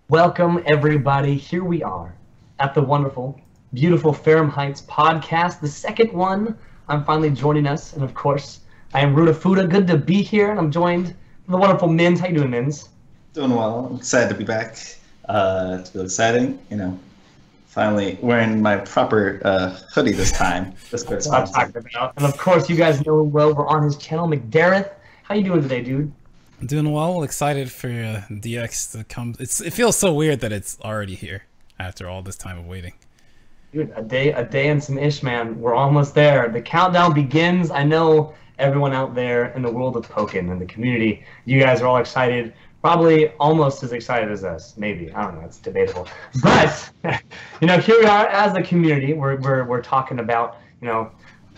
Welcome, everybody. Here we are at the wonderful, beautiful Ferrum Heights podcast, the second one. I'm finally joining us, and of course, I am Ruda Fuda. Good to be here, and I'm joined by the wonderful Mins. How you doing, Mins? Doing well. I'm excited to be back. It's really exciting. Finally wearing my proper hoodie this time. That's what I'm talking about. And of course, you guys know him well. We're on his channel, McDareth. How you doing today, dude? I'm doing well. Excited for DX to come. It feels so weird that it's already here after all this time of waiting. Dude, a day and some ish, man. We're almost there. The countdown begins. I know everyone out there in the world of Pokken and the community, you guys are all excited. Probably almost as excited as us. Maybe. I don't know. It's debatable. But, here we are as a community. We're talking about,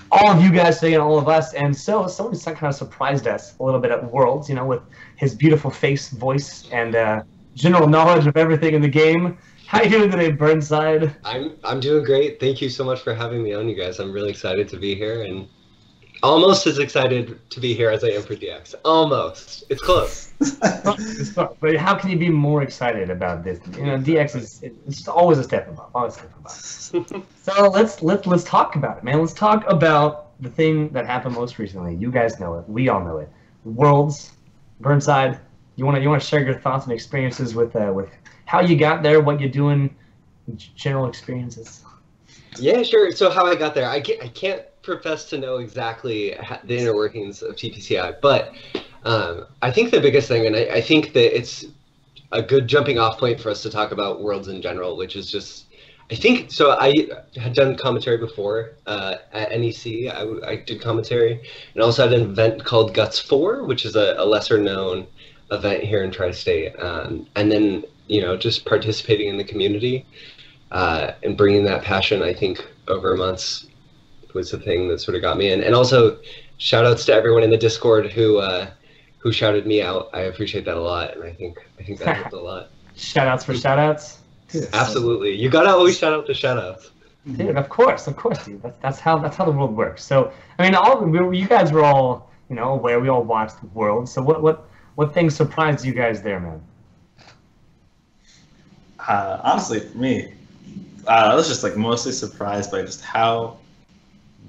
all of you guys today and all of us. And so someone kind of surprised us a little bit at Worlds, with his beautiful face, voice, and general knowledge of everything in the game. How you doing today, Burnside? I'm doing great. Thank you so much for having me on, you guys. I'm really excited to be here and almost as excited to be here as I am for DX. Almost. It's close. But how can you be more excited about this? DX it's always a step above. Always a step above. So let's talk about it, man. Let's talk about the thing that happened most recently. You guys know it. We all know it. Worlds. Burnside. You want to share your thoughts and experiences with how you got there, what you're doing, general experiences. Yeah, sure. So how I got there, I can't profess to know exactly the inner workings of TPCI, but I think the biggest thing, and I think that it's a good jumping off point for us to talk about Worlds in general, which is just, I think, so I had done commentary before at NEC. I did commentary, and also had an event called Guts 4, which is a lesser known event here in Tri-State, and then just participating in the community and bringing that passion, I think, over months was the thing that sort of got me in. And also shout outs to everyone in the Discord who shouted me out. I appreciate that a lot, and I think that helped a lot. Shout outs for shout outs? Dude, absolutely. You gotta always shout out the shout outs. Dude, of course, dude. That's how the world works. So I mean, you guys were all aware. We all watched the World. So what things surprised you guys there, man? Honestly, for me, I was just mostly surprised by just how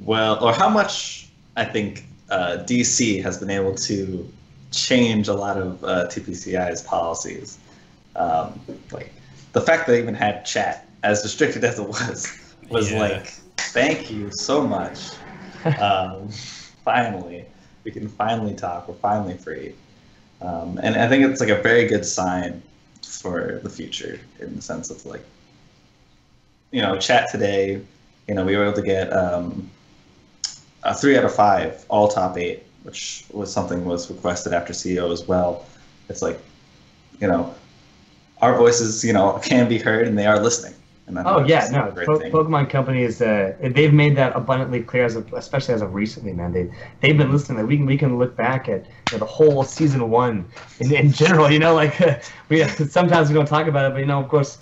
well, or how much I think DC has been able to change a lot of TPCI's policies. The fact that they even had chat, as restricted as it was thank you so much. Finally, we can finally talk. We're finally free, and I think it's a very good sign for the future, in the sense of chat today. We were able to get a 3 out of 5 all top 8, which was something was requested after CEO as well. It's our voices can be heard, and they are listening. And Pokemon Company is they've made that abundantly clear, especially as of recently, man. They've been listening. We can look back at the whole season 1 in general. We sometimes we don't talk about it, but of course.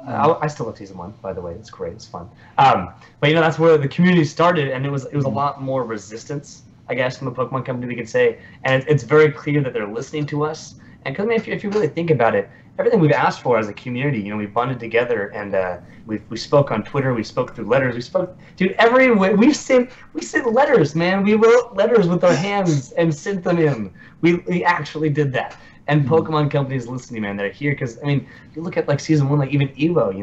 I still love season 1, by the way. It's great. It's fun. But that's where the community started, and it was a lot more resistance, I guess, from the Pokemon Company, we could say. And it's very clear that they're listening to us. And because if you really think about it, everything we've asked for as a community, we bonded together, and we spoke on Twitter, we spoke through letters, we spoke, dude, every way we sent letters, man. We wrote letters with our hands and sent them in. We actually did that. And Pokemon Company is listening, man. They're here because, if you look at season 1, even Evo,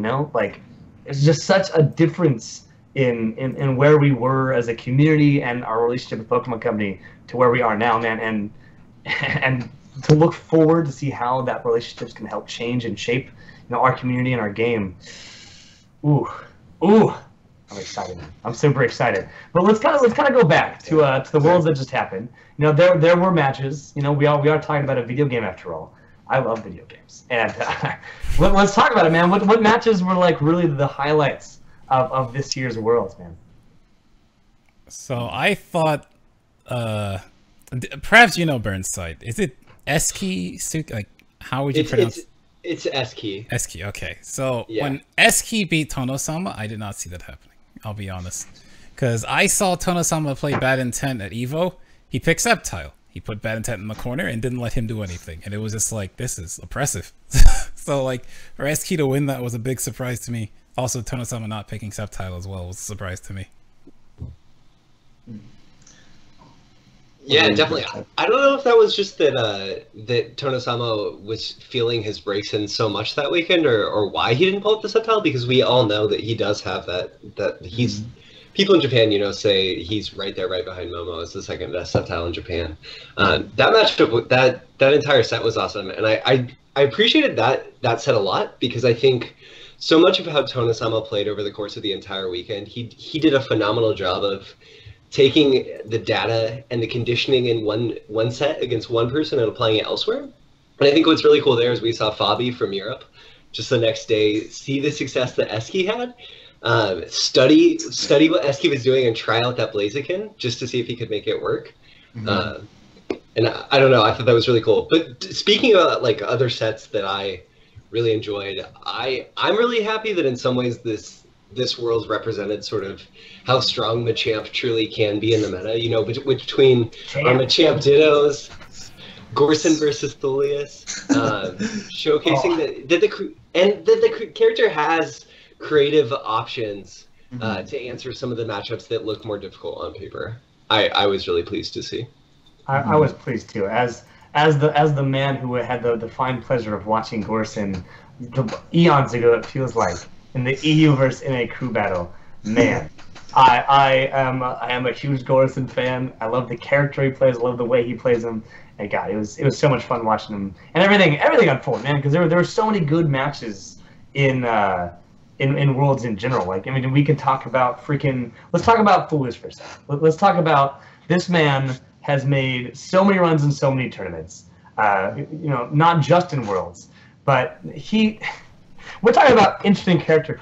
it's just such a difference in where we were as a community and our relationship with Pokemon Company to where we are now, man. And to look forward to see how that relationships can help change and shape, our community and our game. Ooh, I'm excited, man. I'm super excited. But let's kind of go back to the Worlds that just happened. There were matches. We are talking about a video game after all. I love video games, and let's talk about it, man. What matches were really the highlights of this year's Worlds, man? So I thought, perhaps Burnside. Is it Eski? How would you pronounce? It's Eski. Eski. Okay. So yeah. When Eski beat Tono-sama, I did not see that happening. I'll be honest, because I saw Tono-sama play Bad Intent at Evo. He picked Sceptile. He put Bad Intent in the corner and didn't let him do anything. And it was just this is oppressive. So like for SK to win that was a big surprise to me. Also, Tonosama not picking Sceptile as well was a surprise to me. Yeah, definitely. I don't know if that was just that that Tonosama was feeling his breaks in so much that weekend, or why he didn't pull up the Sceptile, because we all know that he does have that he's people in Japan, say he's right there, right behind Momo as the second best Sceptile in Japan. That matchup, that entire set was awesome, and I appreciated that set a lot, because I think so much of how Tonosama played over the course of the entire weekend, he did a phenomenal job of taking the data and the conditioning in one set against one person and applying it elsewhere. And I think what's really cool there is we saw Fabi from Europe just the next day see the success that Eski had, study what Eski was doing and try out that Blaziken just to see if he could make it work. And I don't know, I thought that was really cool. But speaking about like other sets that I really enjoyed, I'm really happy that in some ways this world's represented sort of how strong Machamp truly can be in the meta, between our Machamp Dittos, Gorson versus Thulius, showcasing that the character has creative options to answer some of the matchups that look more difficult on paper. I was really pleased to see. I was pleased too. As the man who had the fine pleasure of watching Gorson eons ago, it feels like, in the EU versus NA crew battle, man, I am a huge Gorson fan. I love the character he plays. I love the way he plays him. And God, it was so much fun watching him and everything unfold, man. Because there were so many good matches in Worlds in general. Like, I mean, we can talk about let's talk about Thulius for a second. Let's talk about this man has made so many runs in so many tournaments. Not just in Worlds, but we're talking about interesting character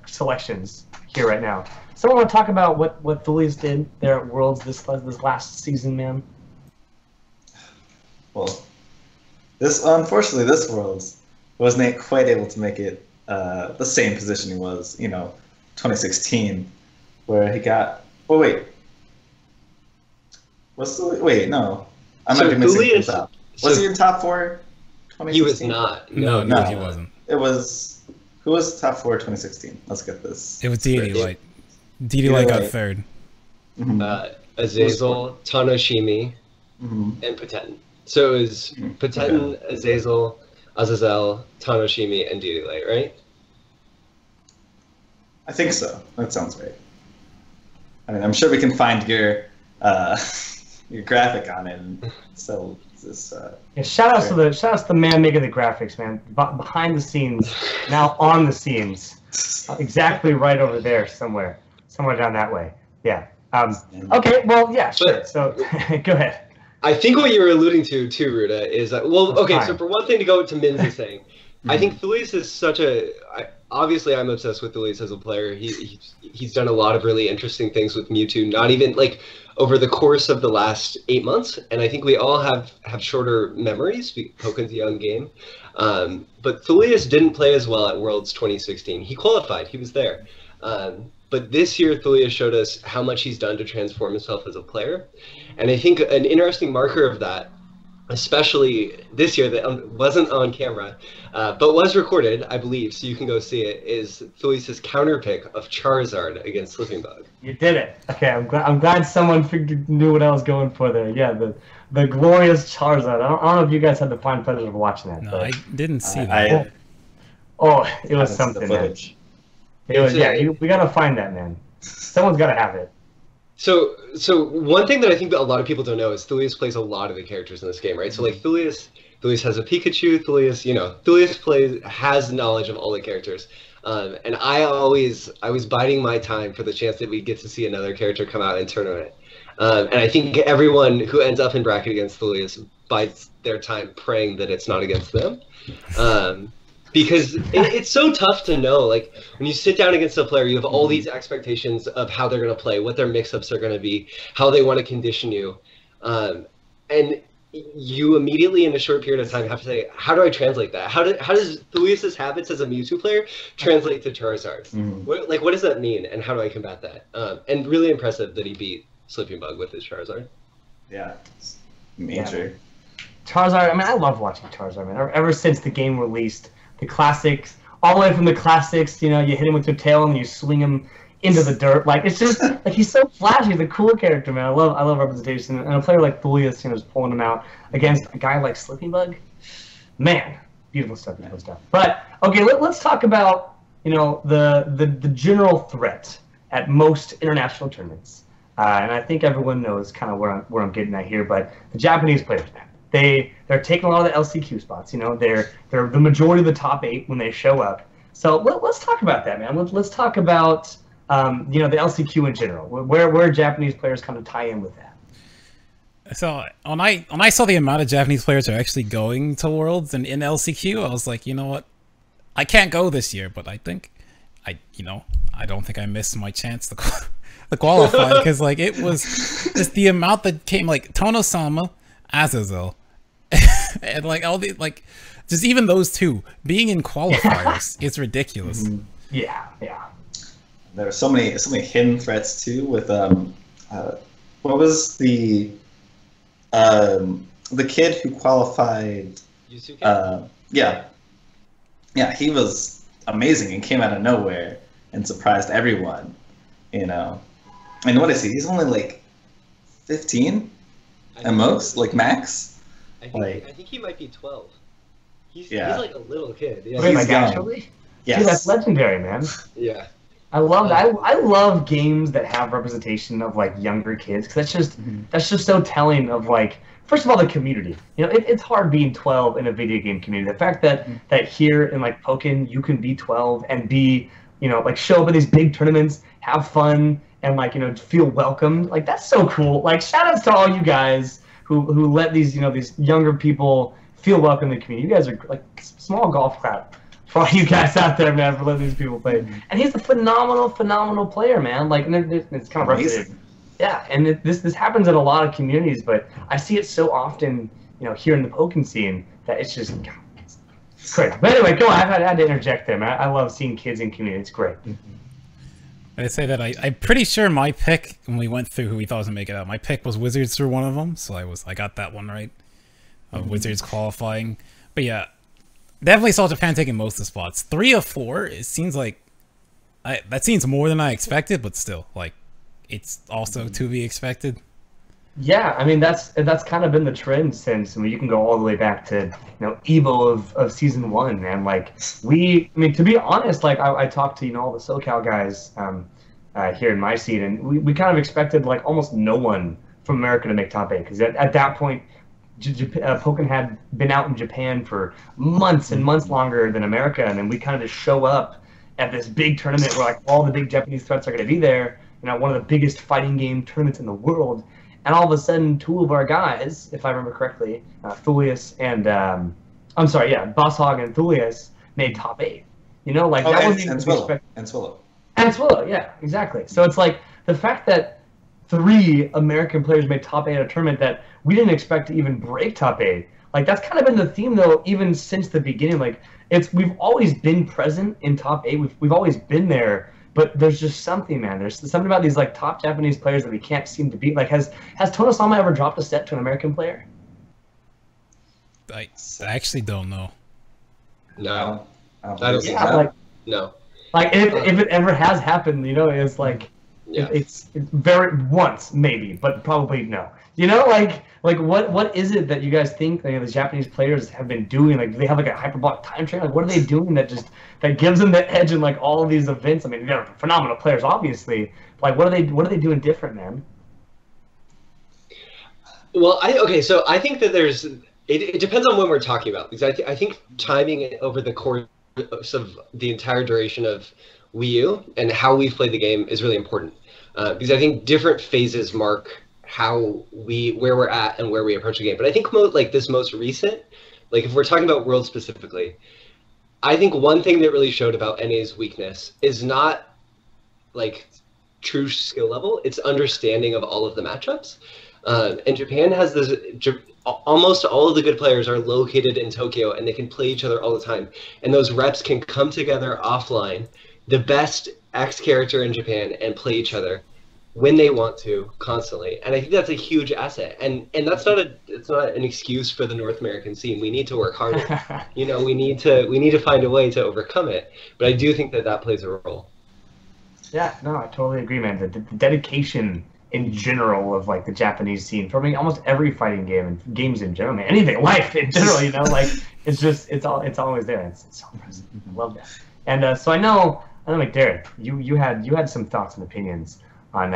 selections here right now. Someone want to talk about what Thulius did there at Worlds this last season, man? Well, unfortunately this Worlds wasn't quite able to make it the same position he was, 2016, where he got. Oh wait, no, I might be missing the top. Was he in top 4? 2016? He was not. No, he wasn't. It was. Who was top 4 2016? Let's get this. It was Deity Light. Deity Light got third. Azazel, Tanoshimi, and Potetin. So it was Potetin, Azazel, Azazel, Tanoshimi, and Deity Light, right? I think so. That sounds right. I mean, I'm sure we can find your graphic on it. And so this. Shout out to the man making the graphics, man. Behind the scenes, now on the scenes, exactly right over there somewhere down that way. Yeah. Okay. Well, yeah. Sure. So, go ahead. I think what you were alluding to too, Ruda, is okay. So for one thing, to go to Min's saying, I think Thulius is obviously I'm obsessed with Thulius as a player. He's done a lot of really interesting things with Mewtwo, not even like over the course of the last 8 months, and I think we all have shorter memories. Pokken's a young game, but Thulius didn't play as well at Worlds 2016. He qualified, he was there, but this year Thulius showed us how much he's done to transform himself as a player, and I think an interesting marker of that, especially this year, that wasn't on camera, but was recorded, I believe, so you can go see it, is Thulius' counter pick of Charizard against Slipping Bug. You did it. Okay, I'm glad someone knew what I was going for there. Yeah, the glorious Charizard. I don't know if you guys had the fine pleasure of watching that. No, but I didn't see that. It was something, man. It was, we gotta find that, man. Someone's gotta have it. So one thing that I think that a lot of people don't know is Thulius plays a lot of the characters in this game, right? So like Thulius has a Pikachu. Thulius has knowledge of all the characters, and I was biding my time for the chance that we get to see another character come out in tournament. And I think everyone who ends up in bracket against Thulius bides their time praying that it's not against them. Because it's so tough to know, like, when you sit down against a player, you have all these expectations of how they're going to play, what their mix-ups are going to be, how they want to condition you. And you immediately, in a short period of time, have to say, how do I translate that? How does Thulius' habits as a Mewtwo player translate to Charizard? What does that mean, and how do I combat that? And really impressive that he beat Slipping Bug with his Charizard. Yeah, major. Charizard, I mean, I love watching Charizard, man. Ever since the game released, the classics, all the way from the classics. You know, you hit him with your tail and you swing him into the dirt. Like, it's just like he's so flashy. He's a cool character, man. I love representation. And a player like Thulius, you know, is pulling him out against a guy like Slippybug. Man, beautiful stuff, beautiful stuff. But okay, let's talk about, you know, the general threat at most international tournaments. And I think everyone knows kind of where I'm getting at here. But the Japanese players, man, they're taking a lot of the LCQ spots. You know, they're the majority of the top 8 when they show up. So let's talk about that, man. Let's talk about you know, the LCQ in general. Where Japanese players kind of tie in with that. So when I saw the amount of Japanese players are actually going to Worlds and in LCQ, I was like, you know what, I can't go this year, but I think I don't think I missed my chance to qualify, because like it was just the amount that came, like Tono-sama, Azazel, and like all the just even those two being in qualifiers is ridiculous. Yeah. There are so many hidden threats too. With what was the kid who qualified? Yusuke? Yeah, he was amazing and came out of nowhere and surprised everyone. You know, and what is he? He's only like 15 at most, like max. I think he might be 12. He's like a little kid. Yeah. Wait, actually? Yes. Dude, that's legendary, man. Yeah. I love games that have representation of like younger kids, because that's just so telling of, like, first of all, the community. You know, it's hard being 12 in a video game community. The fact that here in like Pokken you can be 12 and be, you know, like show up in these big tournaments, have fun, and like, you know, feel welcomed. Like, that's so cool. Like, shout outs to all you guys who let these, you know, these younger people feel welcome in the community. You guys are like small golf clap for all you guys out there, man, for letting these people play. And he's a phenomenal player, man. Like, and it's kind of representative. Yeah, and this happens in a lot of communities, but I see it so often, you know, here in the Pokken scene, that it's just, it's crazy. But anyway, go on. I had to interject there, man. I love seeing kids in community. It's great. I say that I'm pretty sure my pick, when we went through who we thought was gonna make it out, my pick was Wizards through one of them, so I got that one right. Wizards qualifying, but yeah, definitely saw Japan taking most of the spots. 3 of 4. It seems like that seems more than I expected, but still, like, it's also to be expected. Yeah, I mean that's kind of been the trend since. I mean, you can go all the way back to, you know, Evo of season 1, man. Like, to be honest, like I talked to, you know, all the SoCal guys here in my seat, and we kind of expected like almost no one from America to make top 8, because at that point, Pokken had been out in Japan for months and months longer than America, and then we kind of just show up at this big tournament where like all the big Japanese threats are going to be there. You know, one of the biggest fighting game tournaments in the world. And all of a sudden, 2 of our guys, if I remember correctly, Thulius and Bosshog and Thulius made top 8. You know, like that wasn't even expected. And Swillow, yeah, exactly. So it's like the fact that 3 American players made top 8 at a tournament that we didn't expect to even break top 8. Like, that's kind of been the theme, though, even since the beginning. Like, we've always been present in top 8. We've always been there. But there's just something, man. There's something about these like top Japanese players that we can't seem to beat. Like, has Tono-sama ever dropped a set to an American player? I actually don't know. No. I don't think so. Like, no. Like, if it ever has happened, you know, it's like it's very once maybe, but probably no. You know, like what is it that you guys think, you know, the Japanese players have been doing? Like, do they have like a hyperbolic time train? Like, what are they doing that gives them the edge in like all of these events? I mean, they're phenomenal players, obviously. Like, what are they doing different, man? Well, so I think that it depends on when we're talking about, because I think timing it over the course of the entire duration of Wii U and how we've played the game is really important, because I think different phases mark where we're at and where we approach the game. But I think like this most recent, like if we're talking about World specifically, I think one thing that really showed about NA's weakness is not like true skill level, it's understanding of all of the matchups. And Japan has this, almost all of the good players are located in Tokyo and they can play each other all the time. And those reps can come together offline, the best X character in Japan, and play each other when they want to, constantly, and I think that's a huge asset. And that's not it's not an excuse for the North American scene. We need to work harder. You know, we need to find a way to overcome it. But I do think that plays a role. Yeah, no, I totally agree, man. The dedication in general of like the Japanese scene, for me, almost every fighting game and games in general, man, anything, life in general, you know, like it's always there. It's so impressive. I love that. And so I know McDareth, you had some thoughts and opinions on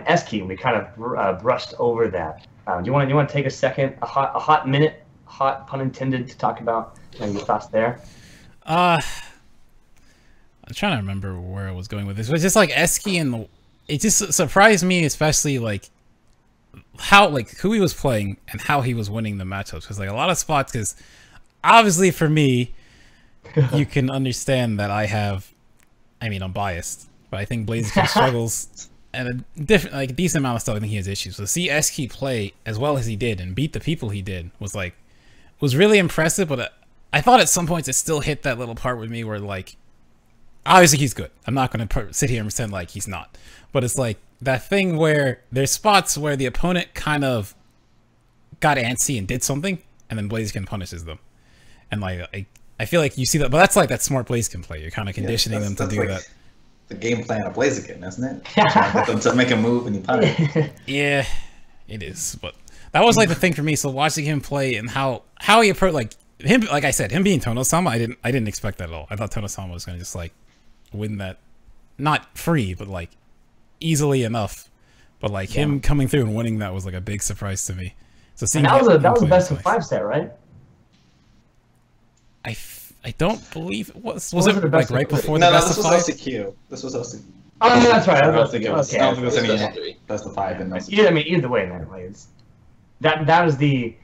Eski, and we kind of brushed over that. Do you want to take a second, a hot minute, hot pun intended, to talk about your thoughts there? I'm trying to remember where I was going with this. It was just like Eski, and it just surprised me, especially like how, like, who he was playing and how he was winning the matchups. Because like a lot of spots, because obviously for me, you can understand that I'm biased, but I think Blaziken struggles and a decent amount of stuff. I think he has issues. So to see Eski play as well as he did and beat the people he did was really impressive. But I thought at some points it still hit that little part with me where, like, obviously he's good. I'm not going to sit here and pretend like he's not. But it's like that thing where there's spots where the opponent kind of got antsy and did something, and then Blaziken punishes them. And like I feel like you see that, but that's like that smart Blaziken play. You're kind of conditioning them to do like that. The game plan of Blaziken, isn't it? Trying to get them to make a move and you punish. Yeah, it is. But that was like the thing for me. So watching him play and how he approached, like him, like I said, him being Tono-sama, I didn't expect that at all. I thought Tono-sama was gonna just like win that, not free, but like easily enough. But like him coming through and winning that was like a big surprise to me. So seeing that was a best of 5 set, right? I don't believe it was. Was it like right before the best of 5? No, this was OCQ. This was OCQ. Oh, yeah, that's right. I don't think it was any best of 5 in those. Yeah, I mean, either way, man. Like, that is the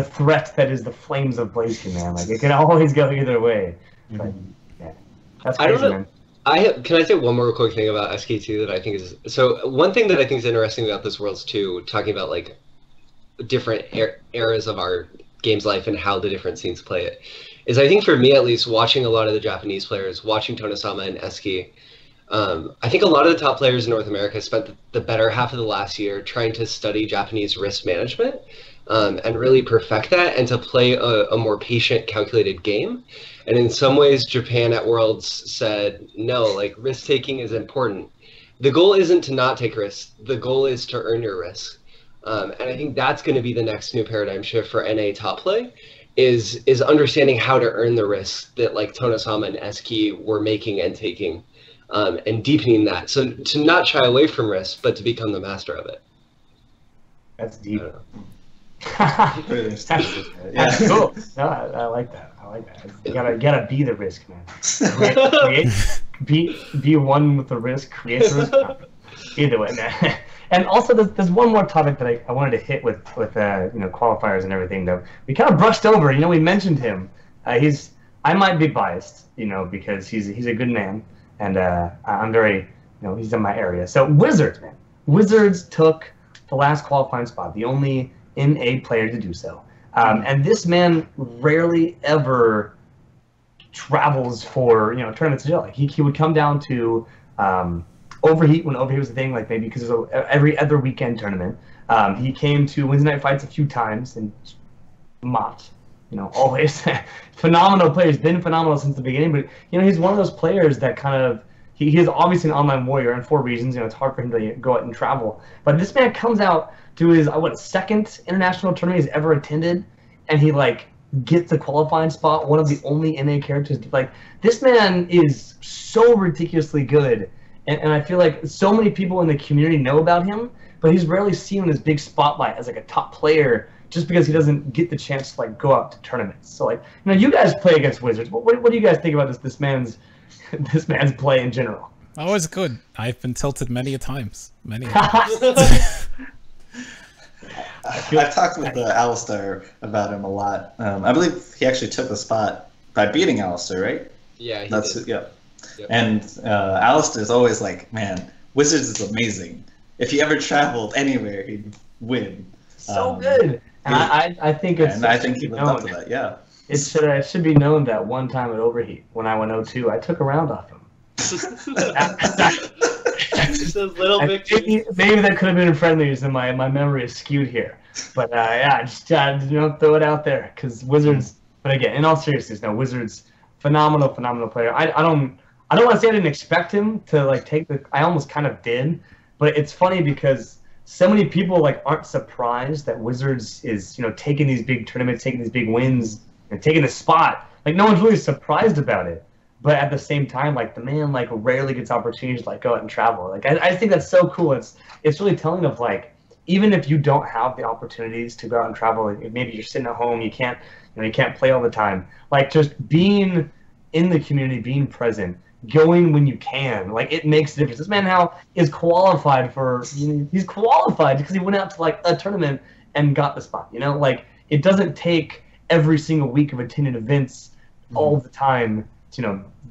threat that is the flames of Blaziken, man. Like, it can always go either way. But, yeah, that's crazy, man. Can I say one more quick thing about SK2 that I think is... So, one thing that I think is interesting about this Worlds 2, talking about, like, different eras of our game's life and how the different scenes play it, is I think for me, at least, watching a lot of the Japanese players, watching Tono-sama and Eski, I think a lot of the top players in North America spent the better half of the last year trying to study Japanese risk management and really perfect that, and to play a more patient, calculated game. And in some ways, Japan at Worlds said, no, like, risk-taking is important. The goal isn't to not take risks. The goal is to earn your risk. And I think that's going to be the next new paradigm shift for NA top play, is understanding how to earn the risks that like Tono-sama and Eski were making and taking, and deepening that. So to not shy away from risk, but to become the master of it. That's deep. That's cool. No, I like that. I like that. You gotta be the risk, man. Be one with the risk. Create the risk. Either way, man. And also, there's one more topic that I wanted to hit with qualifiers and everything, though. We kind of brushed over. We mentioned him. I might be biased, because he's a good man, and I'm very, he's in my area. So Wizards, man. Wizards took the last qualifying spot, the only NA player to do so. And this man rarely ever travels for tournaments to jail. Like he would come down to Overheat when Overheat was a thing, like maybe because of every other weekend tournament. He came to Wednesday Night Fights a few times and mopped, always. Phenomenal player. He's been phenomenal since the beginning, but he's one of those players that kind of he is obviously an online warrior, and for reasons. It's hard for him to go out and travel. But this man comes out to his second international tournament he's ever attended, and he gets a qualifying spot. One of the only NA characters. This man is so ridiculously good. And I feel like so many people in the community know about him, but he's rarely seen in this big spotlight as a top player, just because he doesn't get the chance to go out to tournaments. So you guys play against Wizards. What do you guys think about this man's play in general? Oh, it's good. I've been tilted many a times. I've talked with Alistair about him a lot. I believe he actually took the spot by beating Alistair, right? Yeah, he did. Yeah. Yep. And Alistair is always like, man, Wizards is amazing. If he ever traveled anywhere, he'd win. So good. And I think it's. And I think he lived up to that. Yeah. It should be known that one time at Overheat, when I went 0-2, I took a round off him. It's those little victories. Maybe that could have been friendlies, and my memory is skewed here. But yeah, just throw it out there because Wizards. But again, in all seriousness, now Wizards, phenomenal player. I don't want to say I didn't expect him to like take the. I almost kind of did, but it's funny because so many people like aren't surprised that Wizards is taking these big tournaments, taking these big wins, and taking the spot. Like no one's really surprised about it. But at the same time, like the man like rarely gets opportunities to like go out and travel. Like I think that's so cool. It's really telling of like even if you don't have the opportunities to go out and travel, maybe you're sitting at home, you can't play all the time. Like just being in the community, being present, going when you can, like it makes a difference. This man now is qualified for. He's qualified because he went out to like a tournament and got the spot. Like it doesn't take every single week of attending events all the time.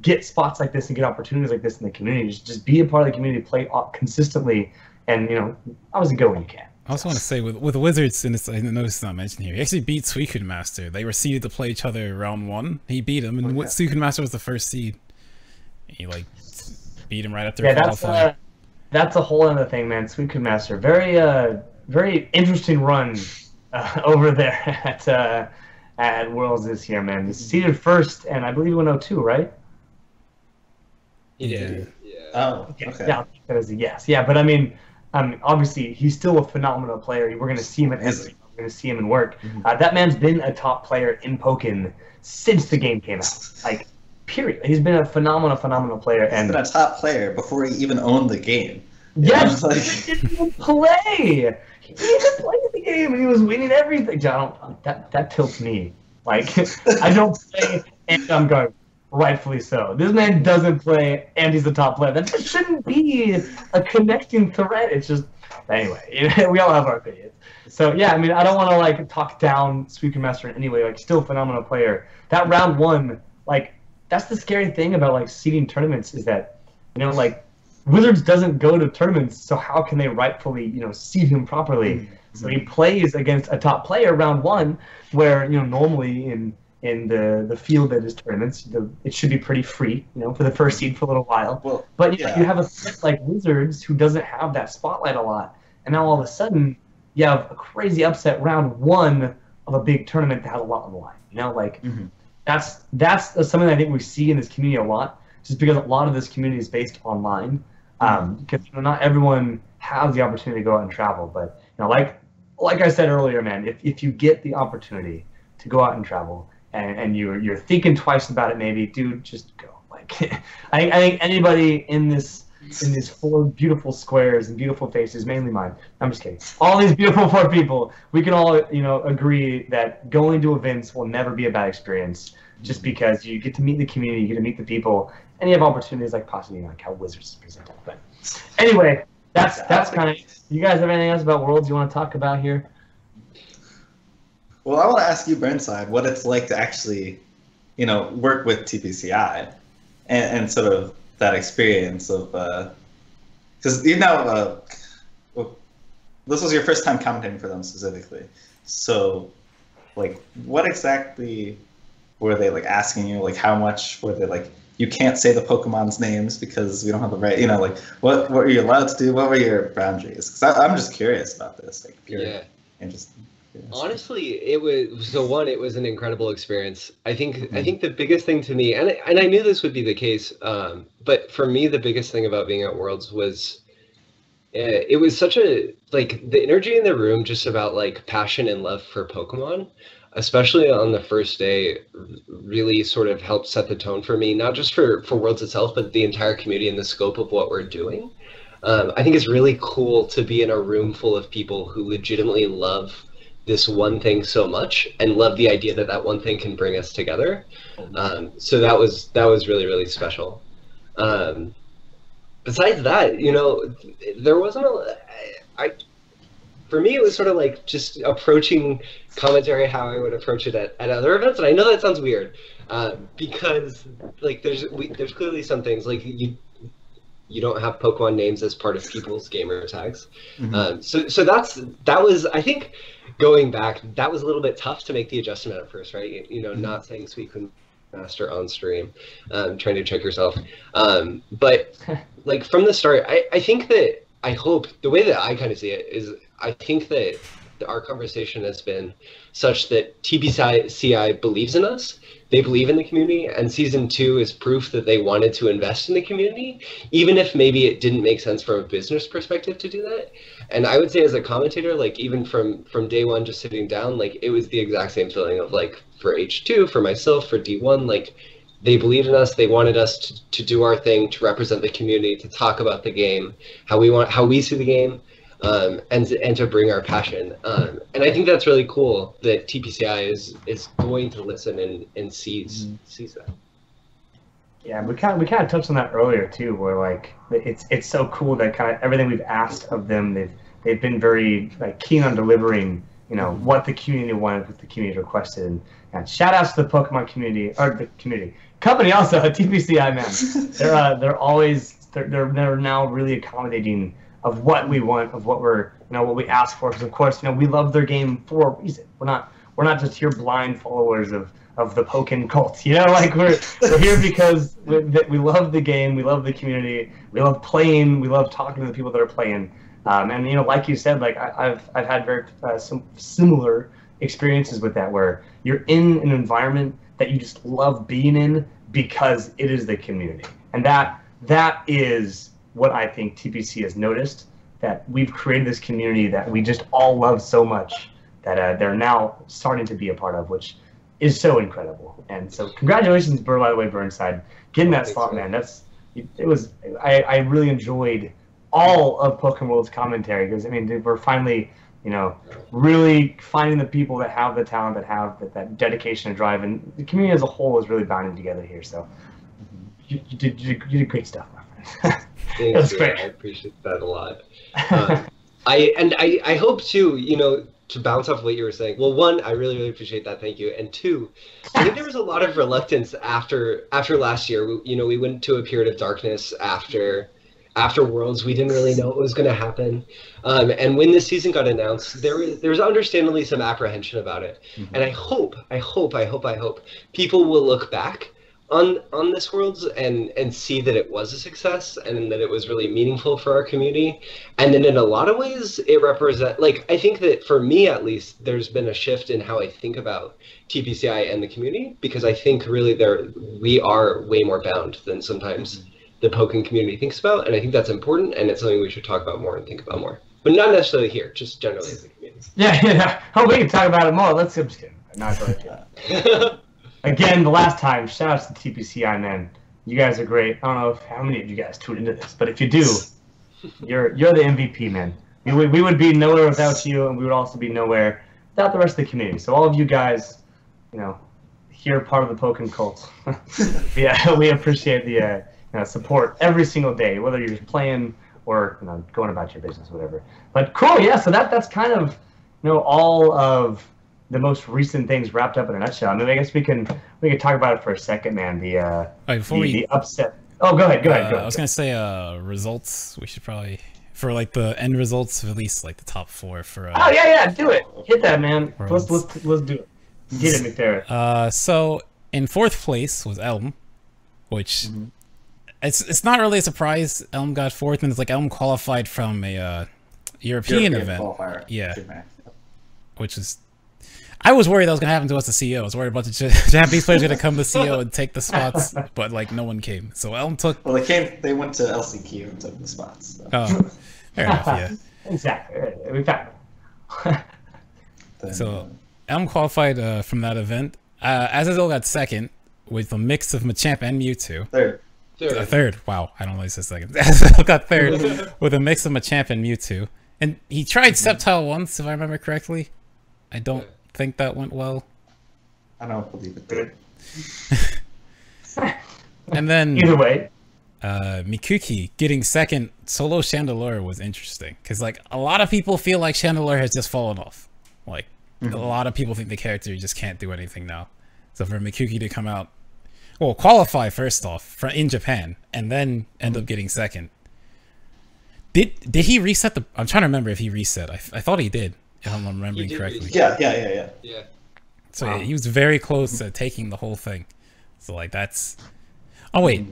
Get spots like this and get opportunities like this in the community. Just be a part of the community, play consistently, and obviously go when you can. I also want to say with Wizards, and I noticed it's not mentioned here, he actually beat Suicune Master. They were seeded to play each other round 1. He beat him, and Suicune Master was the first seed. He like beat him right after qualifying. That's a whole other thing, man. Suicune Master, very interesting run over there at Worlds this year, man. He's seeded first, and I believe he went 0-2, right? He did. Yeah. Oh, okay. Yeah, that is a yes. Yeah, but I mean, obviously, he's still a phenomenal player. We're going to see him at SC. We're going to see him in work. That man's been a top player in Pokken since the game came out. Like, period. He's been a phenomenal player. And he's been a top player before he even owned the game. Yes, he didn't even play. He didn't even play the game, and he was winning everything. That tilts me. Like, I don't play, and I'm going, rightfully so. This man doesn't play, and he's the top player. That just shouldn't be a connecting thread. It's just, anyway, we all have our opinions. So, yeah, I mean, I don't want to, like, talk down Suicune Master in any way. Like, still a phenomenal player. That round 1, like, that's the scary thing about, like, seeding tournaments is that, like, Wizards doesn't go to tournaments, so how can they rightfully, seed him properly? So he plays against a top player round 1, where normally in the field that is tournaments, it should be pretty free, for the first seed for a little while. Well, but you have a set like Wizards who doesn't have that spotlight a lot, and now all of a sudden you have a crazy upset round 1 of a big tournament that has a lot on the line. That's something I think we see in this community a lot, just because a lot of this community is based online. Because not everyone has the opportunity to go out and travel, but like I said earlier, man, if you get the opportunity to go out and travel and you're thinking twice about it, maybe, dude, just go. Like I think anybody in these 4 beautiful squares and beautiful faces, mainly mine. I'm just kidding. All these beautiful 4 people, we can all agree that going to events will never be a bad experience, just because you get to meet the community, you get to meet the people. And you have opportunities like possibly like how Wizards is presented. But anyway, that's kind of. You guys have anything else about Worlds you want to talk about here? Well, I want to ask you, Burnside, what it's like to actually, work with TPCI, and sort of that experience of, because this was your first time commentating for them specifically. So, like, what exactly were they like asking you? Like, how much were they like? You can't say the Pokemon's names because we don't have the right, like, what were you allowed to do? What were your boundaries? Because I'm just curious about this, like, pure interest. Honestly, it was an incredible experience. I think the biggest thing to me, and I knew this would be the case, but for me, the biggest thing about being at Worlds was, it was such a, like, the energy in the room, just about, like, passion and love for Pokemon, especially on the first day, really sort of helped set the tone for me, not just for Worlds itself, but the entire community and the scope of what we're doing. I think it's really cool to be in a room full of people who legitimately love this one thing so much and love the idea that one thing can bring us together. So that was really, really special. Besides that, there wasn't for me, it was sort of like just approaching commentary how I would approach it at other events. And I know that sounds weird, because like there's clearly some things like you don't have Pokemon names as part of people's gamer tags. So that was, I think, going back, that was a little bit tough to make the adjustment at first, right? Not saying Suicune Master on stream, trying to check yourself. But like from the start, I think that I hope the way that I kind of see it is I think that our conversation has been such that TPCI believes in us. They believe in the community, and season 2 is proof that they wanted to invest in the community, even if maybe it didn't make sense from a business perspective to do that. And I would say as a commentator, like even from day one, just sitting down, like it was the exact same feeling of like for H2, for myself, for D1, like they believed in us. They wanted us to do our thing, to represent the community, to talk about the game, how we see the game. And to bring our passion, and I think that's really cool that TPCI is going to listen and sees that. Yeah, we kind of touched on that earlier too, where like it's so cool that kind of everything we've asked of them, they've been very like keen on delivering, you know, what the community wanted, what the community requested, and shout outs to the Pokemon community or the community company also TPCI man, they're now really accommodating of what we want, of what we're, you know, what we ask for. Because of course, you know, we love their game for a reason. We're not just here blind followers of the Pokken cult. You know, like we're here because we love the game, we love the community, we love playing, we love talking to the people that are playing. And you know, like you said, like I've had very some similar experiences with that, where you're in an environment that you just love being in because it is the community, and that is what I think TPC has noticed, that we've created this community that we just all love so much that they're now starting to be a part of, which is so incredible. And so congratulations, by the way, Burnside, getting that slot, man. I really enjoyed all of Pokken World's commentary, because I mean we're finally, you know, really finding the people that have the talent, that have that dedication and drive, and the community as a whole is really bonding together here. So you did great stuff, my friend. Thanks, I appreciate that a lot. I hope too, you know, to bounce off what you were saying. Well, one, I really, really appreciate that. Thank you. And two, I think there was a lot of reluctance after last year. We went to a period of darkness after Worlds. We didn't really know what was going to happen. And when this season got announced, there was understandably some apprehension about it. Mm-hmm. And I hope people will look back on this Worlds and see that it was a success and that it was really meaningful for our community. And then in a lot of ways it represent, like, I think that for me at least, there's been a shift in how I think about TPCI and the community, because I think really we are way more bound than sometimes the Pokken community thinks about, and I think that's important, and it's something we should talk about more and think about more. But not necessarily here, just generally as a community. Yeah. Oh, we can talk about it more. I'm just kidding. Not going to. Again, the last time, shout outs to TPCI, man. You guys are great. I don't know how many of you guys tuned into this, but if you do, you're the MVP, man. We would be nowhere without you, and we would also be nowhere without the rest of the community. So all of you guys, you know, here part of the Pokken cult. Yeah, we appreciate the support every single day, whether you're just playing or, you know, going about your business, whatever. But cool, yeah. So that's kind of, you know, all of the most recent things wrapped up in a nutshell. I mean, I guess we can talk about it for a second, man. The upset. Oh, go ahead. I was gonna say results. We should probably, for like the end results, at least like the top 4 for. Oh yeah, do it. Hit that, man. Let's do it. Get it, McDareth. So in 4th place was Elm, which it's not really a surprise. Elm got 4th, and it's like Elm qualified from a European event. Qualifier. Yeah, which is. I was worried that was going to happen to us, the CEO. I was worried about the Japanese players going to come to CEO and take the spots, but like no one came. So Elm took. Well, they went to LCQ and took the spots. So. Oh, fair enough. Yeah. Exactly. We found it. So Elm qualified from that event. Azazel got 2nd with a mix of Machamp and Mewtwo. Third. Wow, I don't know. He says 2nd. Azazel got 3rd with a mix of Machamp and Mewtwo, and he tried Sceptile once, if I remember correctly. I don't think that went well. I don't believe it did. And then either way, Mikuki getting 2nd solo Chandelure was interesting, because like a lot of people feel like Chandelure has just fallen off. Like a lot of people think the character just can't do anything now. So for Mikuki to come out, well, qualify first off in Japan and then end up getting 2nd. Did he reset the? I'm trying to remember if he reset. I thought he did. If I'm remembering correctly. Yeah. So yeah, he was very close to taking the whole thing. So like that's. Oh wait.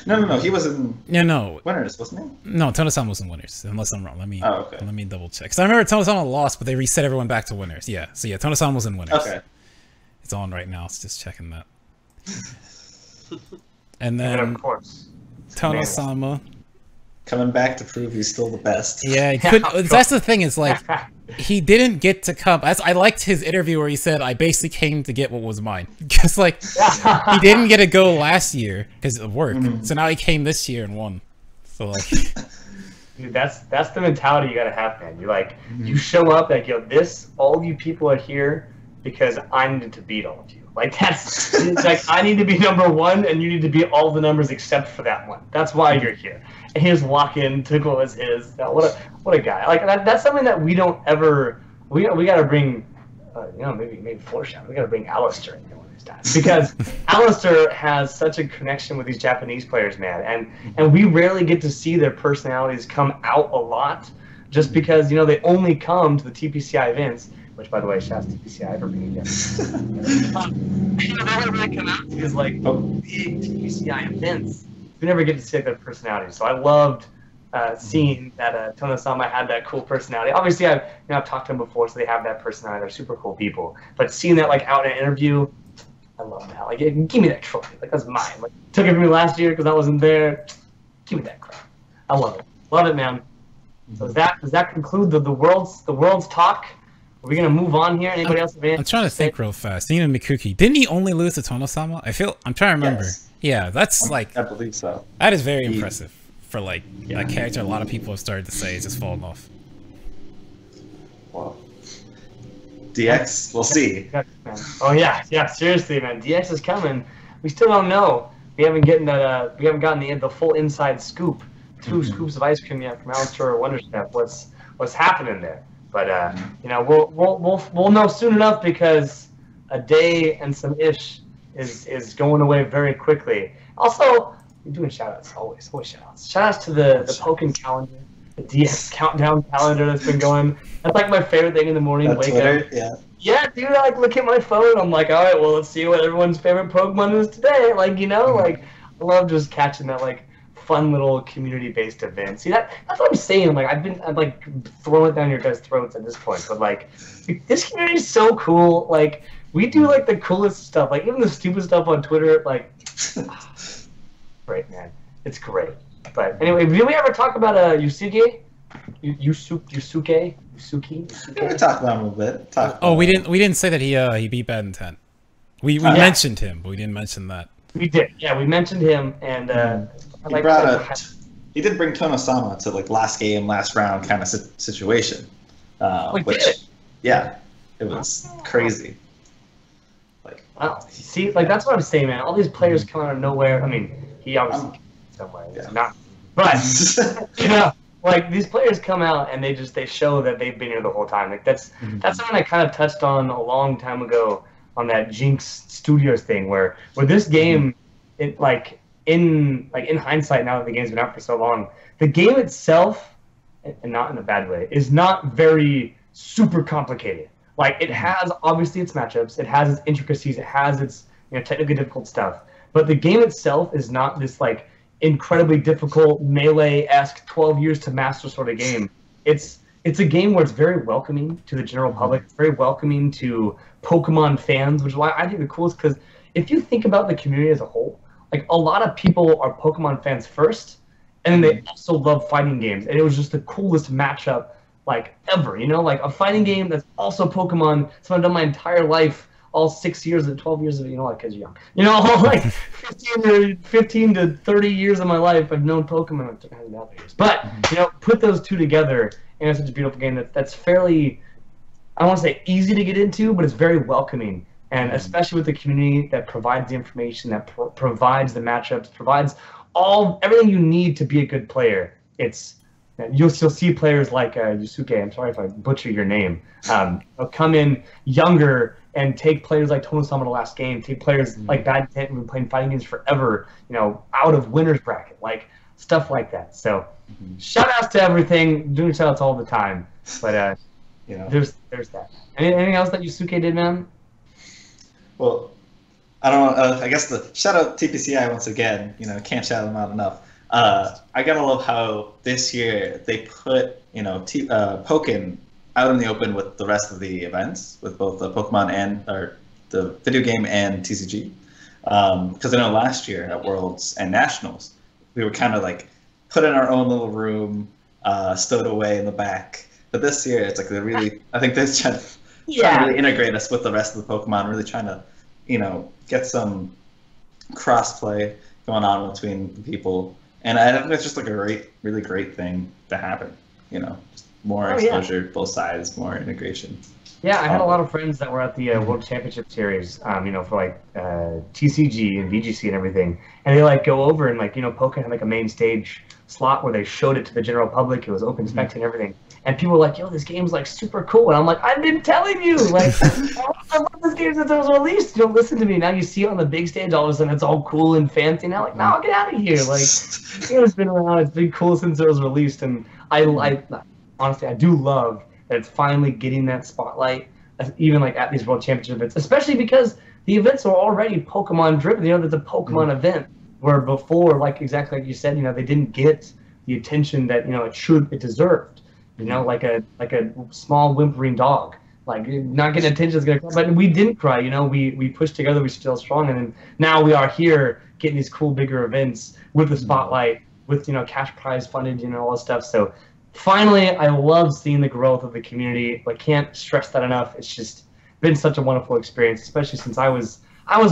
No. He was in No. winners, wasn't he? No, Tonosama was in winners. Unless I'm wrong. Let me double check. Because I remember Tonosama lost, but they reset everyone back to winners. Yeah. So yeah, Tonosama was in winners. Okay. It's on right now. It's just checking that. And then of course, Tonosama. Coming back to prove he's still the best. Yeah, he could. That's the thing. Is like he didn't get to come. I liked his interview where he said, "I basically came to get what was mine," because like he didn't get to go last year because of work. So now he came this year and won. So like, dude, that's the mentality you gotta have, man. You like you show up like, yo, all you people are here because I needed to beat all of you. Like that's it's like I need to be number one and you need to beat all the numbers except for that one. That's why you're here. And he just walk in, took what was his. What a guy. Like that's something that we don't ever. We gotta bring. Maybe foreshadow. We gotta bring Alistair in here one of these times because Alistair has such a connection with these Japanese players, man, and we rarely get to see their personalities come out a lot, just because they only come to the TPCI events. Which, by the way, shouts to TPCI for being here. They don't really come out to these like big TPCI events. We never get to see their personality. So I loved seeing that Tonosama had that cool personality. Obviously, I've talked to them before, so they have that personality. They're super cool people. But seeing that like out in an interview, I love that. Like, give me that trophy. Like that's mine. Like took it from me last year because I wasn't there. Give me that crap. I love it, man. So does that conclude the world's talk? Are we gonna move on here? Anybody else? I'm trying to think real fast. Nina Mikuki, didn't he only lose to Tonosama? I'm trying to remember. Yes. Yeah, that's like. I believe so. That is very impressive for like a character. A lot of people have started to say is just falling off. Well, DX, we'll see. Oh yeah, seriously, man. DX is coming. We still don't know. We haven't gotten that. We haven't gotten the full inside scoop. 2 scoops of ice cream yet from Alistair or Wonderstep. What's happening there? But we'll know soon enough because a day and some ish is going away very quickly. Also, we're doing shoutouts always shoutouts. Shoutouts to the Pokken calendar, the DX countdown calendar that's been going. That's like my favorite thing in the morning. That's wake Twitter, up. yeah. Yeah, dude. I like look at my phone. I'm like, all right, well, let's see what everyone's favorite Pokemon is today. Like like I love just catching that like fun little community-based event. See that's what I'm saying. Like I'm like throwing it down your guys' throats at this point. But like this community is so cool. Like we do like the coolest stuff. Like even the stupid stuff on Twitter. Like great, man. It's great. But anyway, did we ever talk about Yusuke? Yusuke? Yeah, we talked about him a little bit. We didn't say that he beat Bad Intent. We mentioned him, but we didn't mention that. We did. Yeah, we mentioned him, and he did bring Tonosama to like last game, last round kind of situation. Yeah, it was crazy. Like, wow. See, like that's what I'm saying, man. All these players come out of nowhere. I mean, he obviously somewhere. Yeah. Not, but like these players come out and they show that they've been here the whole time. Like that's something I kind of touched on a long time ago on that Jinx Studios thing, where this game, in hindsight, now that the game's been out for so long, the game itself, and not in a bad way, is not very super complicated. Like it has obviously its matchups, it has its intricacies, it has its technically difficult stuff, but the game itself is not this like incredibly difficult Melee-esque 12 years to master sort of game. It's a game where it's very welcoming to the general public. It's very welcoming to Pokemon fans, which is why I think the coolest, because if you think about the community as a whole, like a lot of people are Pokemon fans first, and then they also love fighting games, and it was just the coolest matchup like ever, like a fighting game that's also Pokemon. So I've done my entire life, all 6 years and 12 years of because you're young, like 15 to 30 years of my life I've known Pokemon. But put those two together, and it's such a beautiful game that's fairly, I don't want to say easy to get into, but it's very welcoming. And especially with the community that provides the information, that provides the matchups, provides everything you need to be a good player. You'll see players like Yusuke. I'm sorry if I butcher your name. Come in younger and take players like Tonosama to last game. Take players like Bad Intent who've been playing fighting games forever. Out of winners bracket, like stuff like that. So shout outs to everything. Doing shout outs all the time. But there's that. Anything else that Yusuke did, man? Well, I don't. I guess the shout out TPCI once again. You know, can't shout them out enough. I gotta love how this year they put Pokken out in the open with the rest of the events, with both the Pokemon and or the video game and TCG. Because I know last year at Worlds and Nationals, we were kind of like put in our own little room, stowed away in the back. But this year, it's like they're really. I think they're trying to really integrate us with the rest of the Pokemon. Really trying to, get some cross-play going on between the people. And I think that's just like a really great thing to happen. Just more exposure, both sides, more integration. Yeah, I had a lot of friends that were at the World Championship Series, for like TCG and VGC and everything, and they like go over and like Pokken had like a main stage slot where they showed it to the general public. It was open spec and everything, and people were like, "Yo, this game's like super cool," and I'm like, "I've been telling you, like, I love this game since it was released. You don't listen to me. Now you see it on the big stage, all of a sudden it's all cool and fancy. Now, like, no, get out of here. Like, it's been around. It's been cool since it was released, and honestly, I do love that it's finally getting that spotlight, even like at these World Championship events, especially because the events are already Pokemon driven. There's a Pokemon event where before, like exactly like you said, they didn't get the attention that it deserved. Like a small whimpering dog, like not getting attention is gonna cry, but we didn't cry. We pushed together, we still strong, and then now we are here getting these cool bigger events with the spotlight, with cash prize funded, all this stuff. So finally, I love seeing the growth of the community. I can't stress that enough. It's just been such a wonderful experience, especially since I was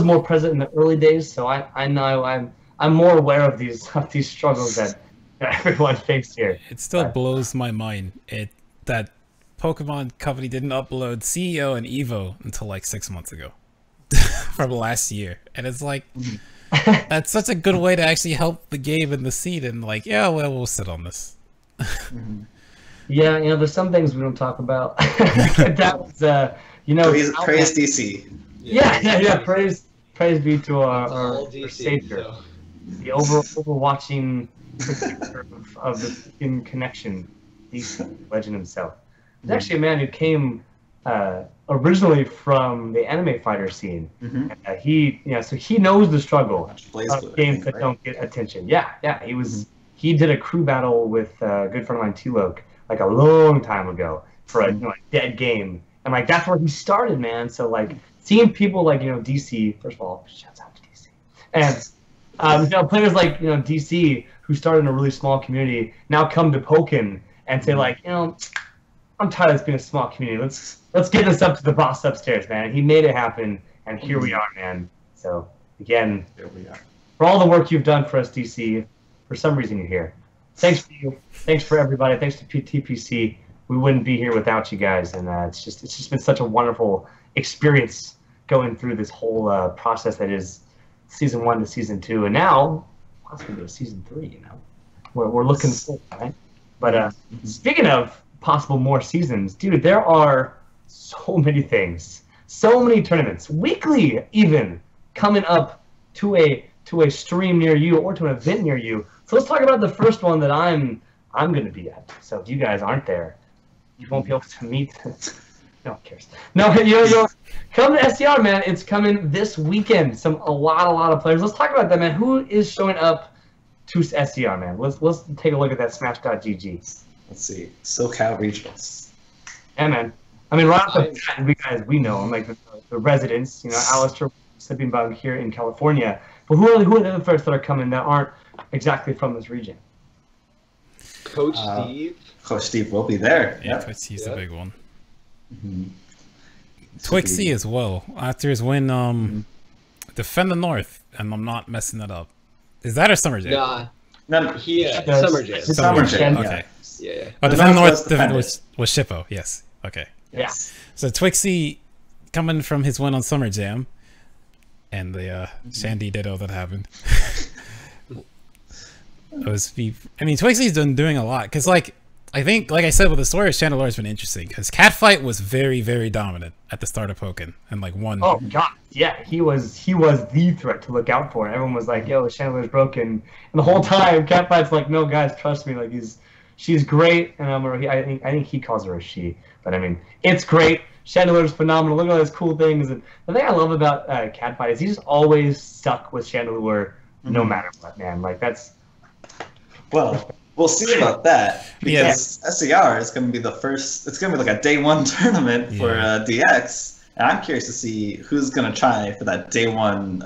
more present in the early days. So I know I'm more aware of these struggles that everyone faced here. It still blows my mind that Pokemon Company didn't upload CEO and Evo until like 6 months ago from last year, and it's like that's such a good way to actually help the game and the scene. And like, yeah, well, we'll sit on this. Yeah, there's some things we don't talk about. That was, praise DC. Yeah. Praise be to our savior, so. The overwatching of the skin connection, DC legend himself. There's actually a man who came originally from the anime fighter scene. So he knows the struggle of games that don't get attention. Yeah, he did a crew battle with a good friend of mine, T-Loke, like a long time ago for a dead game, and like that's where he started, man. So like seeing people like DC, first of all, shouts out to DC, and players like DC who started in a really small community now come to Pokken and say like, I'm tired of this being a small community. Let's get this up to the boss upstairs, man. He made it happen, and here we are, man. So again, here we are. For all the work you've done for us, DC, for some reason you're here. Thanks for you. Thanks for everybody. Thanks to TPC. We wouldn't be here without you guys, and it's just been such a wonderful experience going through this whole process that is season 1 to season 2, and now possibly to season 3. We're looking forward, right? But speaking of possible more seasons, dude, there are so many things, so many tournaments, weekly even, coming up to a stream near you or to an event near you. So let's talk about the first one that I'm going to be at. So if you guys aren't there, you won't be able to meet. No one cares. No, you'll come to SCR, man. It's coming this weekend. A lot of players. Let's talk about that, man. Who is showing up to SCR, man? Let's take a look at that Smash.gg. Let's see. SoCal Regionals. Yeah, man. I mean, right off the bat, we know them, like the residents. Alistair sipping bug here in California. But who are the other folks that are coming that aren't exactly from this region? Coach Steve. Coach Steve will be there. Yeah, Coach Steve's the big one. Twixie as well. After his win, Defend the North, and I'm not messing that up. Is that or Summer Jam? Nah. Summer Jam. Summer Jam. Okay. Yeah. Oh, Defend the North was Shippo. Yes. Okay. Yes. So Twixie coming from his win on Summer Jam, and the Shandy Ditto that happened. Twixie's been doing a lot because, I think, like I said, with the story of Chandelure has been interesting because Catfight was very, very dominant at the start of Pokken and won. Oh god, yeah, he was the threat to look out for. Everyone was like, "Yo, Chandelure's broken," and the whole time Catfight's like, "No, guys, trust me. He's she's great, and I think he calls her a she, but I mean, it's great. Chandeler's phenomenal. Look at all those cool things. And the thing I love about Catfight is he's just always stuck with Chandelure no matter what, man. Like, that's... Well, we'll see about that, because SCR is going to be the first... It's going to be like a day one tournament for DX, and I'm curious to see who's going to try for that day one,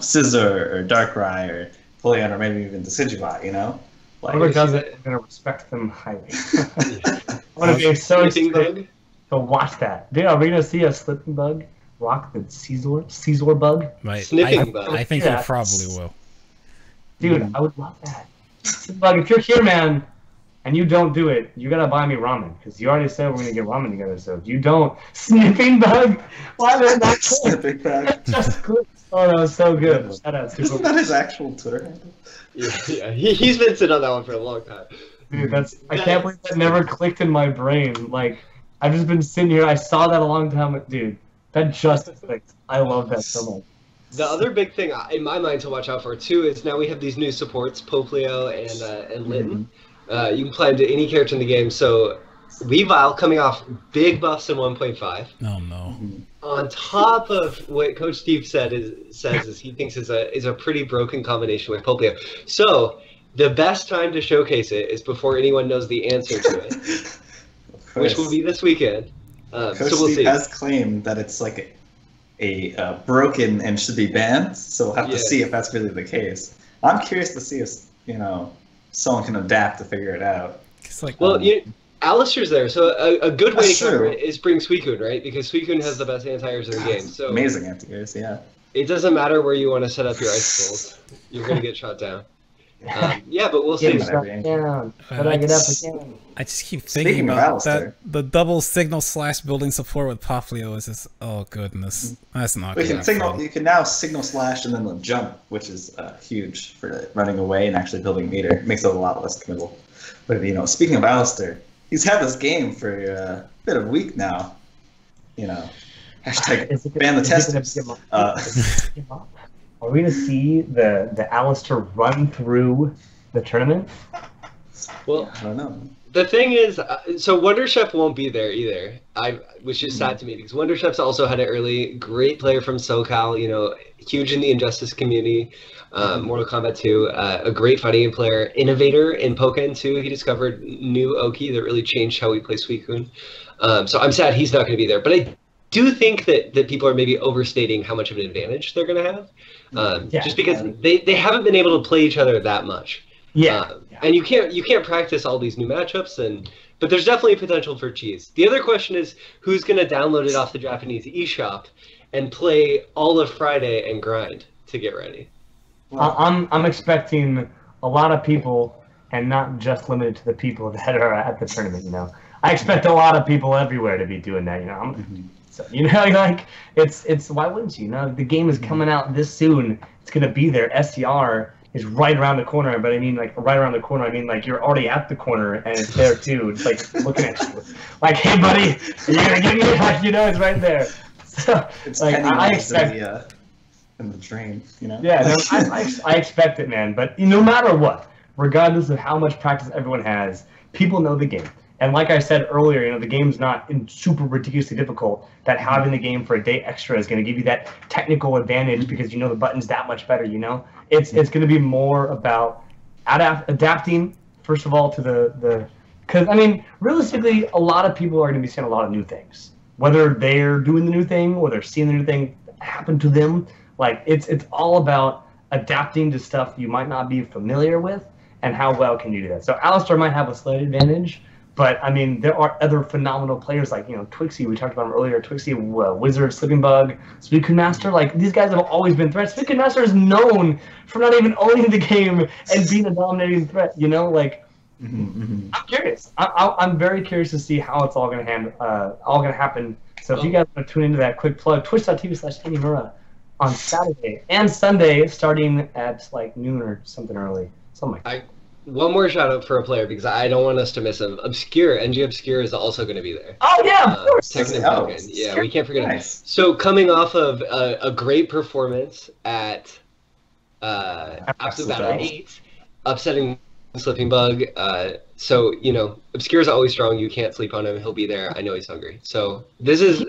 Scissor or Darkrai or Polion or maybe even Decidueye, you know? Like, whoever does it, I'm going to respect them highly. I'm going to be so excited to watch that. Dude, are we going to see a Slipping Bug rock the Caesar Bug? Right. Snipping Bug. I think he probably will. Dude, I would love that. Bug, if you're here, man, and you don't do it, you gotta buy me ramen, because you already said we're gonna get ramen together. So if you don't, Snipping Bug, why did that Snipping Bug? Just good. Oh, that was so good. Shout out to Isn't that his actual Twitter handle? Yeah, he's been sitting on that one for a long time. Dude, I can't believe that never clicked in my brain. Like, I've just been sitting here. I saw that a long time ago. Dude, that just clicked. I love that so much. The other big thing in my mind to watch out for too is now we have these new supports, Poplio and Litten. You can play into any character in the game. So Weavile coming off big buffs in 1.5. Oh no! On top of what Coach Steve says he thinks is a pretty broken combination with Poplio. So the best time to showcase it is before anyone knows the answer to it, which will be this weekend. Coach so we'll Steve see. has claimed that it's like a broken and should be banned, so we'll have to see if that's really the case. I'm curious to see if someone can adapt to figure it out. It's like, well, Alistair's there, so a good way to cover it is bring Suicune, right? Because Suicune has the best anti-airs in the game. So amazing anti-airs, yeah. It doesn't matter where you want to set up your ice bowls. You're going to get shot down. But we'll see. I just keep thinking about that. The double signal / building support with Poplio is just, oh goodness, that's not good. You can now signal slash and then jump, which is huge for running away and actually building meter. It makes it a lot less committable. But speaking of Alistair, he's had this game for a bit of a week now. Hashtag ban the testers. Are we going to see the Alistair run through the tournament? Well, I don't know. The thing is, so Wonder Chef won't be there either. Which is sad to me because Wonder Chef's also had it early. Great player from SoCal, huge in the Injustice community. Mortal Kombat 2, a great fighting game player, innovator in Pokken 2. He discovered new Oki that really changed how we play Suicune. So I'm sad he's not going to be there, but I do think that people are maybe overstating how much of an advantage they're going to have. Just because they haven't been able to play each other that much. And you can't practice all these new matchups, but there's definitely potential for cheese. The other question is who's going to download it off the Japanese eShop and play all of Friday and grind to get ready. I'm expecting a lot of people, and not just limited to the people that are at the tournament. I expect a lot of people everywhere to be doing that. So, it's why wouldn't you? The game is coming out this soon. It's gonna be there. SCR is right around the corner, but I mean right around the corner. I mean you're already at the corner and it's there too. It's like looking at you, like, hey buddy, are you gonna give me it's right there. So it's I expect in the drain, Yeah, I expect it, man. But no matter what, regardless of how much practice everyone has, people know the game. And like I said earlier, the game's not super ridiculously difficult. That having the game for a day extra is going to give you that technical advantage because the button's that much better. It's going to be more about adapting first of all to because realistically, a lot of people are going to be seeing a lot of new things. Whether they're doing the new thing or they're seeing the new thing happen to them, it's all about adapting to stuff you might not be familiar with and how well can you do that. So Alistair might have a slight advantage. But, there are other phenomenal players like, Twixie, we talked about him earlier, Twixie, Wizard, Slipping Bug, Suicune Master, these guys have always been threats. Suicune Master is known for not even owning the game and being a dominating threat, I'm curious. I'm very curious to see how it's all going to happen. So if you guys want to tune into that, quick plug, twitch.tv/Anymura on Saturday and Sunday starting at noon or something early. Something like that. One more shout out for a player because I don't want us to miss him. Obscure, NG Obscure is also going to be there. Oh yeah, of course. Yeah, we can't forget him. So coming off of a great performance at Absolute Battle 8, upsetting Slipping Bug. So, you know, Obscure's always strong. You can't sleep on him. He'll be there. I know he's hungry. So this is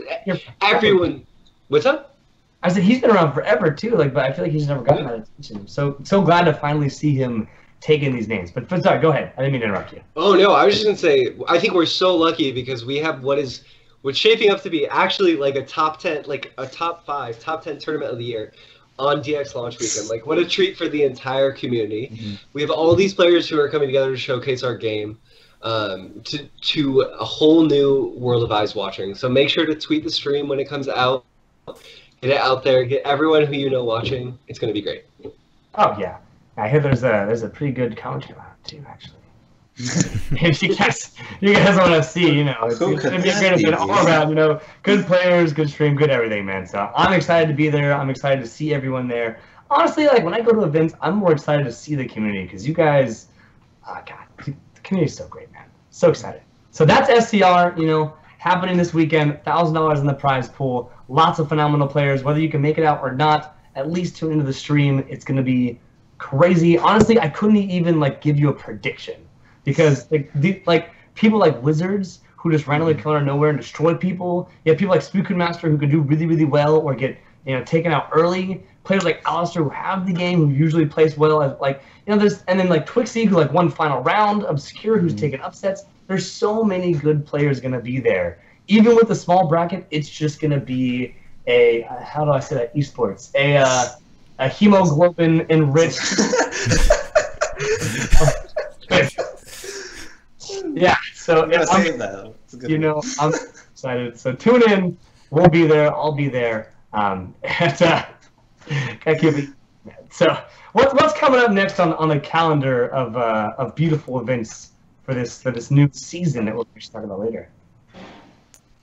everyone. What's up? I said he's been around forever too. Like, but I feel like he's never gotten that attention. So glad to finally see him taking these names. But sorry, go ahead. I didn't mean to interrupt you. Oh no, I was just gonna say I think we're so lucky because we have what's shaping up to be actually like a top 10, like a top 5, top 10 tournament of the year on DX launch weekend. Like, what a treat for the entire community. Mm-hmm. We have all these players who are coming together to showcase our game to a whole new world of eyes watching. So make sure to tweet the stream when it comes out. Get it out there. Get everyone who you know watching. It's going to be great. Oh, yeah. I hear there's a pretty good commentary on it, too, actually. If you guys want to see, you know, it's going to be a great event all around, you know, good players, good stream, good everything, man. So I'm excited to be there. I'm excited to see everyone there. Honestly, like, when I go to events, I'm more excited to see the community because you guys, God, the community is so great, man. So excited. So that's SCR, you know, happening this weekend, $1,000 in the prize pool, lots of phenomenal players. Whether you can make it out or not, at least tune into the stream. It's going to be crazy. Honestly, I couldn't even, like, give you a prediction. Because like people like Wizards who just randomly come out of nowhere and destroy people. You have people like Spookun Master who can do really, really well or get, you know, taken out early. Players like Alistair who have the game, who usually plays well. As, like, you know, there's, and then like Twixie who like won final round. Obscure who's taken upsets. There's so many good players gonna be there. Even with the small bracket, it's just gonna be a how do I say that, esports, a hemoglobin enriched. Yeah, so you know, I'm excited. So tune in. We'll be there. I'll be there. So what's coming up next on the calendar of beautiful events for this new season that we'll be talking about later?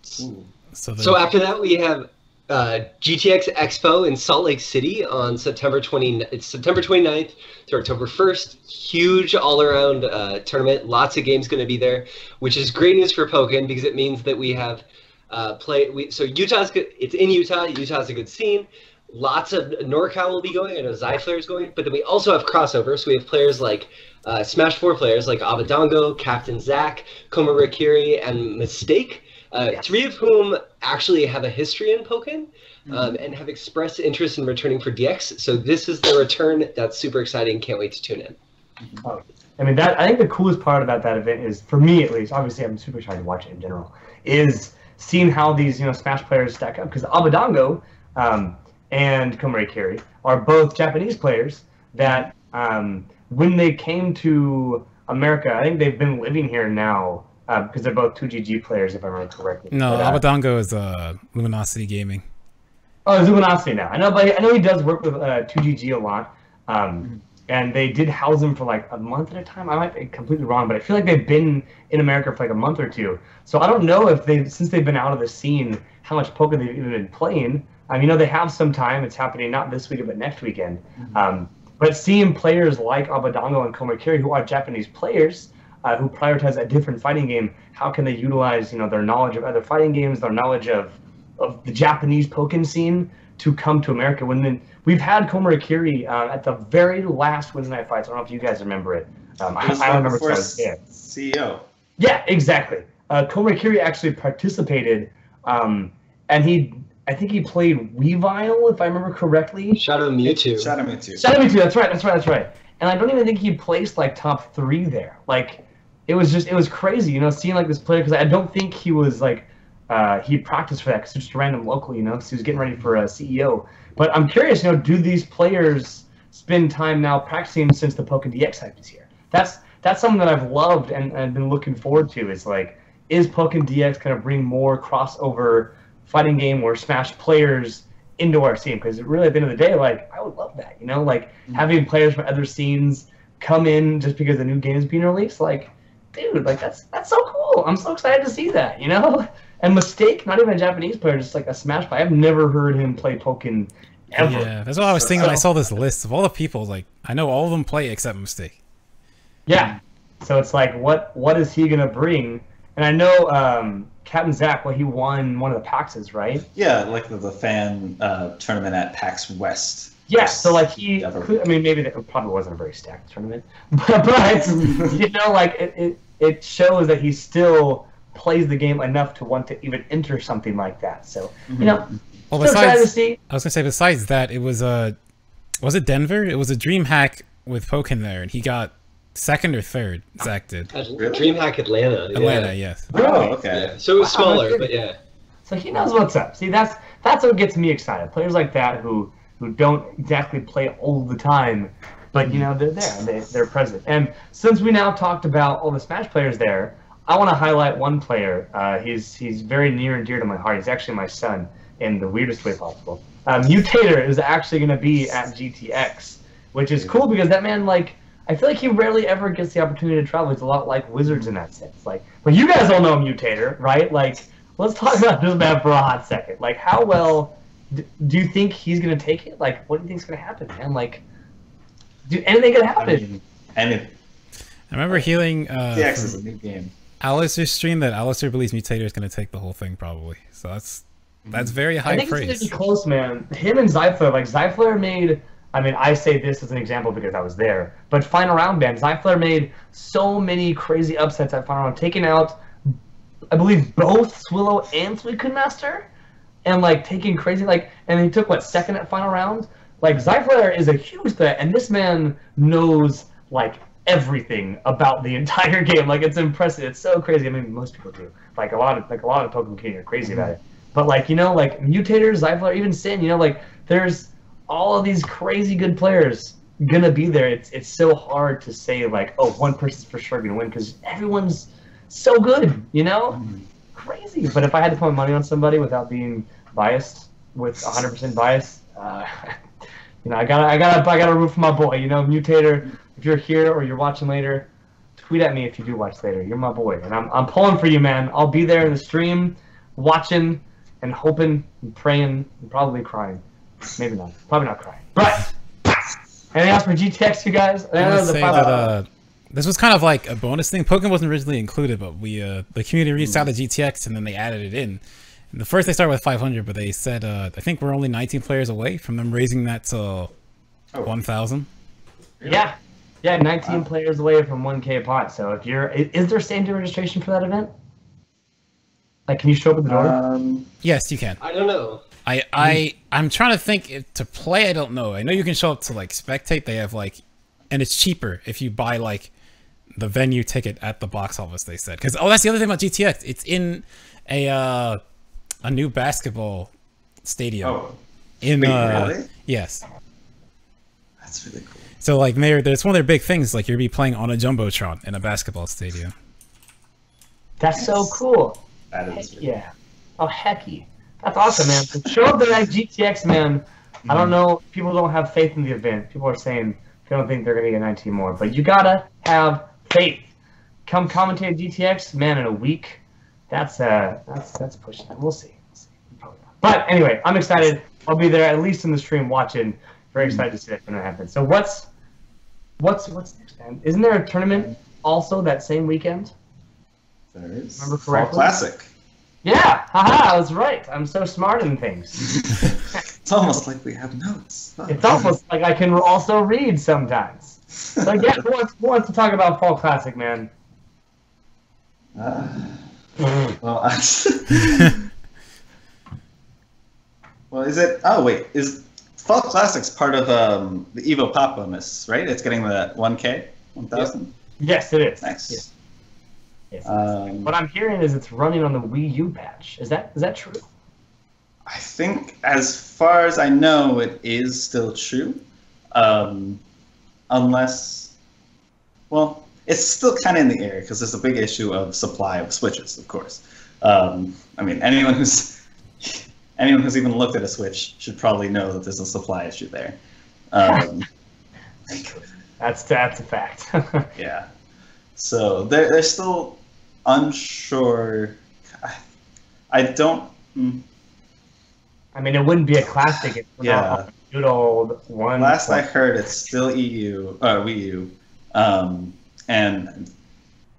So after that we have GTX Expo in Salt Lake City on September 29th to October 1st. Huge all-around tournament. Lots of games going to be there, which is great news for Pokken because it means that we have so Utah's good. It's in Utah. Utah's a good scene. Lots of NorCal will be going. I know Zyflare is going, but then we also have crossover. So we have players like Smash 4 players like Abadongo, Captain Zach, Koma Rikiri, and Mistake. Three of whom actually have a history in Pokken and have expressed interest in returning for DX. So this is the return. That's super exciting. Can't wait to tune in. Oh, I mean, I think the coolest part about that event is, for me at least, obviously I'm super excited to watch it in general, is seeing how these, you know, Smash players stack up. Because Abadongo and Koma Rikiri are both Japanese players that when they came to America, I think they've been living here now. Because they're both 2GG players, if I remember correctly. No, Abadongo is Luminosity Gaming. Oh, it's Luminosity now. I know he does work with 2GG a lot. And they did house him for like a month at a time. I might be completely wrong, but I feel like they've been in America for like a month or two. So I don't know if since they've been out of the scene, how much Pokken they've even been playing. You know, they have some time. It's happening not this weekend, but next weekend. But seeing players like Abadongo and Koma Rikiri, who are Japanese players, who prioritize a different fighting game, how can they utilize, you know, their knowledge of other fighting games, their knowledge of the Japanese Pokken scene to come to America? We've had Koma Rikiri at the very last Wednesday Night Fights. I don't know if you guys remember it. I remember CEO. Yeah, exactly. Koma Rikiri actually participated, and I think he played Weavile, if I remember correctly. Shadow Mewtwo. Shadow Mewtwo. That's right. And I don't even think he placed like top 3 there. Like, it was crazy, you know, seeing like this player, because I don't think he was like he practiced for that because it's just a random local, you know, because he was getting ready for a CEO. But I'm curious, you know, do these players spend time now practicing since the Pokken DX hype is here? That's something that I've loved and been looking forward to. Is like, is Pokken DX going to bring more crossover fighting game or Smash players into our scene? Because really, at the end of the day, like, I would love that, you know, like having players from other scenes come in just because the new game is being released. Like, dude, like that's so cool. I'm so excited to see that, you know. And Mistake, not even a Japanese player, just like a Smash player. I've never heard him play Pokken ever. Yeah, that's what I was thinking when I saw this list of all the people. Like, I know all of them play except Mistake. Yeah, so it's like, what is he gonna bring? And I know Captain Zach, well, he won one of the PAXs, right? Yeah, like the fan tournament at PAX West. Yeah, so like he, Definitely. I mean, maybe it probably wasn't a very stacked tournament, but you know, like it shows that he still plays the game enough to want to even enter something like that. So you know, Well, still excited to besides, see. I was gonna say besides that, it was it Denver? It was a dream hack with Pokken there, and he got second or third. Zach did. DreamHack Atlanta. Atlanta, yes. Oh, okay. Yeah. So it was smaller, but yeah. So he knows what's up. See, that's what gets me excited. Players like that who don't exactly play all the time, but you know they're there, they're present. And since we now talked about all the Smash players there, I want to highlight one player. He's very near and dear to my heart. He's actually my son in the weirdest way possible. Mutator is actually going to be at GTX, which is cool because that man, like, I feel like he rarely ever gets the opportunity to travel. He's a lot like Wizards in that sense. Like, but you guys all know Mutator, right? Like, let's talk about this man for a hot second. Like, how well do you think he's going to take it? Like, what do you think's going to happen, man? Like, anything can happen? I remember hearing GTX is a new game. Alistair's stream that Alistair believes Mutator is going to take the whole thing, probably. So that's very high I think praise. it's going to be close, man. Him and Zyflare, like, Zyflare made... I mean, I say this as an example because I was there. But Final Round, man, Zyflare made so many crazy upsets at Final Round, taking out, I believe, both Swillow and Suicune Master, and like taking crazy, like, and he took what, second at Final Round. Like, Zyflare is a huge threat, and this man knows like everything about the entire game. Like, it's impressive. It's so crazy. I mean, most people do. Like a lot of the Pokemon community are crazy about it. But like, you know, like Mutator, Zyflare, even Sin, you know, like there's all of these crazy good players gonna be there. It's so hard to say like, oh, one person's for sure gonna win because everyone's so good, you know? Crazy. But if I had to put my money on somebody without being biased, with 100% bias, you know, I gotta root for my boy. You know, Mutator. If you're here or you're watching later, tweet at me if you do watch later. You're my boy, and I'm pulling for you, man. I'll be there in the stream, watching and hoping and praying and probably crying. Maybe not. Probably not crying. But anything else for GTX, you guys? I want to say that this was kind of like a bonus thing. Pokken wasn't originally included, but we the community reached out to GTX and then they added it in. And the first they started with 500, but they said I think we're only 19 players away from them raising that to 1,000. Yeah, 19 players away from 1K pot. So if you're, is there same-day registration for that event? Like, can you show up at the door? Yes, you can. I don't know. I'm trying to think to play. I don't know. I know you can show up to like spectate. They have like, and it's cheaper if you buy like the venue ticket at the box office. They said because that's the other thing about GTX. It's in a new basketball stadium. Oh, in really? Yes. That's really cool. So like there's one of their big things. Like you'll be playing on a jumbotron in a basketball stadium. That's so cool. That is Heck yeah. Oh, hecky. That's awesome, man. So show up there at GTX, man. I don't know. People don't have faith in the event. People are saying they don't think they're going to get 19 more. But you got to have faith. Come commentate at GTX, man, in a week. That's pushing it. We'll see. Probably not. But anyway, I'm excited. I'll be there at least in the stream watching. Very excited to see that when it happens. So what's next, man? Isn't there a tournament also that same weekend? There is. Remember Fall correctly? Classic. Yeah, haha, I was right. I'm so smart in things. It's almost like we have notes. It's almost like I can also read sometimes. So yeah, who wants to talk about Fall Classic, man? Well, well, is it? Oh wait, is Fall Classic's part of the Evo Pop bonus, right? It's getting the 1K, 1,000. Yes, it is. Nice. Yes. What I'm hearing is it's running on the Wii U patch. Is that true? I think, as far as I know, it is still true, unless, well, it's still kind of in the air because there's a big issue of supply of Switches, of course. I mean, anyone who's even looked at a Switch should probably know that there's a supply issue there. That's a fact. Yeah. So they're still unsure. I don't. I mean, it wouldn't be a classic if we're not on a good old one. Last I heard, it's still Wii U, and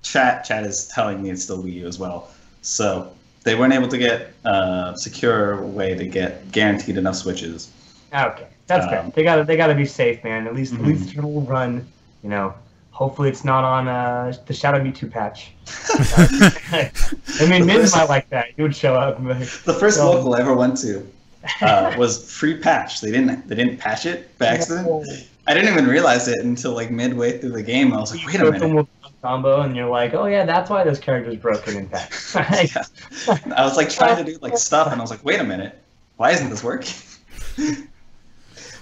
chat is telling me it's still Wii U as well. So they weren't able to get a secure way to get guaranteed enough Switches. Okay. That's fair. They gotta be safe, man. At least the tournament will run. You know, hopefully it's not on the Shadow Mewtwo patch. I mean, Miz might like that. He would show up. The first local I ever went to was free patch. They didn't patch it by accident. I didn't even realize it until like midway through the game. I was like, wait a minute. Combo, and you're like, oh yeah, that's why this character's broken in patch. Yeah. I was like trying to do like stuff, and I was like, wait a minute, why isn't this working?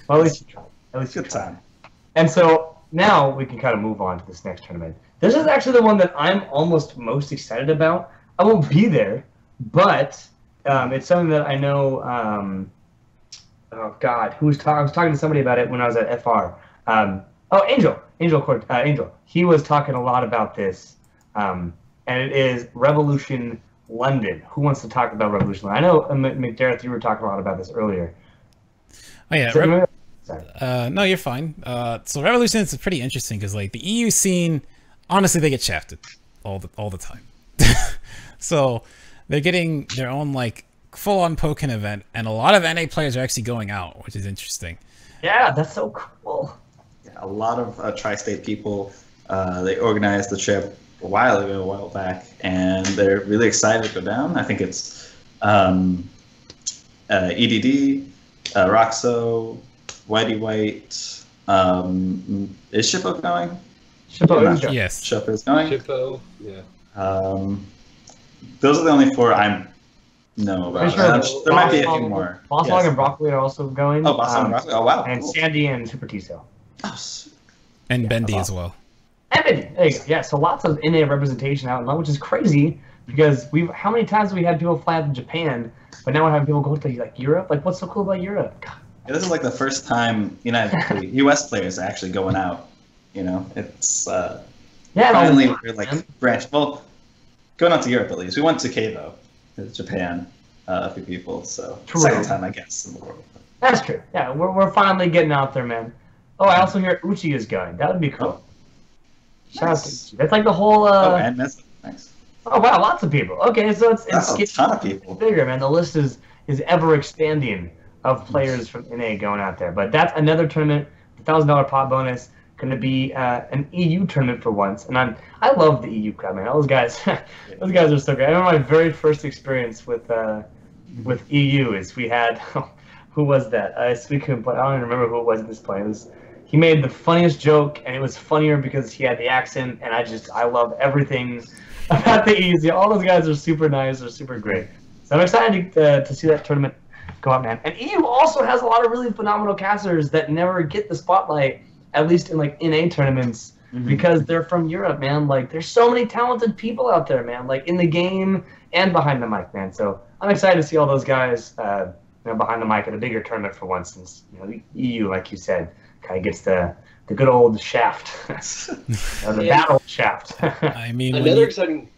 Well, at least you tried. At least good time. And so now we can kind of move on to this next tournament. This is actually the one that I'm almost most excited about. I won't be there, but it's something that I know. Oh God, I was talking to somebody about it when I was at FR. Angel. He was talking a lot about this, and it is Revolution London. Who wants to talk about Revolution London? I know, McDareth, you were talking a lot about this earlier. Oh yeah, no, you're fine. So Revolution is pretty interesting because like the EU scene, honestly, they get shafted all the time. So they're getting their own like full-on Pokken event, and a lot of NA players are actually going out, which is interesting. Yeah, that's so cool. Yeah, a lot of tri-state people. They organized the trip a while back, and they're really excited to go down. I think it's EDD, Roxo, Whitey White. Is Shippo going? Shippo is going. Yes. Shippo is going. Shippo, yeah. Those are the only four I know about. Sure there might be a few more. Bosswog and Broccoli are also going. Oh, Bosswog and Broccoli. Oh, wow. And cool. Sandy and Super T-Cell. Oh, and Bendy as well. And Bendy. There you go. Yeah, so lots of NA representation out in London, which is crazy because how many times have we had people fly out to Japan, but now we're having people go to like Europe? Like, what's so cool about Europe? God. Yeah, this is like the first time U.S. players are actually going out. You know, it's finally we're like branched. Well, going out to Europe at least. We went to Keivo, Japan, a few people. So second time I guess in the world. That's true. Yeah, we're finally getting out there, man. Oh, I also hear Uchi is going. That would be cool. Shout out to Uchi. That's like the whole. And Mesa. Nice. Oh wow, lots of people. Okay, so it's a ton of people. Bigger, man. The list is ever expanding of players from NA going out there. But that's another tournament, $1,000 pot bonus. Going to be an EU tournament for once, and I love the EU crowd, man. Those guys are so great. I remember my very first experience with EU is we had who was that? Speaking of, I don't even remember who it was at this point. He made the funniest joke, and it was funnier because he had the accent, and I love everything about the EU. All those guys are super nice, they're super great. So I'm excited to see that tournament go out, man. And EU also has a lot of really phenomenal casters that never get the spotlight, at least in like NA tournaments, because they're from Europe, man. Like there's so many talented people out there, man. Like in the game and behind the mic, man. So I'm excited to see all those guys, behind the mic at a bigger tournament for once, since the EU, like you said, kind of gets the good old shaft, the battle shaft. I mean, another exciting.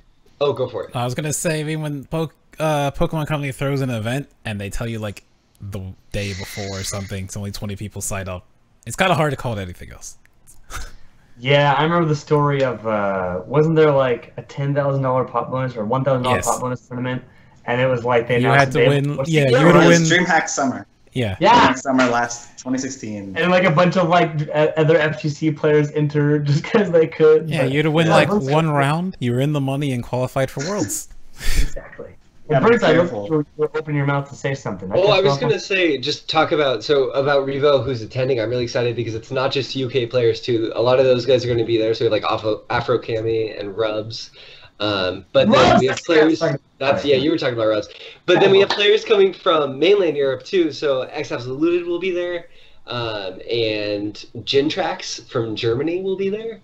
Oh, go for it. I was gonna say, I mean, when Pokemon Company throws an event and they tell you like the day before or something, it's only 20 people signed up. It's kind of hard to call it anything else. Yeah, I remember the story of wasn't there like a $10,000 pot bonus or $1,000 pot bonus tournament, and it was like they had to win. Yeah, you had to win. DreamHack Summer. Yeah. DreamHack Summer last 2016. And like a bunch of like other FGC players entered just because they could. Yeah, you had to win like one round. You were in the money and qualified for Worlds. Exactly. Yeah, Burnside, you open your mouth to say something. Well, I was going to say, just talk about Revo, who's attending. I'm really excited because it's not just UK players, too. A lot of those guys are going to be there. So we have like Afro Cami and Rubs. But then we have players. You were talking about Rubs. But then we have players coming from mainland Europe, too. So X Absoluted will be there. And Gentrax from Germany will be there.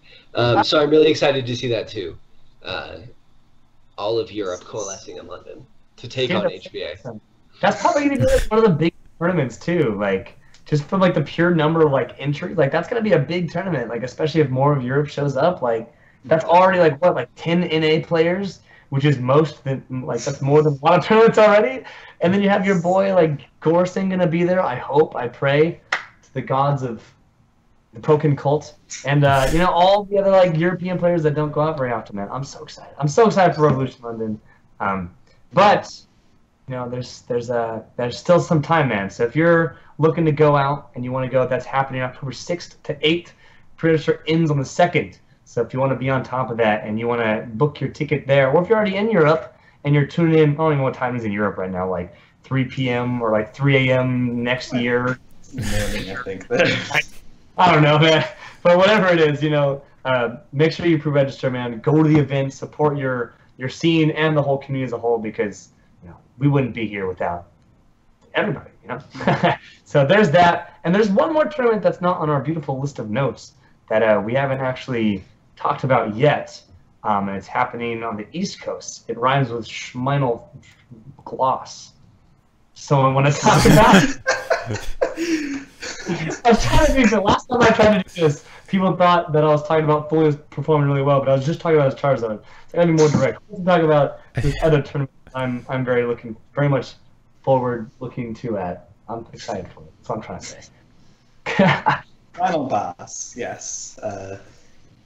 So I'm really excited to see that, too. All of Europe coalescing in London to take on HBA. That's probably going to be like one of the big tournaments too. Like just from like the pure number of like entries, like that's going to be a big tournament. Like especially if more of Europe shows up, like that's already like what, like 10 NA players, which is that's more than a lot of tournaments already. And then you have your boy like Gorsing going to be there. I hope, I pray to the gods of the Pokken cult, and all the other like European players that don't go out very often, man. I'm so excited. I'm so excited for Revolution London. But there's still some time, man. So if you're looking to go out and you want to go, that's happening October 6th to 8th. Pre-register ends on the 2nd. So if you want to be on top of that and you want to book your ticket there, or if you're already in Europe and you're tuning in, I don't even know what time it is in Europe right now, like 3 p.m. or like 3 a.m. next year. Morning, I think. I don't know, man. But whatever it is, make sure you pre-register, man. Go to the event, support your scene and the whole community as a whole, because we wouldn't be here without everybody, So there's that, and there's one more tournament that's not on our beautiful list of notes that we haven't actually talked about yet, and it's happening on the East Coast. It rhymes with Schmeinel Gloss. Someone want to talk about? I was trying to think. The last time I tried to do this, people thought that I was talking about Fully performing really well, but I was just talking about his Charizard. So I gotta be more direct. Let's talk about this other tournament. I'm very much forward looking to at. I'm excited for it. That's what I'm trying to say. Final Boss, yes.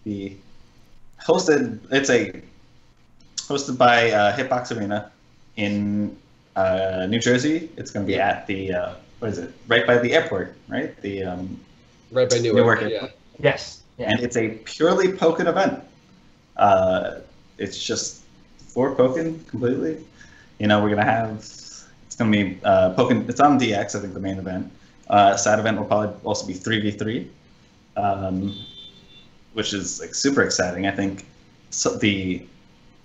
It's hosted by Hitbox Arena in New Jersey. It's going to be at the right by the airport, right? The right by Newark. Yeah. Yes. Yeah. And it's a purely Pokken event. It's just for Pokken completely. We're gonna have. It's gonna be Pokken. It's on DX. I think the main event. Side event will probably also be 3v3, which is like super exciting. I think the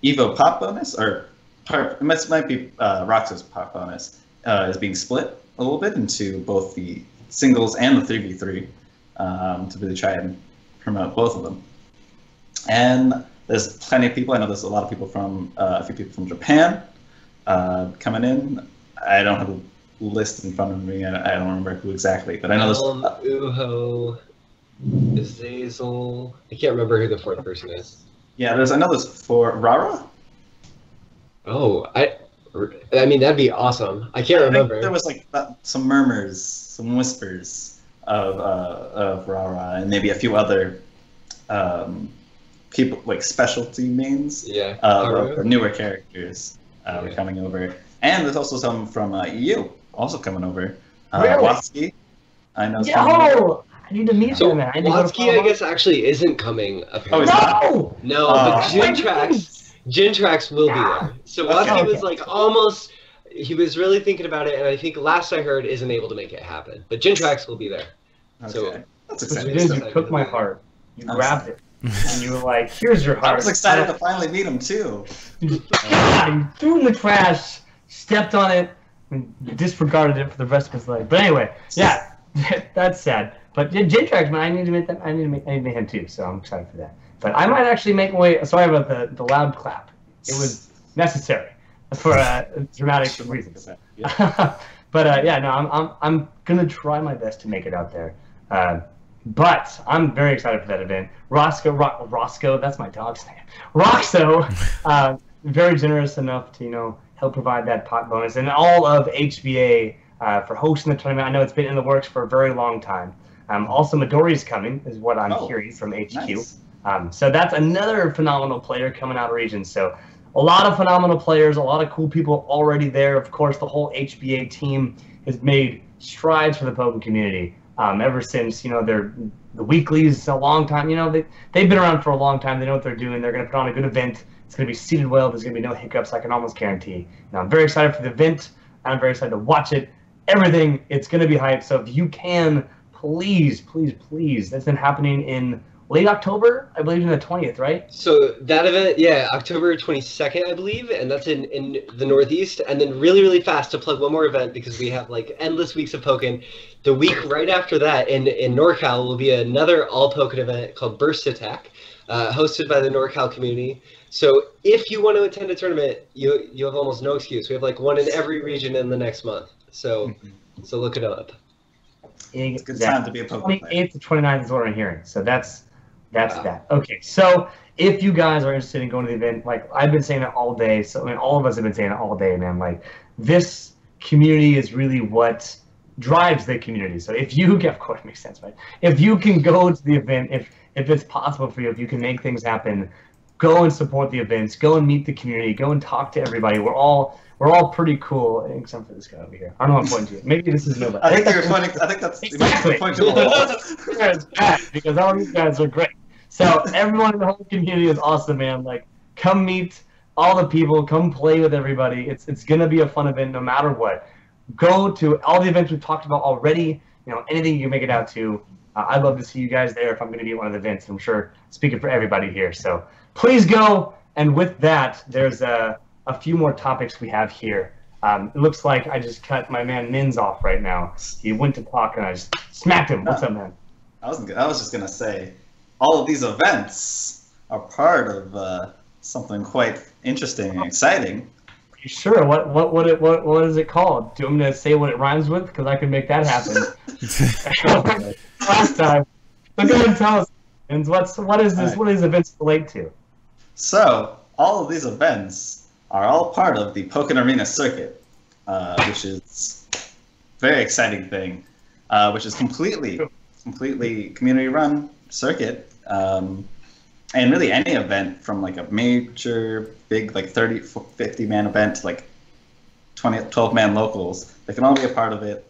Evo pop bonus, or it might be Roxas pop bonus, is being split a little bit into both the singles and the 3v3 to really try and promote both of them. And there's plenty of people. I know there's a few people from Japan coming in. I don't have a list in front of me. I don't remember who exactly, but I know there's Uho, Zazel. I can't remember who the fourth person is. Yeah, I know there's for Rara. Oh, I mean that'd be awesome. I can't remember. There was like some murmurs, some whispers of Rara, and maybe a few other people, like specialty mains. Yeah. Or newer characters were coming over. And there's also some from EU also coming over. Really? Watsky, I know. I need to meet him. Watsky, I guess, actually isn't coming. Apparently. No! No, but Gintrax will be there. So Watsky was like almost. He was really thinking about it, and I think last I heard isn't able to make it happen. But Gintrax will be there. Okay. So that's exciting. exciting. You took my heart. You grabbed it. And you were like, here's your heart. I was excited to finally meet him too. You threw it in the trash, stepped on it, and disregarded it for the rest of his life. But anyway, yeah, that's sad. But Gintrax, man, I need to meet them. I need to meet him too, so I'm excited for that. But I might actually make my way. Sorry about the loud clap. It was necessary for dramatic reasons. But yeah, no, I'm gonna try my best to make it out there. But I'm very excited for that event. Roscoe, that's my dog's name. Roxo, very generous enough to help provide that pot bonus, and all of HBA for hosting the tournament. I know it's been in the works for a very long time. Also, Midori's coming, is what I'm hearing from HQ. Nice. So that's another phenomenal player coming out of region. So a lot of phenomenal players, a lot of cool people already there. Of course, the whole HBA team has made strides for the Pokken community. Ever since the weeklies a long time, they've been around for a long time. They know what they're doing. They're going to put on a good event. It's going to be seated well. There's going to be no hiccups. I can almost guarantee. Now I'm very excited for the event. I'm very excited to watch it. Everything. It's going to be hyped. So if you can, please, that's been happening in late October, I believe, in the 20th, right? So that event, yeah, October 22nd, I believe, and that's in the Northeast. And then really fast to plug one more event, because we have like endless weeks of Pokken. The week right after that in NorCal will be another all Pokken event called Burst Attack, hosted by the NorCal community. So if you want to attend a tournament, you have almost no excuse. We have like one in every region in the next month. So look it up. It's a good time to be a Pokken player. 28th to 29th is what I'm hearing. So that's that. Okay, so if you guys are interested in going to the event, like I've been saying it all day, so all of us have been saying it all day, man. Like this community is really what drives the community. So if you of course it makes sense, right? If you can go to the event, if it's possible for you, if you can make things happen, go and support the events, go and meet the community, go and talk to everybody. We're all pretty cool, except for this guy over here. I don't know what I'm pointing to. Maybe this is nobody. I think you're pointing. I think that's exactly. It's bad because all these guys are great. So everyone in the whole community is awesome, man. Like, come meet all the people, come play with everybody. It's gonna be a fun event no matter what. Go to all the events we've talked about already. You know, anything you can make it out to. I'd love to see you guys there if I'm going to be at one of the events. I'm sure speaking for everybody here. So please go. And with that, there's a few more topics we have here. It looks like I just cut my man Mins off right now. He went to talk and I just smacked him. What's up, man? I was just going to say, all of these events are part of something quite interesting and exciting. You sure? What is it called? Do you want me to say what it rhymes with? Because I can make that happen. Last time. So go ahead and tell us. And what is this? Right. What is events relate to? So all of these events are all part of the Pokken Arena Circuit, which is a very exciting thing, which is completely community-run circuit. And really any event from like a major big like 30, 50 man event to like 12 man locals, they can all be a part of it.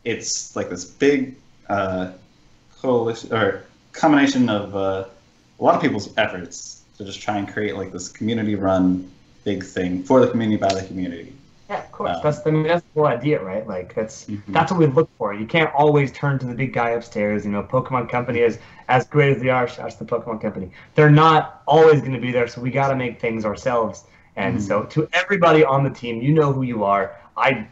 It's like this big coalition or combination of a lot of people's efforts to just try and create like this community run big thing for the community by the community. Yeah, of course. That's the whole idea, right? Like that's what we look for. You can't always turn to the big guy upstairs. You know, Pokemon Company is as great as they are. Shouts to the Pokemon Company. They're not always going to be there, so we got to make things ourselves. And so, to everybody on the team, you know who you are. I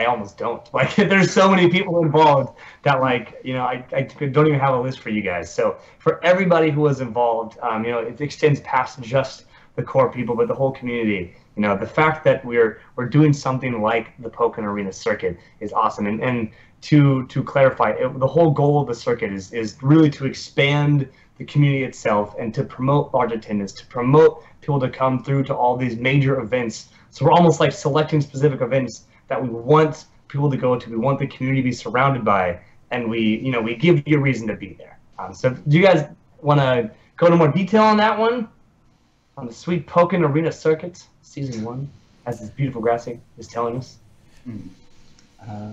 almost don't. Like, there's so many people involved that, like, you know, I don't even have a list for you guys. So for everybody who was involved, you know, it extends past just the core people, but the whole community. You know, the fact that we're doing something like the Pokken Arena Circuit is awesome. And to clarify, the whole goal of the circuit is really to expand the community itself and to promote large attendance, to promote people to come through to all these major events. So we're almost like selecting specific events that we want people to go to, we want the community to be surrounded by, and we give you a reason to be there. So do you guys want to go into more detail on that one? On the sweet Pokken Arena Circuit, Season 1, as this beautiful Grassy is telling us.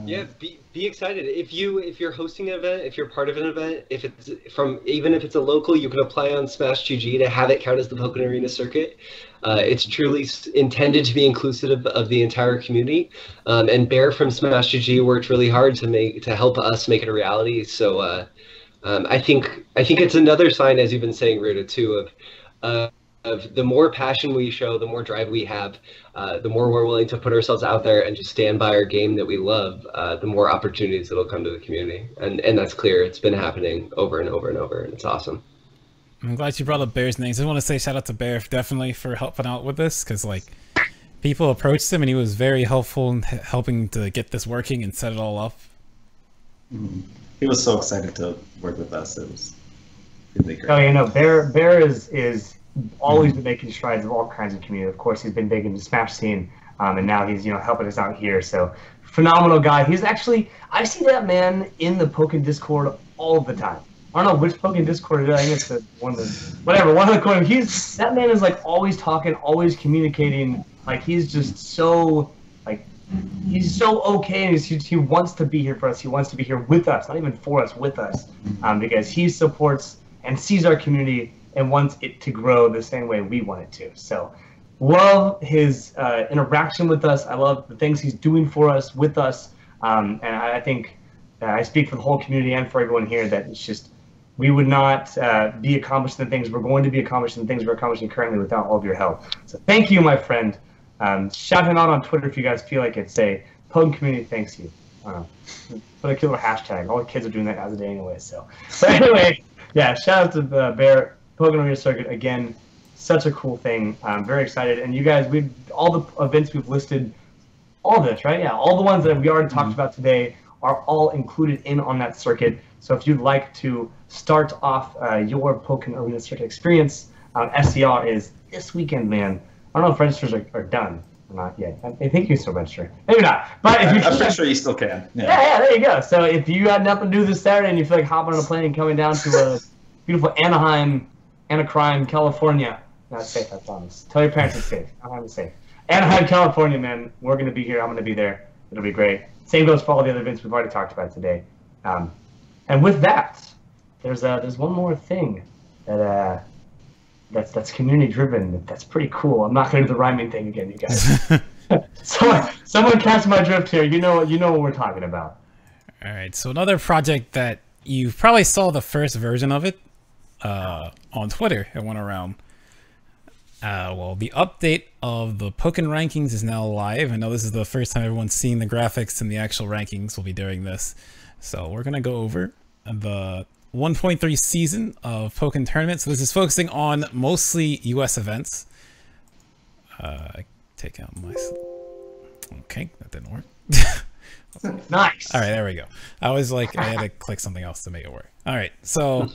Yeah, be excited. If you're hosting an event, if you're part of an event, even if it's a local, you can apply on Smash GG to have it count as the Pokken Arena Circuit. It's truly intended to be inclusive of the entire community. And Bear from Smash GG worked really hard to help us make it a reality. So I think it's another sign, as you've been saying, Ruta, too, of the more passion we show, the more drive we have, the more we're willing to put ourselves out there and just stand by our game that we love, the more opportunities that'll come to the community. And that's clear. It's been happening over and over and over, and it's awesome. I'm glad you brought up Bear's names. I just want to say shout out to Bear definitely for helping out with this, because like people approached him and he was very helpful in helping to get this working and set it all up. He was so excited to work with us. It was really great. Oh, you know, Bear is always been making strides of all kinds of community. Of course, he's been big in the Smash scene, and now he's helping us out here. So phenomenal guy. He's actually, I see that man in the Pokken Discord all the time. I don't know which Pokken Discord it is. I think it's one of the corners. That man is like always talking, always communicating. Like he's just so he's so okay, and he wants to be here for us. He wants to be here with us, not even for us, with us, because he supports and sees our community and wants it to grow the same way we want it to. So love his interaction with us. I love the things he's doing for us, with us. And I think I speak for the whole community and for everyone here that it's just, we would not be accomplishing the things we're going to be accomplishing, the things we're accomplishing currently without all of your help. So thank you, my friend. Shout him out on Twitter if you guys feel like it. Say, Pokken community thanks you. I don't know. Put a cute little hashtag. All the kids are doing that as a day anyway. So, but anyway, yeah, shout out to Bear. Pokken Arena Circuit, again, such a cool thing. I'm very excited. And you guys, all the events we've listed, all this, right? Yeah, all the ones that we already talked about today are all included on that circuit. So if you'd like to start off your Pokken Arena Circuit experience, SCR is this weekend, man. I don't know if registers are done or not yet. I think you can still register. Maybe not. But if I'm pretty sure you still can. Yeah, there you go. So if you had nothing to do this Saturday and you feel like hopping on a plane and coming down to a beautiful Anaheim, Anacrime, California. Not safe, I promise. Tell your parents it's safe. I'm safe. Anaheim, California, man. We're going to be here. I'm going to be there. It'll be great. Same goes for all the other events we've already talked about today. And with that, there's one more thing that's community driven. That's pretty cool. I'm not going to do the rhyming thing again, you guys. Someone catch my drift here. You know what we're talking about. All right. So another project that you probably saw the first version of it on Twitter. It went around. Well, the update of the Pokken rankings is now live. I know this is the first time everyone's seeing the graphics and the actual rankings will be during this. So we're going to go over the 1.3 season of Pokken Tournament. So this is focusing on mostly US events. Take out my... Okay, that didn't work. Nice. All right, there we go. I was like, I had to click something else to make it work. All right, so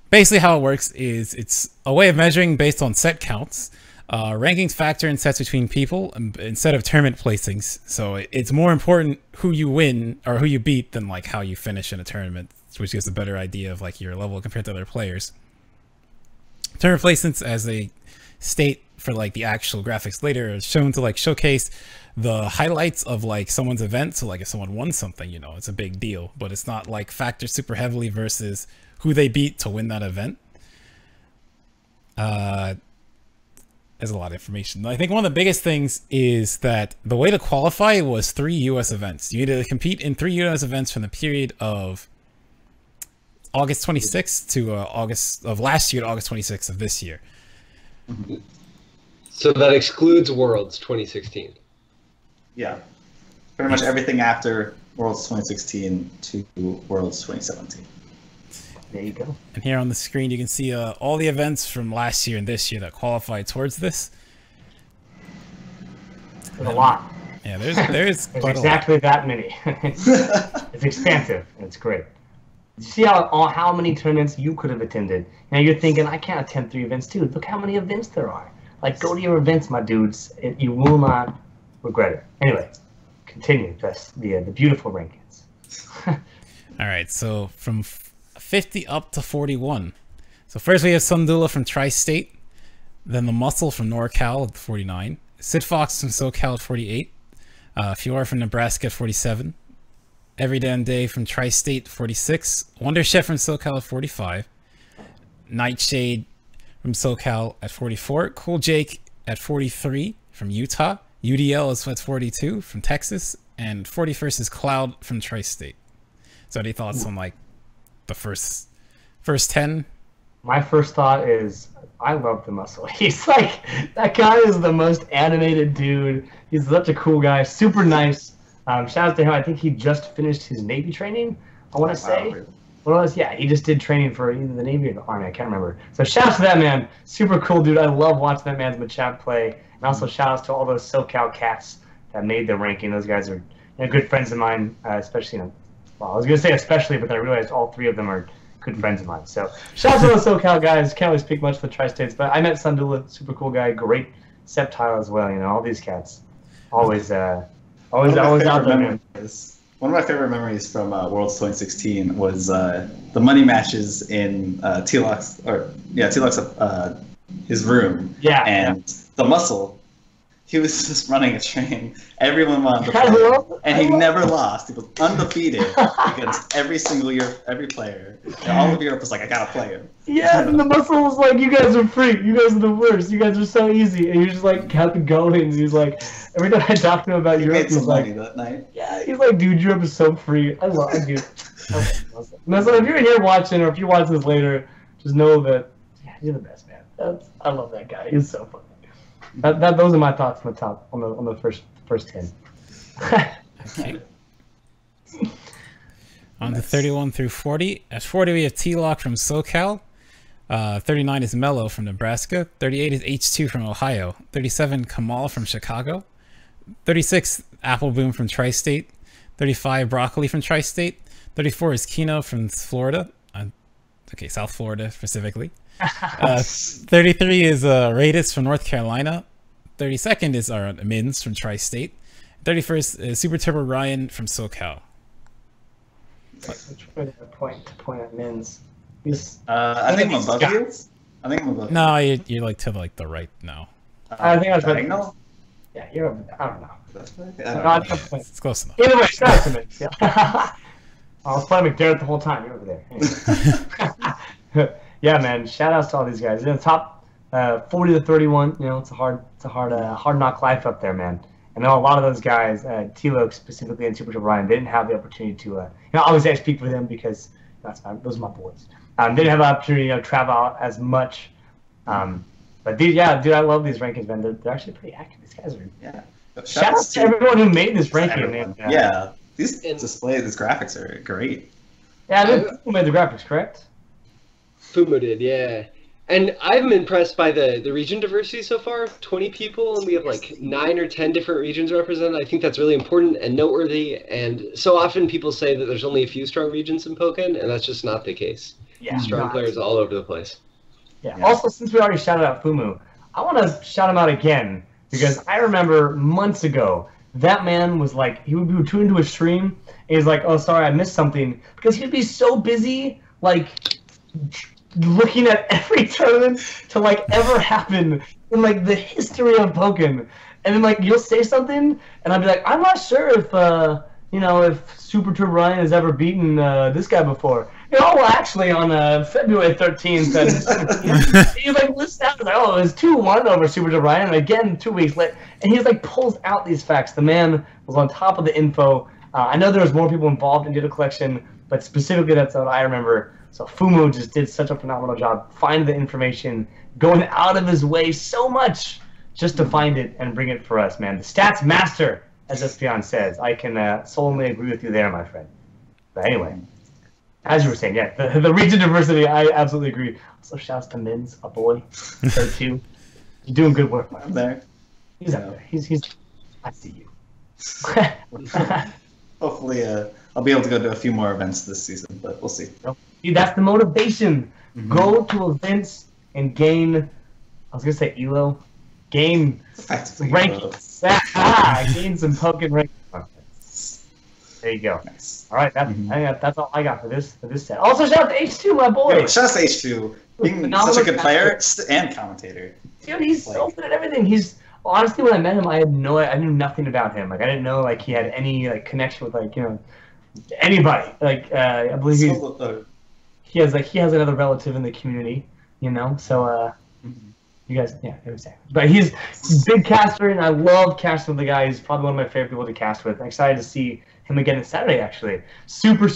basically how it works is it's a way of measuring based on set counts. Rankings factor in sets between people instead of tournament placings. So it's more important who you win or who you beat than like how you finish in a tournament, which gives a better idea of like your level compared to other players. Tournament placements, as they state for like the actual graphics later, are shown to like showcase the highlights of like someone's event. So like if someone won something, you know, it's a big deal, but it's not like factored super heavily versus who they beat to win that event. There's a lot of information. I think one of the biggest things is that the way to qualify was 3 US events. You needed to compete in 3 US events from the period of August 26th to August of last year to August 26th of this year. So that excludes Worlds 2016. Yeah. Pretty much everything after Worlds 2016 to Worlds 2017. There you go. And here on the screen, you can see all the events from last year and this year that qualified towards this. There's a lot. Yeah, there's quite exactly that many. It's expansive. And it's great. You see how many tournaments you could have attended. Now you're thinking, I can't attend 3 events, dude. Look how many events there are. Like, go to your events, my dudes. You will not regret it. Anyway, continue. That's the beautiful rankings. All right, so from 50 up to 41. So first we have Sundula from Tri-State, then the Muscle from NorCal at 49, Sid Fox from SoCal at 48, Fiora from Nebraska at 47, Every Damn Day from Tri-State 46, Wonder Chef from SoCal at 45, Nightshade from SoCal at 44, Cool Jake at 43 from Utah, UDL is at 42 from Texas, and 41st is Cloud from Tri-State. So any thoughts on like the first 10? My first thought is, I love the Muscle. He's like, that guy is the most animated dude. He's such a cool guy, super nice. Shout out to him. I think he just finished his Navy training, I want to say. What else? Yeah, he just did training for either the Navy or the Army. I can't remember. So shout out to that man. Super cool dude. I love watching that man's Machamp play. And also shout outs to all those SoCal cats that made the ranking. Those guys are good friends of mine, especially, well, I was going to say especially, but then I realized all 3 of them are good friends of mine. So shout out to those SoCal guys. Can't really speak much for the Tri-States, but I met Sundula, super cool guy, great Sceptile as well. All these cats. Always out there, man. One of my favorite memories from Worlds 2016 was the money matches in T-Lock's his room. Yeah. And the Muscle, he was just running a train. Everyone wanted to play, and he never lost. He was undefeated against every player. And all of Europe was like, I gotta play him. Yeah, and the Muscle was like, you guys are free. You guys are the worst. You guys are so easy. And he just like kept going. He was like, every time I talked to him about Europe, he was like, that night. Yeah, he's like, dude, Europe is so free. I love it, dude. So if you're here watching, or if you watch this later, just know that you're the best, man. I love that guy. He's so funny. Those are my thoughts on the top on the first 10. Okay. On to 31 through 40. At 40 we have T-Lock from SoCal. 39 is Mello from Nebraska. 38 is H2 from Ohio. 37 Kamal from Chicago. 36 Apple Boom from Tri-State. 35 Broccoli from Tri-State. 34 is Kino from Florida. Okay, South Florida specifically. 33 is Radis from North Carolina. 32nd is Mins from Tri-State. 31st is Super Turbo Ryan from SoCal. To point at Mins. He's, I think I'm above Scott. you. I think I'm above you. No, you're like to like the right now. I think I was diagonal. Yeah, you're over there. I don't know. I don't know. It's close enough. Either way, shout out to me. Yeah. I was playing McDareth the whole time. You're over there. Anyway. Yeah, man. Shout outs to all these guys. In the top 40 to 31. You know, it's a hard knock life up there, man. I know a lot of those guys, T-Lo specifically and Super Triple Ryan, they didn't have the opportunity to. Obviously I speak for them because those are my boys. They didn't have the opportunity to travel out as much. But dude, I love these rankings, man. They're actually pretty accurate. These guys are. Shout out to everyone who made this ranking, man. Yeah, these graphics are great. Yeah, I think who made the graphics, correct? Fumo did, yeah. And I'm impressed by the region diversity so far. 20 people, and we have like 9 or 10 different regions represented. I think that's really important and noteworthy. And so often people say that there's only a few strong regions in Pokken, and that's just not the case. Yeah, strong players all over the place. Yeah. Also, since we already shouted out Fumu, I want to shout him out again because I remember months ago that man was like, he would tune into a stream and he's like, "Oh, sorry, I missed something," because he'd be so busy like looking at every tournament to like ever happen in like the history of Pokken, and then like you'll say something and I'll be like, "I'm not sure if if Super Turbo Ryan has ever beaten this guy before." Well, actually, on February 13th, he like lists out like, "Oh, it was 2-1 over Super Turbo Ryan," and again 2 weeks later, and he like pulls out these facts. The man was on top of the info. I know there was more people involved in data collection, but specifically that's what I remember. So Fumu just did such a phenomenal job finding the information, going out of his way so much just to find it and bring it for us, man. The stats master, as Espion says. I can solemnly agree with you there, my friend. But anyway, as you were saying, yeah, the region diversity, I absolutely agree. Also, shouts to Mins, a boy, there too. You're doing good work, man. I'm there. He's up there. He's. I see you. Hopefully, I'll be able to go to a few more events this season, but we'll see. See, that's the motivation. Go to events and gain. I was gonna say elo. Gain rankings. Gain some Pokken rankings. There you go. Nice. All right, that's all I got for this set. Also, shout out to H2, my boy. Yo, shout out to H2, being such a good player and commentator. Dude, he's so good at everything. He's honestly, when I met him, I knew nothing about him. Like, I didn't know like he had any like connection with like anybody. Like, I believe he has another relative in the community. So you guys, yeah, exactly. But he's a big caster, and I love casting with the guy. He's probably one of my favorite people to cast with. I'm excited to see him again on Saturday, actually. Super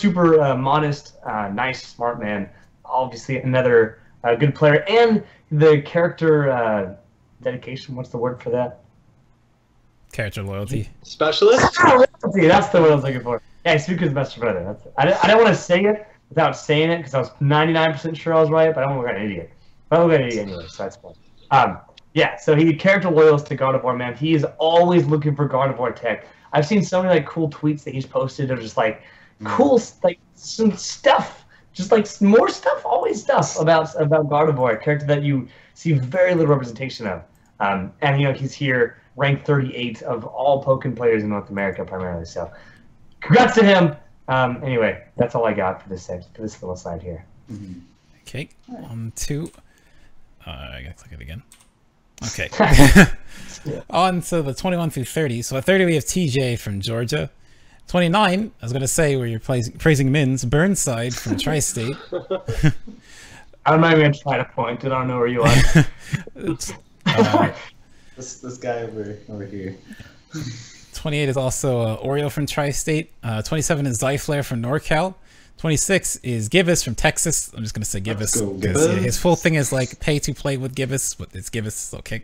modest, nice, smart man. Obviously, another good player. And the character dedication, what's the word for that? Character loyalty. Specialist? Loyalty, that's the word I was looking for. Yeah, Suku's best brother. That's it. I didn't want to say it without saying it because I was 99% sure I was right, but I don't look like an idiot. But I look like an idiot anyway, so that's fine. Yeah, so he character loyals to Gardevoir, man. He is always looking for Gardevoir tech. I've seen so many like cool tweets that he's posted of just like cool like some stuff, just like more stuff, always stuff about Gardevoir, a character that you see very little representation of. And he's here ranked 38 of all Pokken players in North America primarily. So congrats to him. Anyway, that's all I got for this little side here. Okay, on to. I gotta click it again. Okay. On to the 21 through 30. So at 30 we have TJ from Georgia. 29, I was gonna say where you're praising Mins, Burnside from Tri-State. I'm not even gonna try to point. I don't know where you are. This guy over here. 28 is also Oreo from Tri-State. 27 is Zyflare from NorCal. 26 is Gibbous from Texas. I'm just going to say Gibbous because his full thing is like pay to play with Gibbous, but it's Gibbous, okay.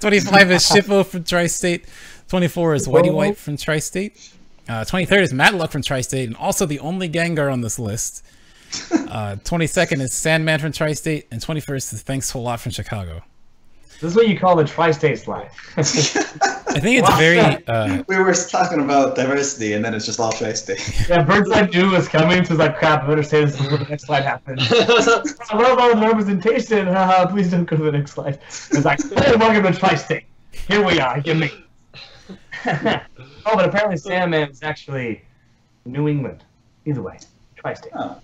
25 is Shippo from Tri-State. 24 is Whitey White from Tri-State. 23rd is Matlock from Tri-State, and also the only Gengar on this list. 22nd is Sandman from Tri-State, and 21st is Thanks a Lot from Chicago. This is what you call the Tri-State slide. I think it's very... we were talking about diversity, and then it's just all Tri-State. Yeah, Burnside knew was coming, so it's like, crap, I better say this before the next slide happens. I love all the representation. Please don't go to the next slide. It's like, hey, welcome to Tri-State. Here we are. Give me. Oh, but apparently Sandman is actually New England. Either way, Tri-State. Oh.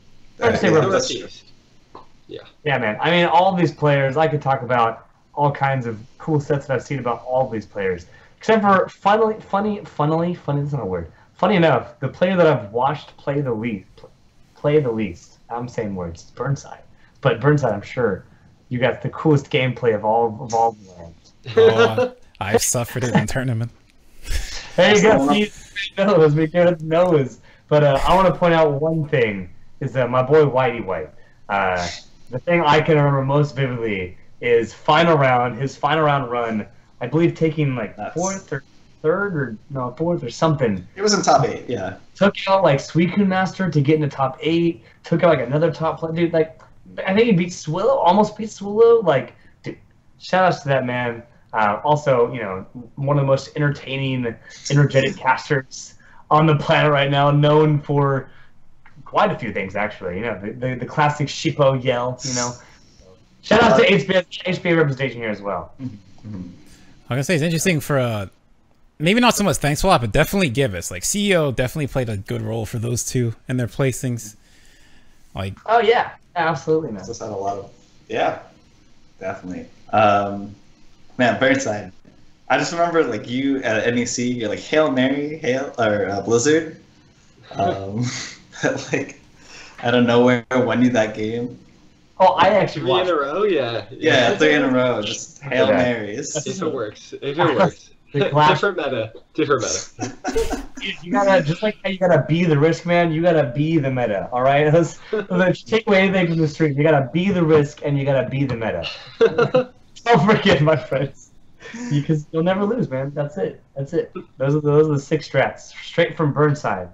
Yeah, man. I mean, all these players, I could talk about all kinds of cool sets that I've seen about all of these players. Except for, funny, that's not a word. Funny enough, the player that I've watched play the least, I'm saying words, Burnside. But Burnside, I'm sure you got the coolest gameplay of all the lands. Oh, I've suffered it in tournament. There you go. McDareth knows. But I want to point out one thing, is my boy Whitey White. The thing I can remember most vividly is his final round run, I believe taking like fourth or something. It was in top 8, yeah. Took out like Suicune Master to get into top 8. Took out like another top player. Dude, like, I think he beat Swillow, almost beat Swillow. Like, dude, shout outs to that man. Also, you know, one of the most entertaining, energetic casters on the planet right now, known for quite a few things, actually. You know, the classic Shippo yell, you know. Shout out to HBA representation here as well. I'm going to say, it's interesting for, maybe not so much thanks a lot, but definitely Givus. Like, CEO definitely played a good role for those two and their placings. Like, oh, yeah. Absolutely, man. Just had a lot of, yeah, definitely. Man, Burnside. I just remember, like, you at NEC, you're like, Hail Mary, Blizzard. Like, out of nowhere, won you that game. Oh, I actually 3 in a row, yeah. Yeah, 3 in a row, just Hail Marys. If it works. Different meta. You gotta, just like how you gotta be the risk, man, you gotta be the meta, alright? Let's take away anything from the stream. You gotta be the risk and you gotta be the meta. Don't forget, my friends. Because you'll never lose, man. That's it. Those are the 6 strats. Straight from Burnside.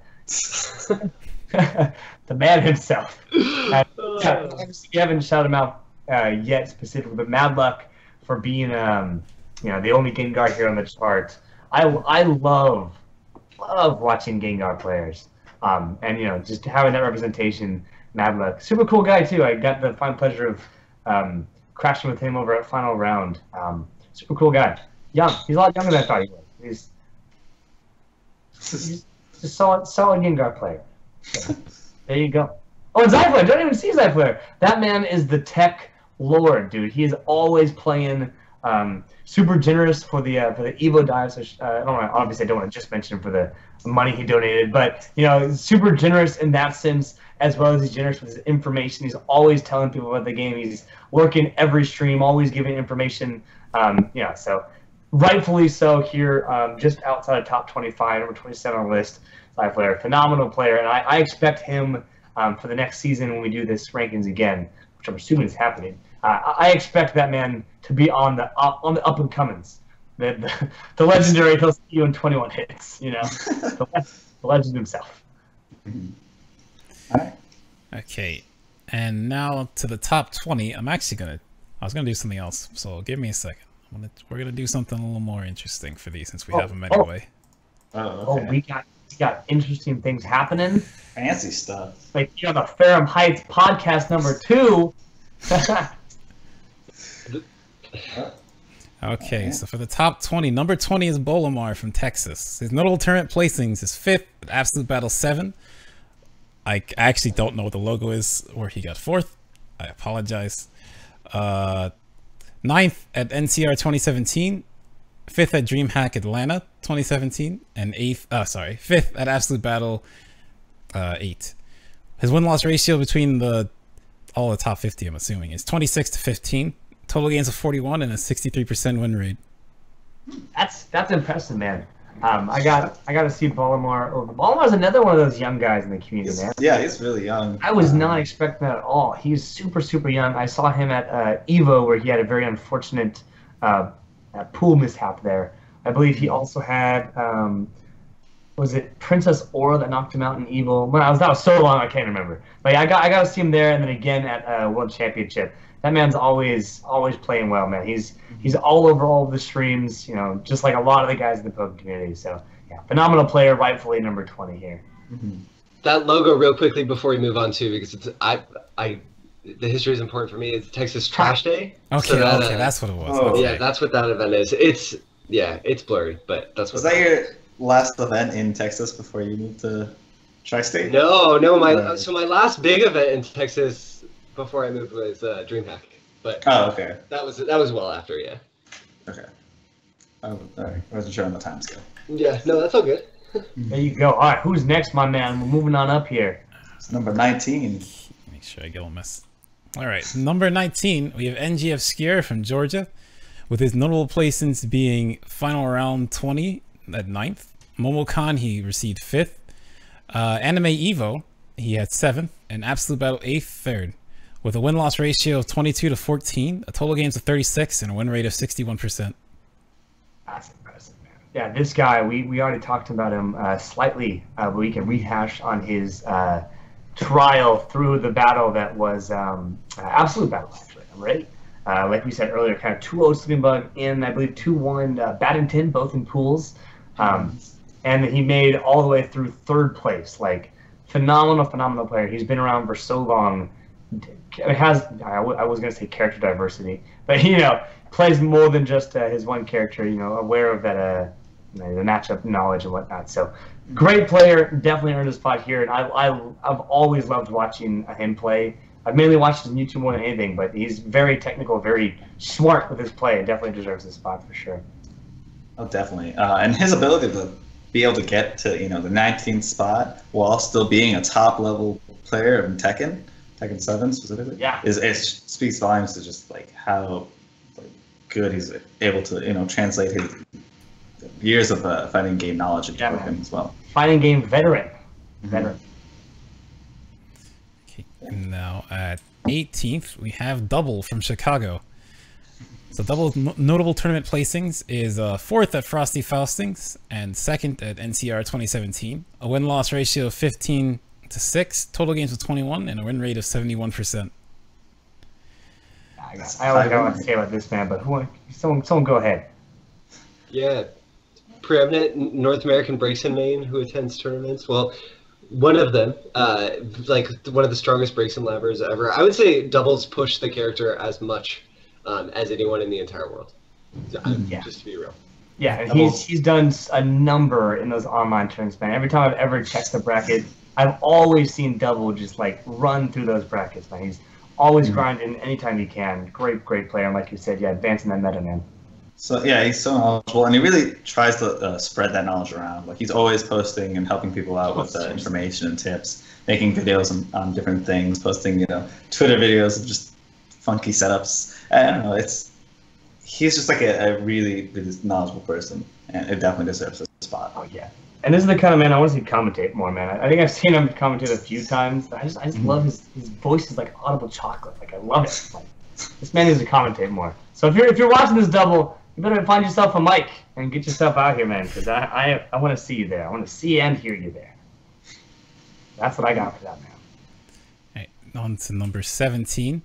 The man himself. Obviously, we haven't shouted him out yet specifically, but mad luck for being you know, the only Gengar here on the chart. I love watching Gengar players. And you know, just having that representation, mad luck. Super cool guy too. I got the fine pleasure of crashing with him over at final round. Super cool guy. Young. He's a lot younger than I thought he was. He's a solid Gengar player. So, there you go. Oh, and Zyflare! Don't even see Zyflare! That man is the tech lord, dude. He is always playing super generous for the Evo dives. Obviously, I don't want to just mention him for the money he donated, but you know, super generous in that sense, as well as he's generous with his information. He's always telling people about the game. He's working every stream, always giving information. Yeah, so rightfully so here, just outside of top 25, number 27 on the list. Zyflare, phenomenal player, and I expect him for the next season when we do this rankings again, which I'm assuming is happening. I expect that man to be on the up and comings. The legendary, he'll see you in 21 hits. You know, the legend himself. All right. okay, and now to the top 20. I was gonna do something else, so give me a second. We're gonna do something a little more interesting for these since we have them anyway. Okay. We got interesting things happening. Fancy stuff. Like, you know, the Ferrum Heights podcast number 2. Okay, so for the top 20, number 20 is Bolamar from Texas. His notable tournament placings is 5th at Absolute Battle 7. I actually don't know what the logo is where he got 4th. I apologize. 9th at NCR 2017. 5th at DreamHack Atlanta 2017, and 5th at Absolute Battle 8. His win-loss ratio between all the top 50, I'm assuming, is 26-15. Total gains of 41 and a 63% win rate. That's impressive, man. I got to see Bolamar. Bolamar's another one of those young guys in the community, man. Yeah, he's really young. I was not expecting that at all. He's super young. I saw him at Evo, where he had a very unfortunate pool mishap there. I believe he also had was it Princess Aura that knocked him out in Evo? Well, that was so long I can't remember. But yeah, I got to see him there, and then again at World Championship. That man's always playing well, man. He's all over all of the streams, you know, just like a lot of the guys in the Pokken community. So yeah, phenomenal player, rightfully number 20 here. That logo, real quickly before we move on to, because it's the history is important for me. It's Texas Trash Day. Okay, so okay, that's what it was. Oh, yeah, that's what that event is. It's blurry, but that's what. Was that your last event in Texas before you moved to Tri-State? No. So my last big event in Texas before I moved was DreamHack, but Oh, okay. that was well after, yeah. Okay. Oh, all right. I wasn't sure on the time scale. Yeah, no, that's all good. There you go. All right, who's next, my man? We're moving on up here. It's number 19. Make sure I get all mess. All right, number 19, we have NG Obscure from Georgia, with his notable placements being Final Round 20 at 9th. Momocon, he received 5th. Anime Evo, he had 7th. And Absolute Battle 8th, 3rd. With a win-loss ratio of 22-14, a total games of 36, and a win rate of 61%. That's impressive, man. Yeah, this guy, we already talked about him slightly, but we can rehash on his trial through the battle that was Absolute Battle, actually, right? Like we said earlier, kind of 2-0 Sleeping Bug in, I believe, 2-1 Badminton, both in pools. And he made all the way through 3rd place. Like, phenomenal player. He's been around for so long. It has, I was going to say character diversity, but, you know, plays more than just his one character, you know, aware of that, you know, the matchup knowledge and whatnot. So, great player, definitely earned a spot here. And I've always loved watching him play. I've mainly watched his YouTube more than anything, but he's very technical, very smart with his play, and definitely deserves a spot for sure. Oh, definitely. And his ability to be able to get to, you know, the 19th spot while still being a top-level player in Tekken 7 specifically, yeah, it speaks volumes to just like how good he's able to, you know, translate his years of fighting game knowledge into Pokken as well. Fighting game veteran. Veteran. Okay, now at 18th, we have Double from Chicago. So Double's notable tournament placings is 4th at Frosty Faustings and 2nd at NCR 2017. A win-loss ratio of 15-6, total games of 21, and a win rate of 71%. I always got to say about this man, but someone go ahead. Yeah, preeminent North American Bracein main who attends tournaments. Well, one of them, like one of the strongest Bracein labbers ever. I would say Doubles push the character as much as anyone in the entire world. Yeah. Just to be real. Yeah, and he's done a number in those online tournaments, man. Every time I've ever checked the bracket, I've always seen Double just like run through those brackets, man. He's always grinding anytime he can. Great player, and like you said, yeah, advancing that meta, man. So yeah, he's so knowledgeable, and he really tries to spread that knowledge around. Like he's always posting and helping people out with information and tips, making videos on different things, posting, you know, Twitter videos of just funky setups. I don't know, he's just like a really knowledgeable person, and it definitely deserves a spot. Oh yeah, and this is the kind of man I want to see commentate more, man. I think I've seen him commentate a few times, but I just love his voice is like audible chocolate. Like I love it. Like, this man needs to commentate more. So if you're watching this Double, you better find yourself a mic and get yourself out here, man, because I want to see you there. I want to see and hear you there. That's what I got for that, man. All right, on to number 17.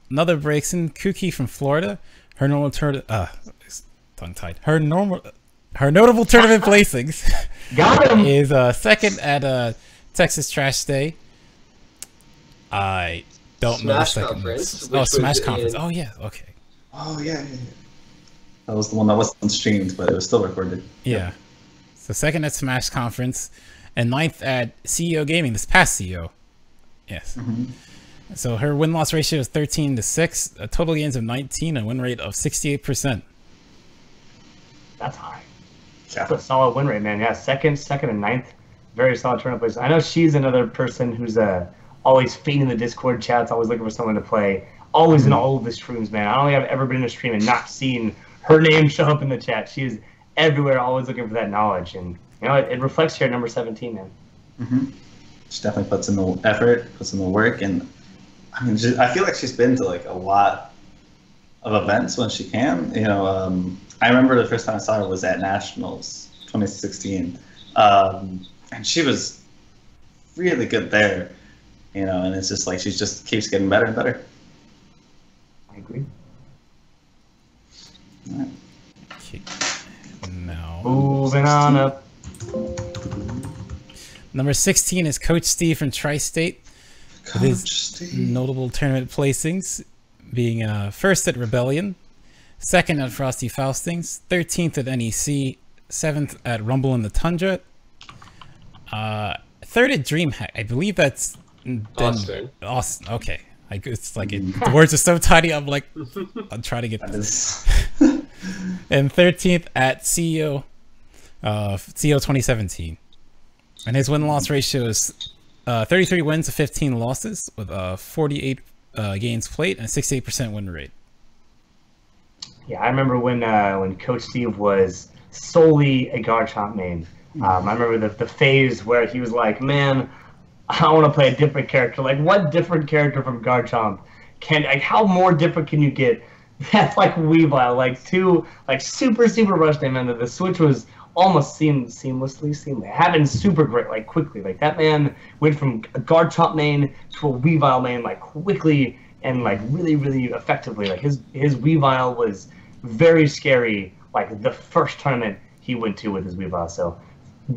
Another Bracein, Kuki from Florida. Her normal tongue-tied. Her notable tournament placings Got him. is 2nd at Texas Trash Day. I don't know the second. Smash Conference. Oh yeah, okay. Oh yeah. That was the one that wasn't streamed, but it was still recorded. Yeah. So 2nd at Smash Conference, and 9th at CEO Gaming. This past CEO. Yes. So her win-loss ratio is 13-6, a total gains of 19, and a win rate of 68%. That's high. Yeah. That's a solid win rate, man. Yeah, second and 9th, very solid tournament players. I know she's another person who's always feeding the Discord chats, always looking for someone to play, always in all of the streams, man. I don't think I've ever been in a stream and not seen her name show up in the chat. She is everywhere, always looking for that knowledge, and you know it reflects here at number 17, man. She definitely puts in the effort, puts in the work, and I mean, I feel like she's been to like a lot of events when she can. You know, I remember the first time I saw her was at Nationals 2016, and she was really good there. You know, and it's just like she just keeps getting better and better. I agree. All right. Okay. Now, Moving on up. number 16 is Coach Steve from Tri-State. With his notable tournament placings being 1st at Rebellion, 2nd at Frosty Faustings, 13th at NEC, 7th at Rumble in the Tundra, 3rd at DreamHack. I believe that's Austin. Austin. Okay. It's like the words are so tiny. I'm like, I'm trying to get this. And 13th at CEO 2017, and his win-loss ratio is 33 wins to 15 losses with 48 games played and 68% win rate. Yeah, I remember when Coach Steve was solely a Garchomp main. I remember the phase where he was like, man, I want to play a different character. Like, what different character from Garchomp how more different can you get? That's like Weavile, like super rush day, man. The switch was almost seamlessly. Happened super great, like quickly. Like that man went from a Garchomp main to a Weavile main, like quickly and like really effectively. Like his Weavile was very scary. Like the first tournament he went to with his Weavile. So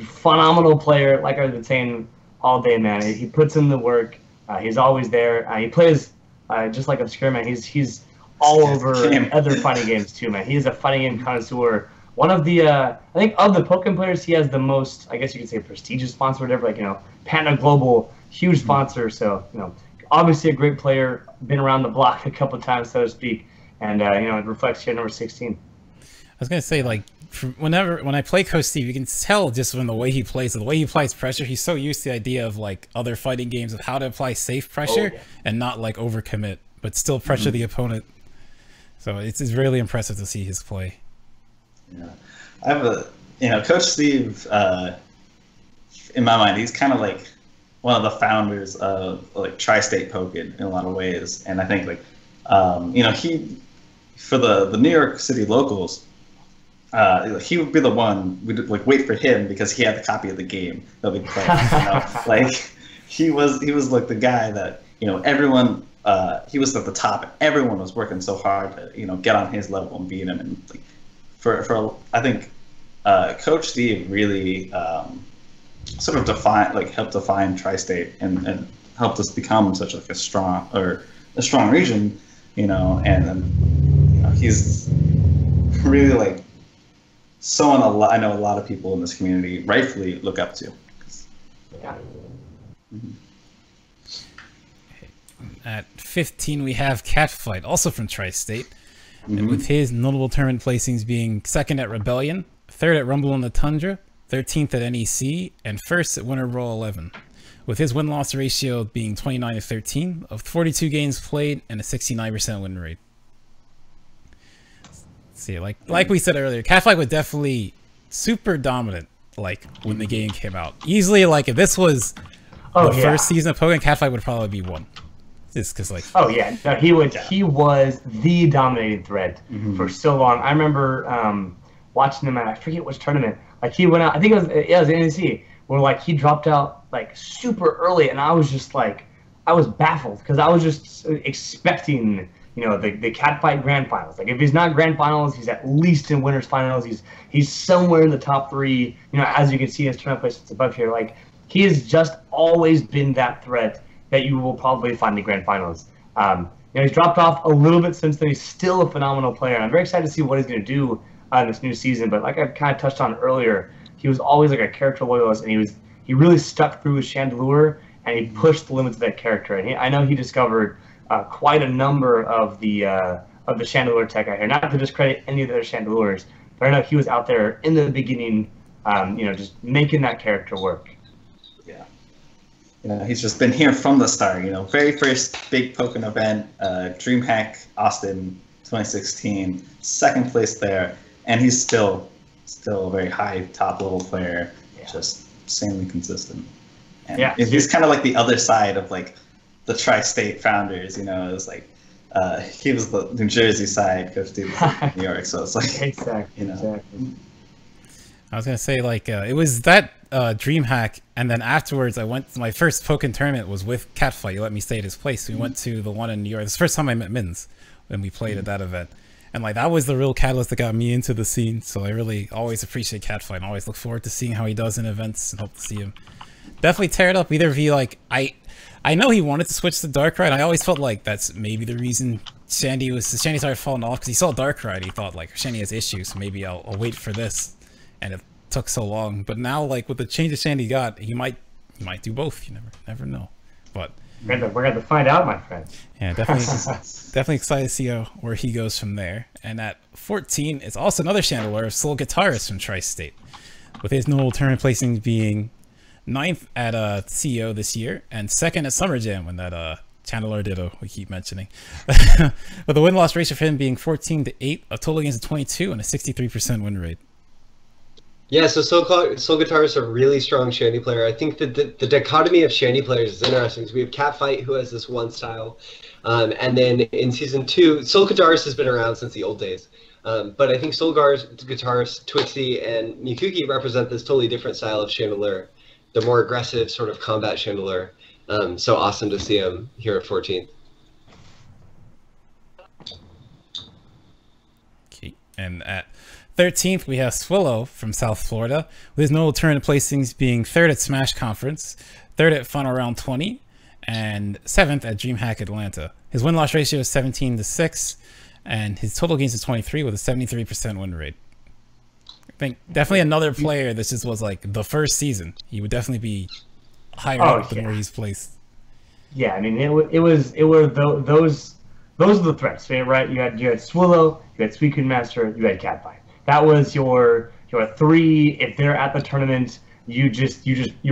phenomenal player. Like I've been saying all day, man. He puts in the work. He's always there. He plays just like Obscure, man. He's all over other fighting games too, man. He is a fighting game connoisseur. One of the, I think of the Pokken players, he has the most, I guess you could say, prestigious sponsor, whatever. Like, Panda Global, huge sponsor. So, obviously a great player, been around the block a couple of times, so to speak. And, it reflects here number 16. I was going to say, like, when I play Coach Steve, you can tell just from the way he plays, the way he applies pressure, he's so used to the idea of, like, other fighting games of how to apply safe pressure and not, like, overcommit, but still pressure the opponent. So it's really impressive to see his play. Yeah, I have Coach Steve, in my mind, he's kind of like one of the founders of like Tri-State Pokken in a lot of ways. And I think like, he, for the New York City locals, he would be the one, we'd like wait for him because he had the copy of the game that we played. Like he was like the guy that, everyone, he was at the top. Everyone was working so hard to, get on his level and beat him. And like, for I think Coach Steve really sort of helped define Tri-State and helped us become such like a strong region, and then he's really like someone I know a lot of people in this community rightfully look up to. Yeah. Mm-hmm. At 15, we have Catfight, also from Tri-State, and with his notable tournament placings being 2nd at Rebellion, 3rd at Rumble on the Tundra, 13th at NEC, and 1st at Winter Roll 11, with his win-loss ratio being 29-13, of 42 games played, and a 69% win rate. See, like we said earlier, Catfight was definitely super dominant, like, when the game came out. Easily, like, if this was the first season of Pokken, Catfight would probably be 1. Just because, like... Oh, yeah. No, he was the dominating threat for so long. I remember watching him at, I forget which tournament. Like, he went out, I think it was NEC, where, like, he dropped out, like, super early, and I was just, like, I was baffled, because I was just expecting, the Catfight Grand Finals. Like, if he's not Grand Finals, he's at least in Winners Finals. He's somewhere in the top 3, as you can see in his tournament placements above here. Like, he has just always been that threat that you will probably find in Grand Finals. He's dropped off a little bit since then. He's still a phenomenal player. And I'm very excited to see what he's going to do in this new season. But like I kind of touched on earlier, he was always like a character loyalist, and he really stuck through his Chandelure, and he pushed the limits of that character. And I know he discovered quite a number of the Chandelure tech out here. Not to discredit any of the other Chandelures, but I know he was out there in the beginning, just making that character work. He's just been here from the start. Very first big Pokken event, DreamHack Austin 2016, 2nd place there, and he's still a very high top level player, just insanely consistent. And he's kind of like the other side of like the Tri-State founders. It was like he was the New Jersey side, Coach Steve was like New York, so it's like exactly. I was gonna say, like, it was that DreamHack, and then afterwards I went to my first Pokken tournament was with Catfight. You let me stay at his place. We went to the one in New York. This was the first time I met Mins when we played at that event. And like that was the real catalyst that got me into the scene. So I really always appreciate Catfight and always look forward to seeing how he does in events and hope to see him definitely tear it up. Either of you, like, I know he wanted to switch to Darkrai, and I always felt like that's maybe the reason Shandy started falling off, because he saw Darkrai, he thought like Shandy has issues, so maybe I'll wait for this. And it took so long, but now like with the change that Shandy got, he might do both. You never know. But we're going to find out, my friend. yeah, definitely excited to see where he goes from there. And at 14, it's also another Chandelure of Soul Guitarist from Tri-State, with his notable tournament placing being 9th at CEO this year and 2nd at Summer Jam when that Chandelure Ditto we keep mentioning. With the win-loss ratio for him being 14-8, a total against a 22, and a 63% win rate. Yeah, so Soul Guitar is a really strong Shandy player. I think that the dichotomy of Shandy players is interesting. So we have Catfight, who has this one style, and then in Season 2, Soul Guitarist has been around since the old days. But I think Soul Guitarist, Twixie, and Mikuki represent this totally different style of Chandelure, the more aggressive sort of combat Chandelure. So awesome to see him here at 14th. Okay, and at 13th, we have Swillow from South Florida, with his notable tournament placings being 3rd at Smash Conference, 3rd at Final Round 20, and 7th at DreamHack Atlanta. His win-loss ratio is 17-6, and his total gains is 23 with a 73% win rate. I think definitely another player. This just was like the first season. He would definitely be higher up than where he's placed. Yeah, I mean, those are the threats, right? You had Swillow, you had Suicune Master, you had Catfight. That was your 3. If they're at the tournament, you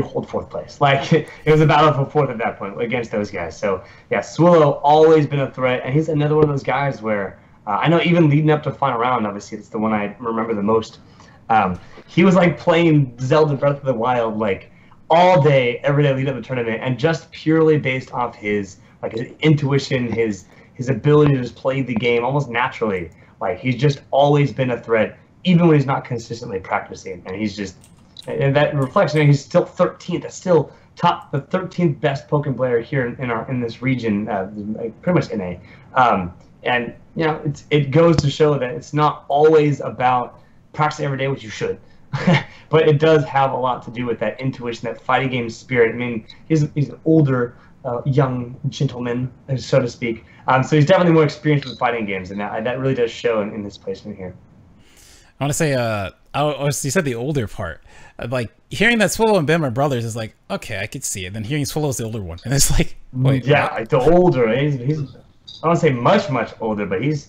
hold 4th place. Like, it was a battle for 4th at that point against those guys. So yeah, Swillow always been a threat, and he's another one of those guys where I know even leading up to Final Round, obviously it's the one I remember the most. He was like playing Zelda Breath of the Wild like all day, every day leading up to the tournament, and just purely based off his intuition, his ability to just play the game almost naturally. Like, he's just always been a threat, even when he's not consistently practicing. And he's just, and that reflects, he's still 13th. That's still the 13th best Pokken player here in this region, pretty much NA. And it goes to show that it's not always about practicing every day, which you should, but it does have a lot to do with that intuition, that fighting game spirit. I mean, he's an older, young gentleman, so to speak. So he's definitely more experienced with fighting games, and that really does show in his placement here. I want to say, you said the older part. Like, hearing that Swillow and Bim are brothers is like, okay, I could see it. Then hearing Swillow's the older one, and it's like, wait, yeah, like the older. He's I don't say much older, but he's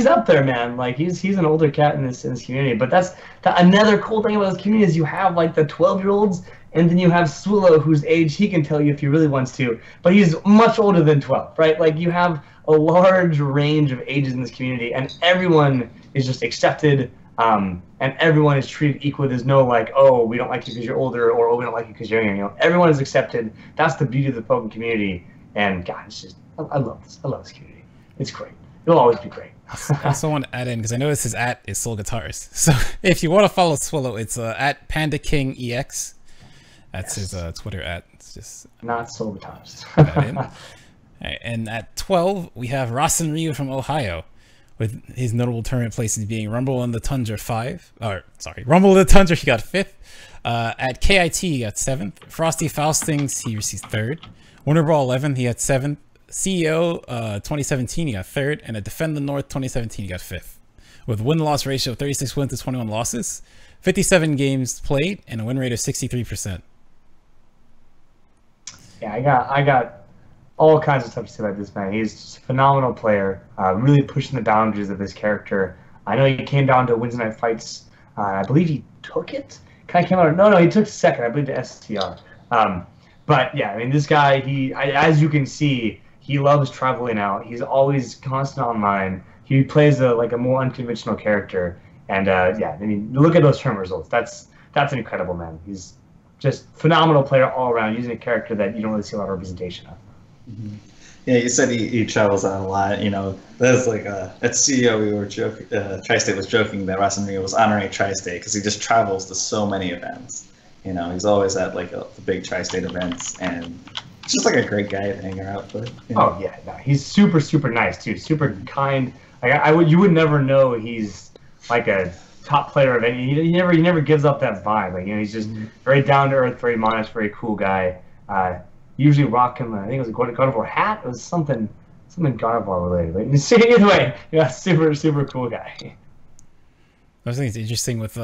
up there, man. Like, he's an older cat in this community. But that's another cool thing about this community is you have like the 12-year-olds, and then you have Swillow, whose age he can tell you if he really wants to, but he's much older than 12, right? Like, you have a large range of ages in this community, and everyone is just accepted, and everyone is treated equally. There's no like, oh, we don't like you because you're older, or oh, we don't like you because you're younger. Everyone is accepted. That's the beauty of the Pokken community, and God, it's just, I love this. I love this community. It's great. It'll always be great. I also want to add in, because I noticed his @ is Soul Guitarist. So if you want to follow Swillow, it's at Panda King EX. That's his Twitter @. It's just not Soul Guitarist. Right, and at 12, we have Rasen Ryu from Ohio, with his notable tournament places being Rumble in the Tundra 5. Rumble in the Tundra, he got 5th. At KIT, he got 7th. Frosty Faustings, he received 3rd. Winter Brawl 11, he got 7th. CEO 2017, he got 3rd. And at Defend the North 2017, he got 5th. With win-loss ratio of 36 wins to 21 losses, 57 games played, and a win rate of 63%. Yeah, I got all kinds of stuff to say about this man. He's just a phenomenal player, really pushing the boundaries of his character. I know he came down to Wednesday Night Fights. I believe he took it. Kind of came out. No, he took 2nd. I believe to STR. But yeah, I mean, this guy, as you can see, he loves traveling out. He's always constant online. He plays a more unconventional character. And yeah, I mean, look at those tournament results. That's an incredible man. He's just phenomenal player all around, using a character that you don't really see a lot of representation of. Mm-hmm. Yeah, you said he travels out a lot. There's like at CEO we were joking. Tri-State was joking that Rasen Ryu was honoring Tri-State because he just travels to so many events. He's always at like the big Tri-State events, and just like a great guy to hang out with. Oh yeah, no, he's super nice too. Super kind. Like you would never know he's like a top player of any. He never gives up that vibe. Like he's just very down to earth, very modest, very cool guy. Usually rock him. I think it was a God of War hat. It was something God of War related. But either way, yeah, super cool guy. I think it's interesting with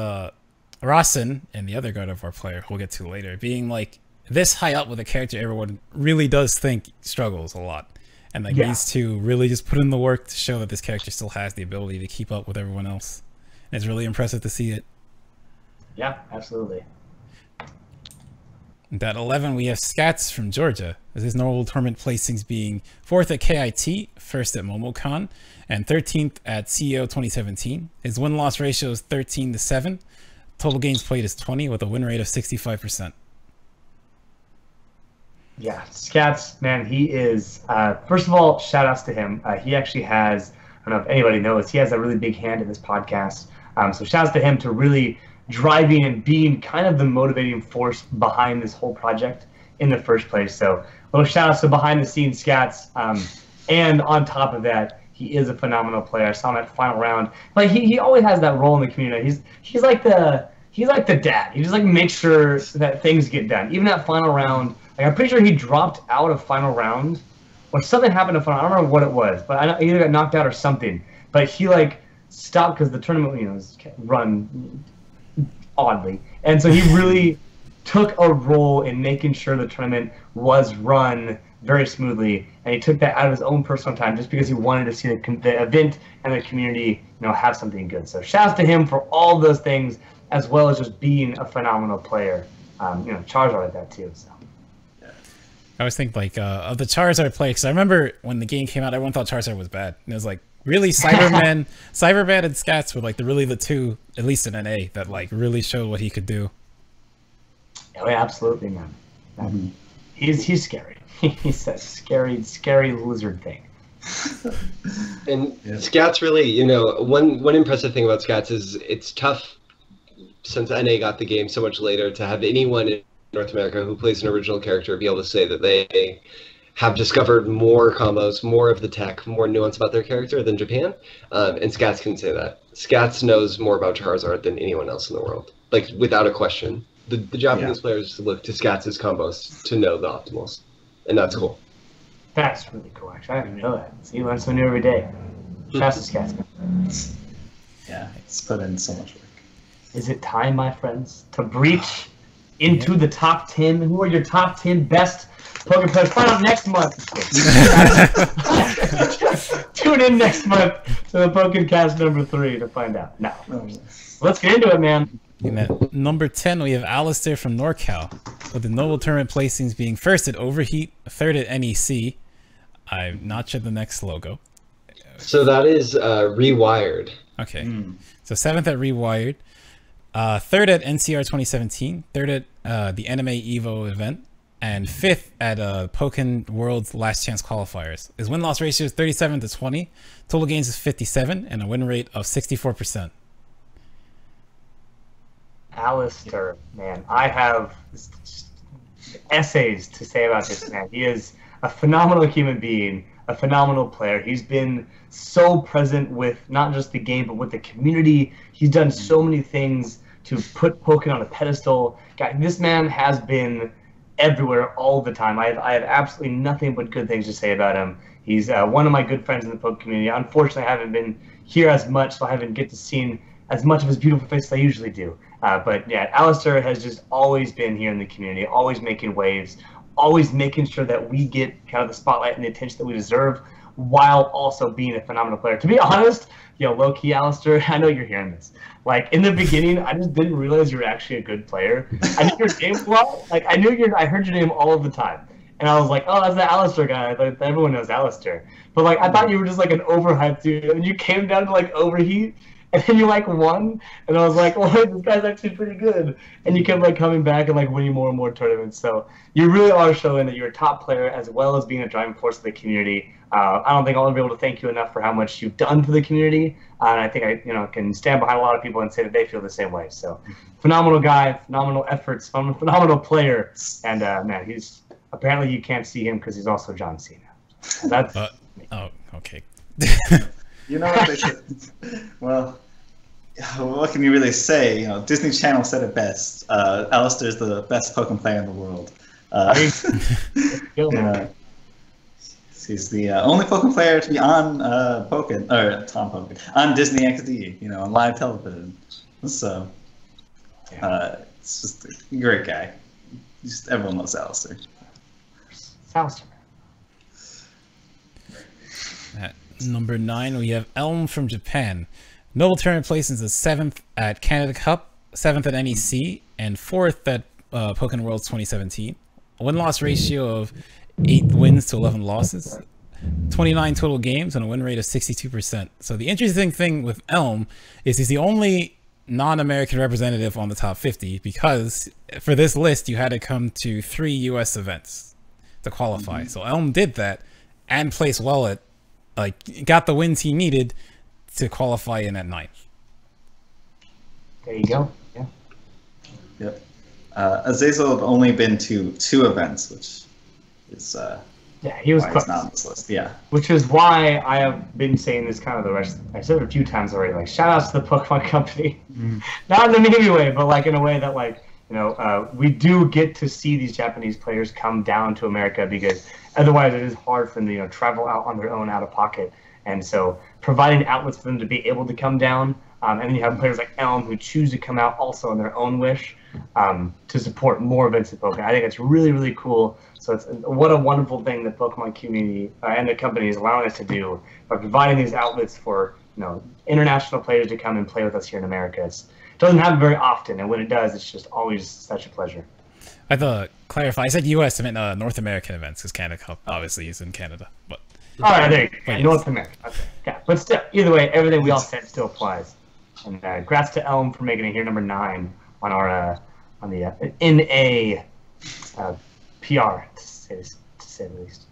Rasen and the other God of War player we'll get to later being like this high up with a character everyone really does think struggles a lot. And like needs to really just put in the work to show that this character still has the ability to keep up with everyone else. And it's really impressive to see it. Yeah, absolutely. And at 11, we have Scats from Georgia, with his normal tournament placings being 4th at KIT, 1st at MomoCon, and 13th at CEO 2017. His win-loss ratio is 13-7. Total games played is 20, with a win rate of 65%. Yeah, Scats, man, he is, first of all, shout outs to him. He actually has, I don't know if anybody knows, he has a really big hand in this podcast. So shout outs to him to really driving and being kind of the motivating force behind this whole project in the first place. So little shout outs to behind the scenes Scats. And on top of that, he is a phenomenal player. I saw him at final round. Like he always has that role in the community. He's like the dad. He just like makes sure that things get done. Even at final round, like I'm pretty sure he dropped out of final round, or something happened to final. I don't remember what it was, but I know he either got knocked out or something. But he like stopped because the tournament, was run oddly, and so he really took a role in making sure the tournament was run very smoothly, and he took that out of his own personal time just because he wanted to see the event and the community, have something good. So shouts to him for all those things, as well as just being a phenomenal player. Charizard like that too. So. I always think like of the Charizard play, because I remember when the game came out, everyone thought Charizard was bad, and it was like really Cyberman and Scats were like the two, at least in NA, that like really showed what he could do. Oh yeah, absolutely, man. He's scary. He's that scary lizard thing. And Scats really, one impressive thing about Scats is it's tough, since NA got the game so much later, to have anyone in North America who plays an original character be able to say that they have discovered more combos, more of the tech, more nuance about their character than Japan. And Scats can say that. Scats knows more about Charizard than anyone else in the world, like without a question. The Japanese players look to Scats' combos to know the optimals, and that's cool. That's really cool, actually. I didn't know that. So you learn something new every day. Shouts to Scats, man. Yeah, it's put in so much work. Is it time, my friends, to breach into the top 10? Who are your top 10 best Pokken players? Find out next month. Tune in next month to the Pokken Cast number 3 to find out. Now, let's get into it, man. At number 10, we have Alistair from NorCal, with the Noble Tournament placings being 1st at Overheat, 3rd at NEC. I'm not sure the next logo. So that is Rewired. Okay. So 7th at Rewired, 3rd at NCR 2017, 3rd at the Anime Evo event, and 5th at Pokken World's Last Chance qualifiers. His win-loss ratio is 37-20, total gains is 57, and a win rate of 64%. Alistair, man, I have essays to say about this man. He is a phenomenal human being, a phenomenal player. He's been so present with not just the game, but with the community. He's done so many things to put Pokken on a pedestal. God, this man has been everywhere all the time. I have absolutely nothing but good things to say about him. He's one of my good friends in the Pokken community. Unfortunately, I haven't been here as much, so I haven't get to see as much of his beautiful face as I usually do. But yeah, Alistair has just always been here in the community, always making waves, always making sure that we get kind of the spotlight and the attention that we deserve, while also being a phenomenal player. To be honest, low-key, Alistair, I know you're hearing this. Like, in the beginning, I just didn't realize you were actually a good player. I knew your name well. Like, I heard your name all of the time. And I was like, oh, that's the Alistair guy. Like, everyone knows Alistair. But, like, I thought you were just, like, an overhyped dude. And you came down to, like, Overheat, and then you, like, won. And I was like, well, this guy's actually pretty good. And you kept, like, coming back and, like, winning more and more tournaments. So you really are showing that you're a top player, as well as being a driving force of the community. I don't think I'll ever be able to thank you enough for how much you've done for the community. And I think I can stand behind a lot of people and say that they feel the same way. So phenomenal guy, phenomenal efforts, phenomenal player. And, man, he's apparently you can't see him because he's also John Cena. So that's oh, okay. You know what they said? Well, what can you really say? Disney Channel said it best. Alistair's the best Pokken player in the world. He's the only Pokken player to be on on Disney XD, on live television. So it's just a great guy. Just everyone loves Alistair. Alistair. At number 9, we have Elm from Japan. Noble tournament places is 7th at Canada Cup, 7th at NEC, and 4th at Pokken Worlds 2017. A win-loss ratio of 8 wins to 11 losses. 29 total games and a win rate of 62%. So the interesting thing with Elm is he's the only non-American representative on the top 50, because for this list you had to come to 3 US events to qualify. So Elm did that and placed well at, like, got the wins he needed to qualify in at 9th. There you go. Yeah. Yep. Azazel had only been to 2 events, which is yeah, he was why he's not on this list. Yeah. Which is why I have been saying this kind of the rest. I said it a few times already. Like, shout outs to the Pokemon Company, not in the meaty way, but like in a way that, like, you know, we do get to see these Japanese players come down to America, because otherwise it is hard for them to, you know, travel out on their own out of pocket. And so providing outlets for them to be able to come down, and then you have players like Elm who choose to come out also on their own wish, to support more events at Pokemon. I think it's really, really cool. So it's what a wonderful thing the Pokemon community and the company is allowing us to do by providing these outlets for, you know, international players to come and play with us here in America. It doesn't happen very often, and when it does, it's just always such a pleasure. I have to clarify. I said US, I meant North American events, because Canada Cup obviously is in Canada. But all right, there you go. Yes. North America. Okay. Yeah. But still, either way, everything we all said still applies. And congrats to Elm for making it here number 9 on our on the NA PR, to say the least.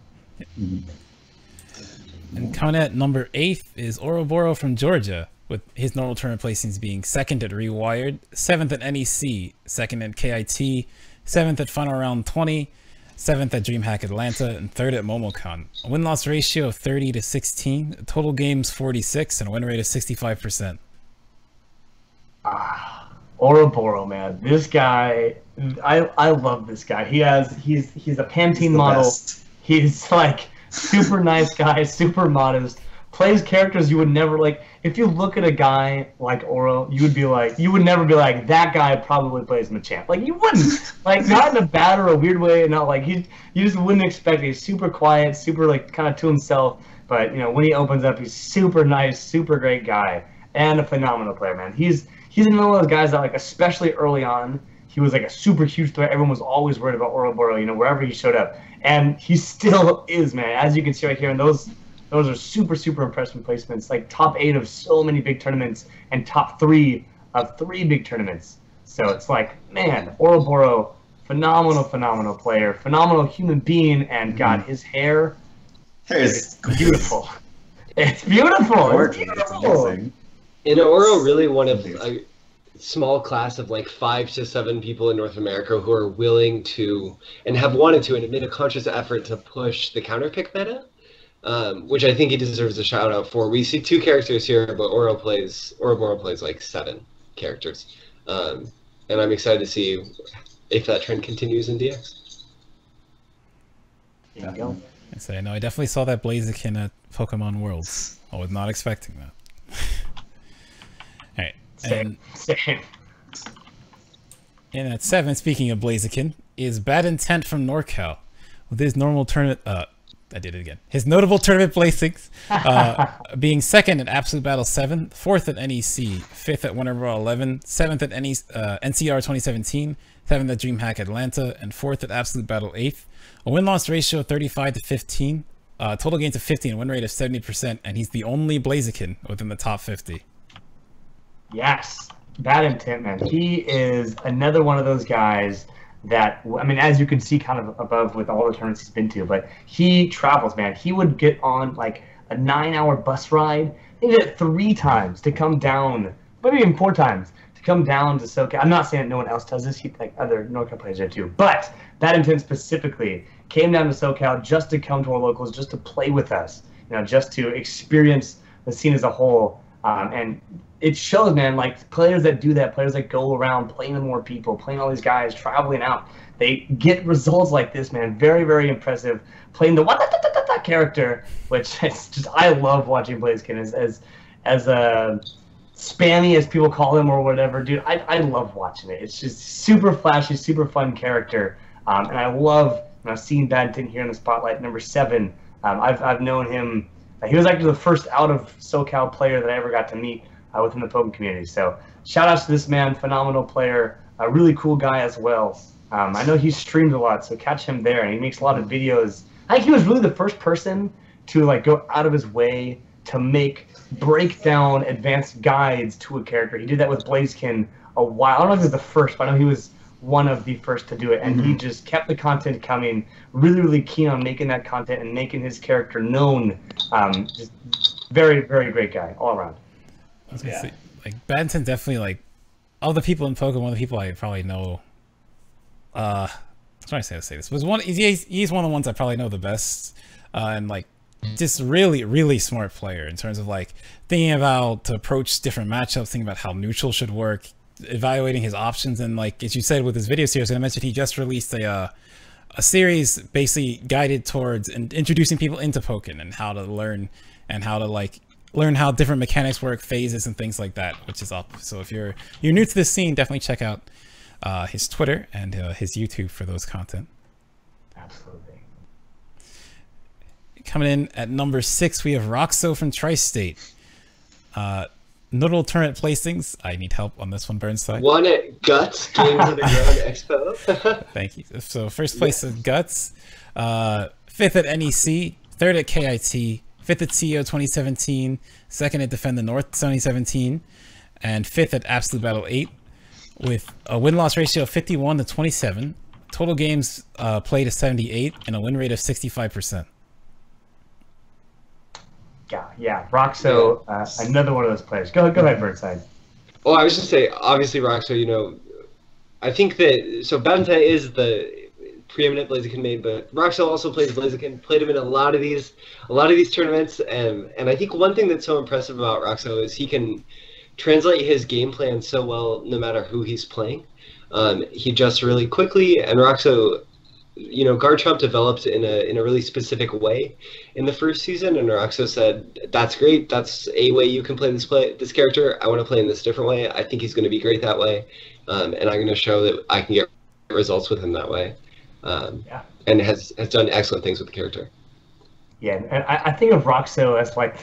And coming at number 8 is Ouroboros from Georgia, with his normal tournament placings being 2nd at Rewired, 7th at NEC, 2nd at KIT, 7th at Final Round 20, 7th at DreamHack Atlanta, and 3rd at Momocon. A win-loss ratio of 30 to 16, total games 46, and a win rate of 65%. Ouroboros, man, this guy, I love this guy. He's a Pantene model. Best. He's like super nice guy, super modest. Plays characters you would never like. If you look at a guy like Oro, you would never be like, that guy probably plays Machamp. Like, you wouldn't. Like, not in a bad or a weird way. Not like you just wouldn't expect. He's super quiet, super like kind of to himself. But you know, when he opens up, he's super nice, super great guy, and a phenomenal player, man. He's another one of those guys that, like, especially early on, he was like a super huge threat. Everyone was always worried about Ouroboros, you know, wherever he showed up, and he still is, man. As you can see right here, and those are super, super impressive placements. Like top 8 of so many big tournaments, and top 3 of 3 big tournaments. So it's like, man, Ouroboros, phenomenal player, phenomenal human being, and God, his hair is beautiful. It's beautiful. It's beautiful. Amazing. And Oro really one of a small class of like 5 to 7 people in North America who are willing to and have wanted to and have made a conscious effort to push the counterpick meta, which I think he deserves a shout out for. We see 2 characters here, but Ouroboros plays like 7 characters, and I'm excited to see if that trend continues in DX. There you go. I know I definitely saw that Blaziken at Pokemon Worlds. I was not expecting that. Alright. Same. And at 7, speaking of Blaziken, is Bad Intent from NorCal. With his normal tournament, I did it again. His notable tournament placings being 2nd at Absolute Battle 7, 4th at NEC, 5th at Winter Brawl 11, 7th at NCR 2017, 7th at DreamHack Atlanta, and 4th at Absolute Battle 8th. A win-loss ratio of 35 to 15, total gains of 50, and win rate of 70%, and he's the only Blaziken within the top 50. Yes, Bad Intent, man. He is another one of those guys that, I mean, as you can see kind of above with all the tournaments he's been to, but he travels, man. He would get on like a 9-hour bus ride. He did it 3 times to come down, maybe even 4 times to come down to SoCal. I'm not saying that no one else does this. Like other NorCal players there too, but Bad Intent specifically came down to SoCal just to come to our locals, just to play with us, you know, just to experience the scene as a whole, and it shows, man, like players that do that, players that go around playing with more people, playing all these guys, traveling out, they get results like this, man. Very, very impressive. Playing the what character, which is just, I love watching Blaziken as spammy as people call him or whatever, dude. I love watching it. It's just super flashy, super fun character. And I love, and I've seen Badminton here in the spotlight, number 7. I've known him. He was actually the first out of SoCal player that I ever got to meet within the Pokken community. So shout outs to this man, phenomenal player, a really cool guy as well. I know he streams a lot, so catch him there, and he makes a lot of videos. I think he was really the first person to like go out of his way to break down advanced guides to a character. He did that with Blaziken a while. I don't know if he was the first, but I know he was one of the first to do it, and he just kept the content coming. Really, really keen on making that content and making his character known. Just very, very great guy all around. I was gonna say, like Badminton definitely, like all the people in Pokemon, one of the people I probably know. I'm trying to say this, but he's one of the ones I probably know the best, and like just really, really smart player in terms of like thinking about to approach different matchups, thinking about how neutral should work, evaluating his options, and like as you said with his video series, I mentioned he just released a series basically guided towards introducing people into Pokken and how to learn and how to like learn how different mechanics work, phases, and things like that, which is up. So if you're new to this scene, definitely check out his Twitter and his YouTube for those content. Absolutely. Coming in at number 6, we have Roxo from Tri-State. Notable tournament placings. I need help on this one, Burnside. Won at Guts Games Underground Expo. Thank you. So first place at Guts, 5th at NEC, 3rd at KIT, 5th at CEO 2017, 2nd at Defend the North 2017, and 5th at Absolute Battle 8, with a win-loss ratio of 51 to 27, total games played of 78, and a win rate of 65%. Yeah, Roxo, another one of those players. Go ahead, Burnside. Well, I was just saying, obviously, Roxo, you know, I think that, so Badminton is the preeminent Blaziken main, but Roxo also plays Blaziken, played him in a lot of these tournaments, and I think one thing that's so impressive about Roxo is he can translate his game plan so well no matter who he's playing. He adjusts really quickly, and Roxo, you know, Garchomp developed in a really specific way in the first season, and Roxo said, "That's great. That's a way you can play this character. I want to play in this different way. I think he's going to be great that way, and I'm going to show that I can get results with him that way." And has done excellent things with the character. Yeah, and I think of Roxo as like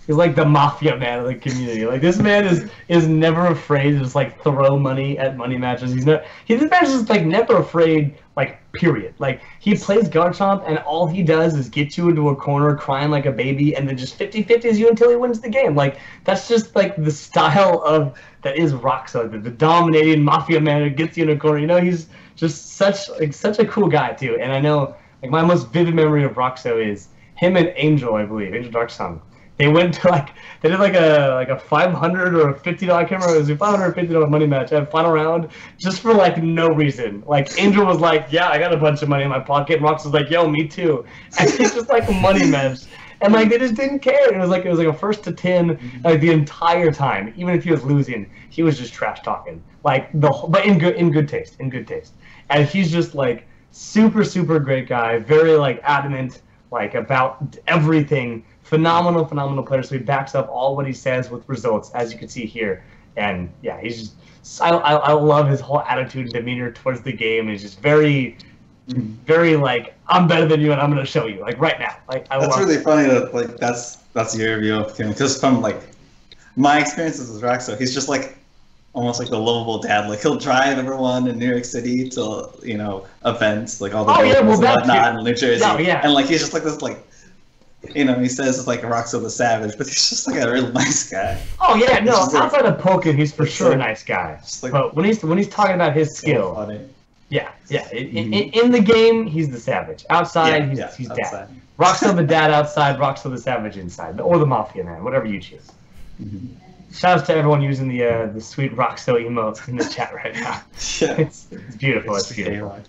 he's like the mafia man of the community. Like this man is never afraid to just like throw money at money matches. This man's just like never afraid, like period. Like he plays Garchomp and all he does is get you into a corner crying like a baby and then just 50-50s you until he wins the game. Like that's just like the style that is Roxo, the dominating mafia man who gets you in a corner. You know, he's just such a cool guy too. And I know like my most vivid memory of Roxo is him and Angel, I believe, Angel Darksong. They went to they did like a $500 or a $50, I can't remember, it was a $500 or $50 money match at final round just for like no reason. Like Angel was like, yeah, I got a bunch of money in my pocket, and Rox was like, yo, me too. And it's just like a money match. And like they just didn't care. It was like a 1st to 10 like the entire time. Even if he was losing, he was just trash talking. Like but in good taste. And he's just like super great guy, very like adamant like about everything. Phenomenal player. So he backs up all what he says with results, as you can see here. And yeah, he's just I love his whole attitude and demeanor towards the game. He's just very like, I'm better than you and I'm gonna show you like right now. Like that's really funny that like that's your view of him, because from like my experiences with Roxo, he's just like almost like the lovable dad. Like he'll drive everyone in New York City to, you know, events like all the and whatnot in New Jersey. And like he's just like this like, you know, he says it's like Roxo the Savage, but he's just like a real nice guy. Oh yeah, no, outside of Pokken, he's for sure a nice guy. Like, but when he's talking about his skill, funny. Yeah. In the game, he's the Savage. Outside, he's dad. Roxo the dad outside, Roxo the Savage inside, or the Mafia man, whatever you choose. Shout out to everyone using the sweet Roxo emotes in the chat right now. Yeah. It's beautiful. It's beautiful.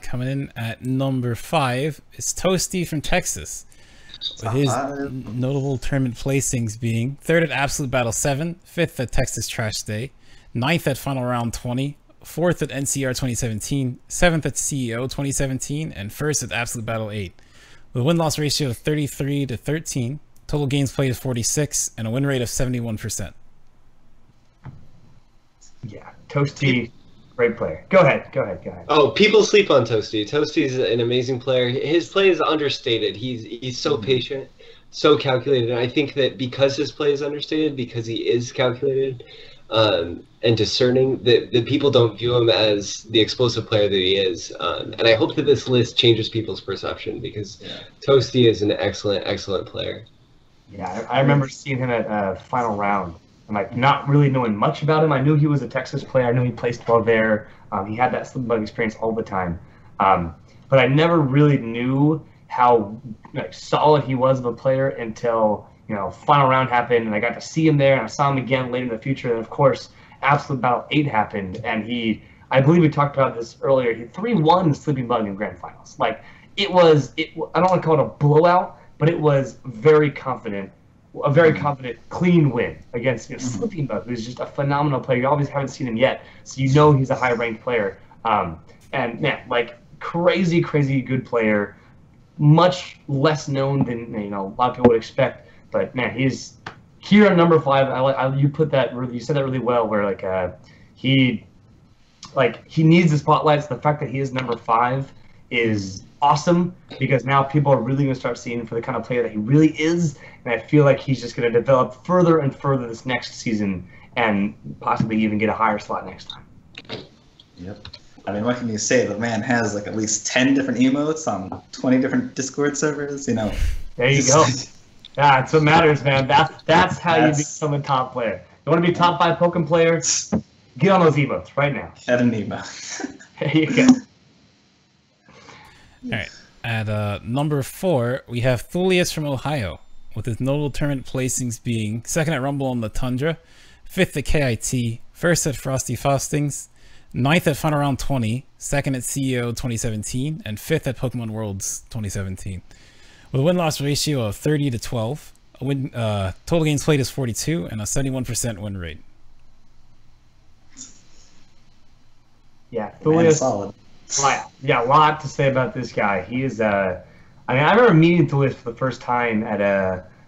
Coming in at number 5 is Toasty from Texas, with his notable tournament placings being 3rd at Absolute Battle 7, 5th at Texas Trash Day, 9th at Final Round 20, 4th at NCR 2017, 7th at CEO 2017, and 1st at Absolute Battle 8, with a win-loss ratio of 33 to 13, total games played of 46, and a win rate of 71%. Yeah, Toasty, great player. Go ahead. Oh, people sleep on Toasty. Toasty's an amazing player. His play is understated. He's so patient, so calculated. And I think that because his play is understated, because he is calculated and discerning, that people don't view him as the explosive player that he is. And I hope that this list changes people's perception, because Toasty is an excellent player. Yeah, I remember seeing him at final round. And like not really knowing much about him. I knew he was a Texas player. I knew he placed well there. He had that sleeping bug experience all the time. But I never really knew how solid he was of a player until final round happened, and I got to see him there, and I saw him again later in the future. And of course, Absolute Battle 8 happened, and I believe we talked about this earlier. He 3-1 sleeping bug in grand finals. Like I don't want to call it a blowout, but it was very confident. A very confident, clean win against Sleeping Bug, who's just a phenomenal player. You obviously haven't seen him yet, so you know he's a high-ranked player. And man, like crazy good player, much less known than a lot of people would expect. But man, he's here at number 5. You said that really well. Where he needs the spotlight. So the fact that he is number 5 is awesome, because now people are really going to start seeing him for the kind of player that he really is, and I feel like he's just going to develop further and further this next season, and possibly even get a higher slot next time. Yep. I mean, what can you say? The man has like at least 10 different emotes on 20 different Discord servers. There you go. That's what matters, man. That's how you become a top player. You want to be a top 5 Pokken player? Get on those emotes right now. Get an emote. There you go. All right. At number 4, we have Thulius from Ohio, with his notable tournament placings being 2nd at Rumble on the Tundra, 5th at KIT, 1st at Frosty Faustings, 9th at Final Round 20, 2nd at CEO 2017, and 5th at Pokemon Worlds 2017. With a win-loss ratio of 30-12, total games played is 42, and a 71% win rate. Yeah, Thulius. Solid. Yeah, a lot to say about this guy. He is, I remember meeting Thulius for the first time at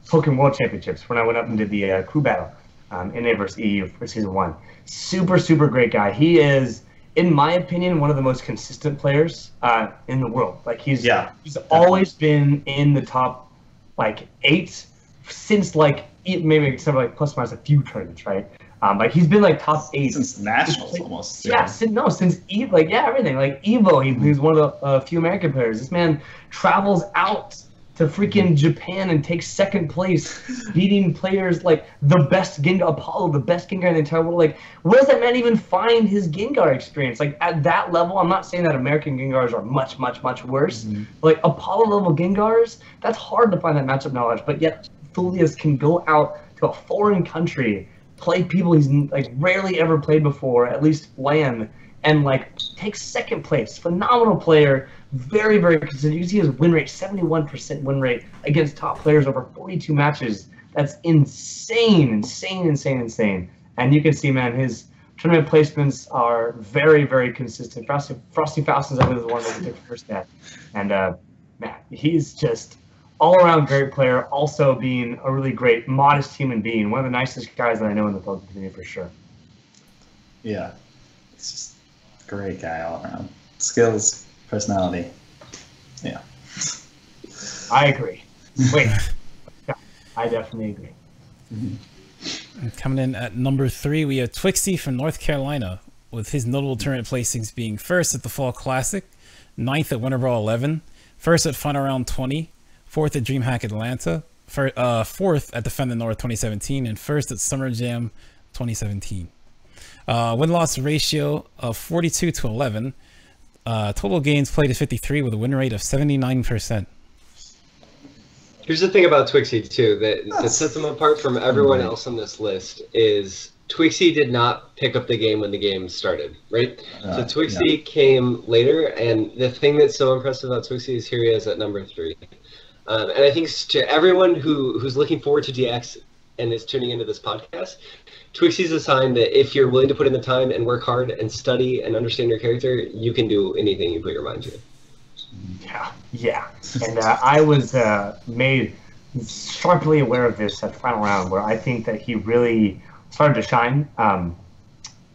Pokken World Championships when I went up and did the crew battle in NA vs. EU for Season 1. Super great guy. He is, in my opinion, one of the most consistent players in the world. Like, he's always been in the top, 8 since, maybe except for, plus or minus a few tournaments, right? He's been top 8 since nationals almost. Yeah, since Evo, everything. Evo, he's one of the few American players. This man travels out to freaking Japan and takes 2nd place, beating players like the best Gengar, Apollo, the best Gengar in the entire world. Where does that man even find his Gengar experience? At that level, I'm not saying that American Gengars are much worse. But Apollo level Gengars, that's hard to find that matchup knowledge. But yet, Thulius can go out to a foreign country, play people he's rarely ever played before, at least land, and take 2nd place. Phenomenal player, very consistent. You can see his win rate, 71% win rate against top players over 42 matches. That's insane. And you can see, man, his tournament placements are very consistent. Frosty Faustins, I believe, is the one that we took first at, and man, he's just all-around great player, also being a really great, modest human being. One of the nicest guys that I know in the Pokken community, for sure. Yeah. He's just a great guy all around. Skills, personality. Yeah. I agree. Wait. Yeah, I definitely agree. And coming in at number 3, we have Twixty from North Carolina, with his notable tournament placings being 1st at the Fall Classic, 9th at Winter Brawl 11, 1st at Final Round 20, 4th at DreamHack Atlanta, 4th at Defend the North 2017, and 1st at Summer Jam 2017. Win-loss ratio of 42-11. Total games played is 53 with a win rate of 79%. Here's the thing about Twixty too that sets him apart from everyone else on this list is Twixty did not pick up the game when the game started, right? So Twixty came later, and the thing that's so impressive about Twixty is here he is at number 3. And I think to everyone who's looking forward to DX and is tuning into this podcast, Twixty's a sign that if you're willing to put in the time and work hard and study and understand your character, you can do anything you put your mind to. Yeah. And I was made sharply aware of this at Final Round, where I think that he really started to shine.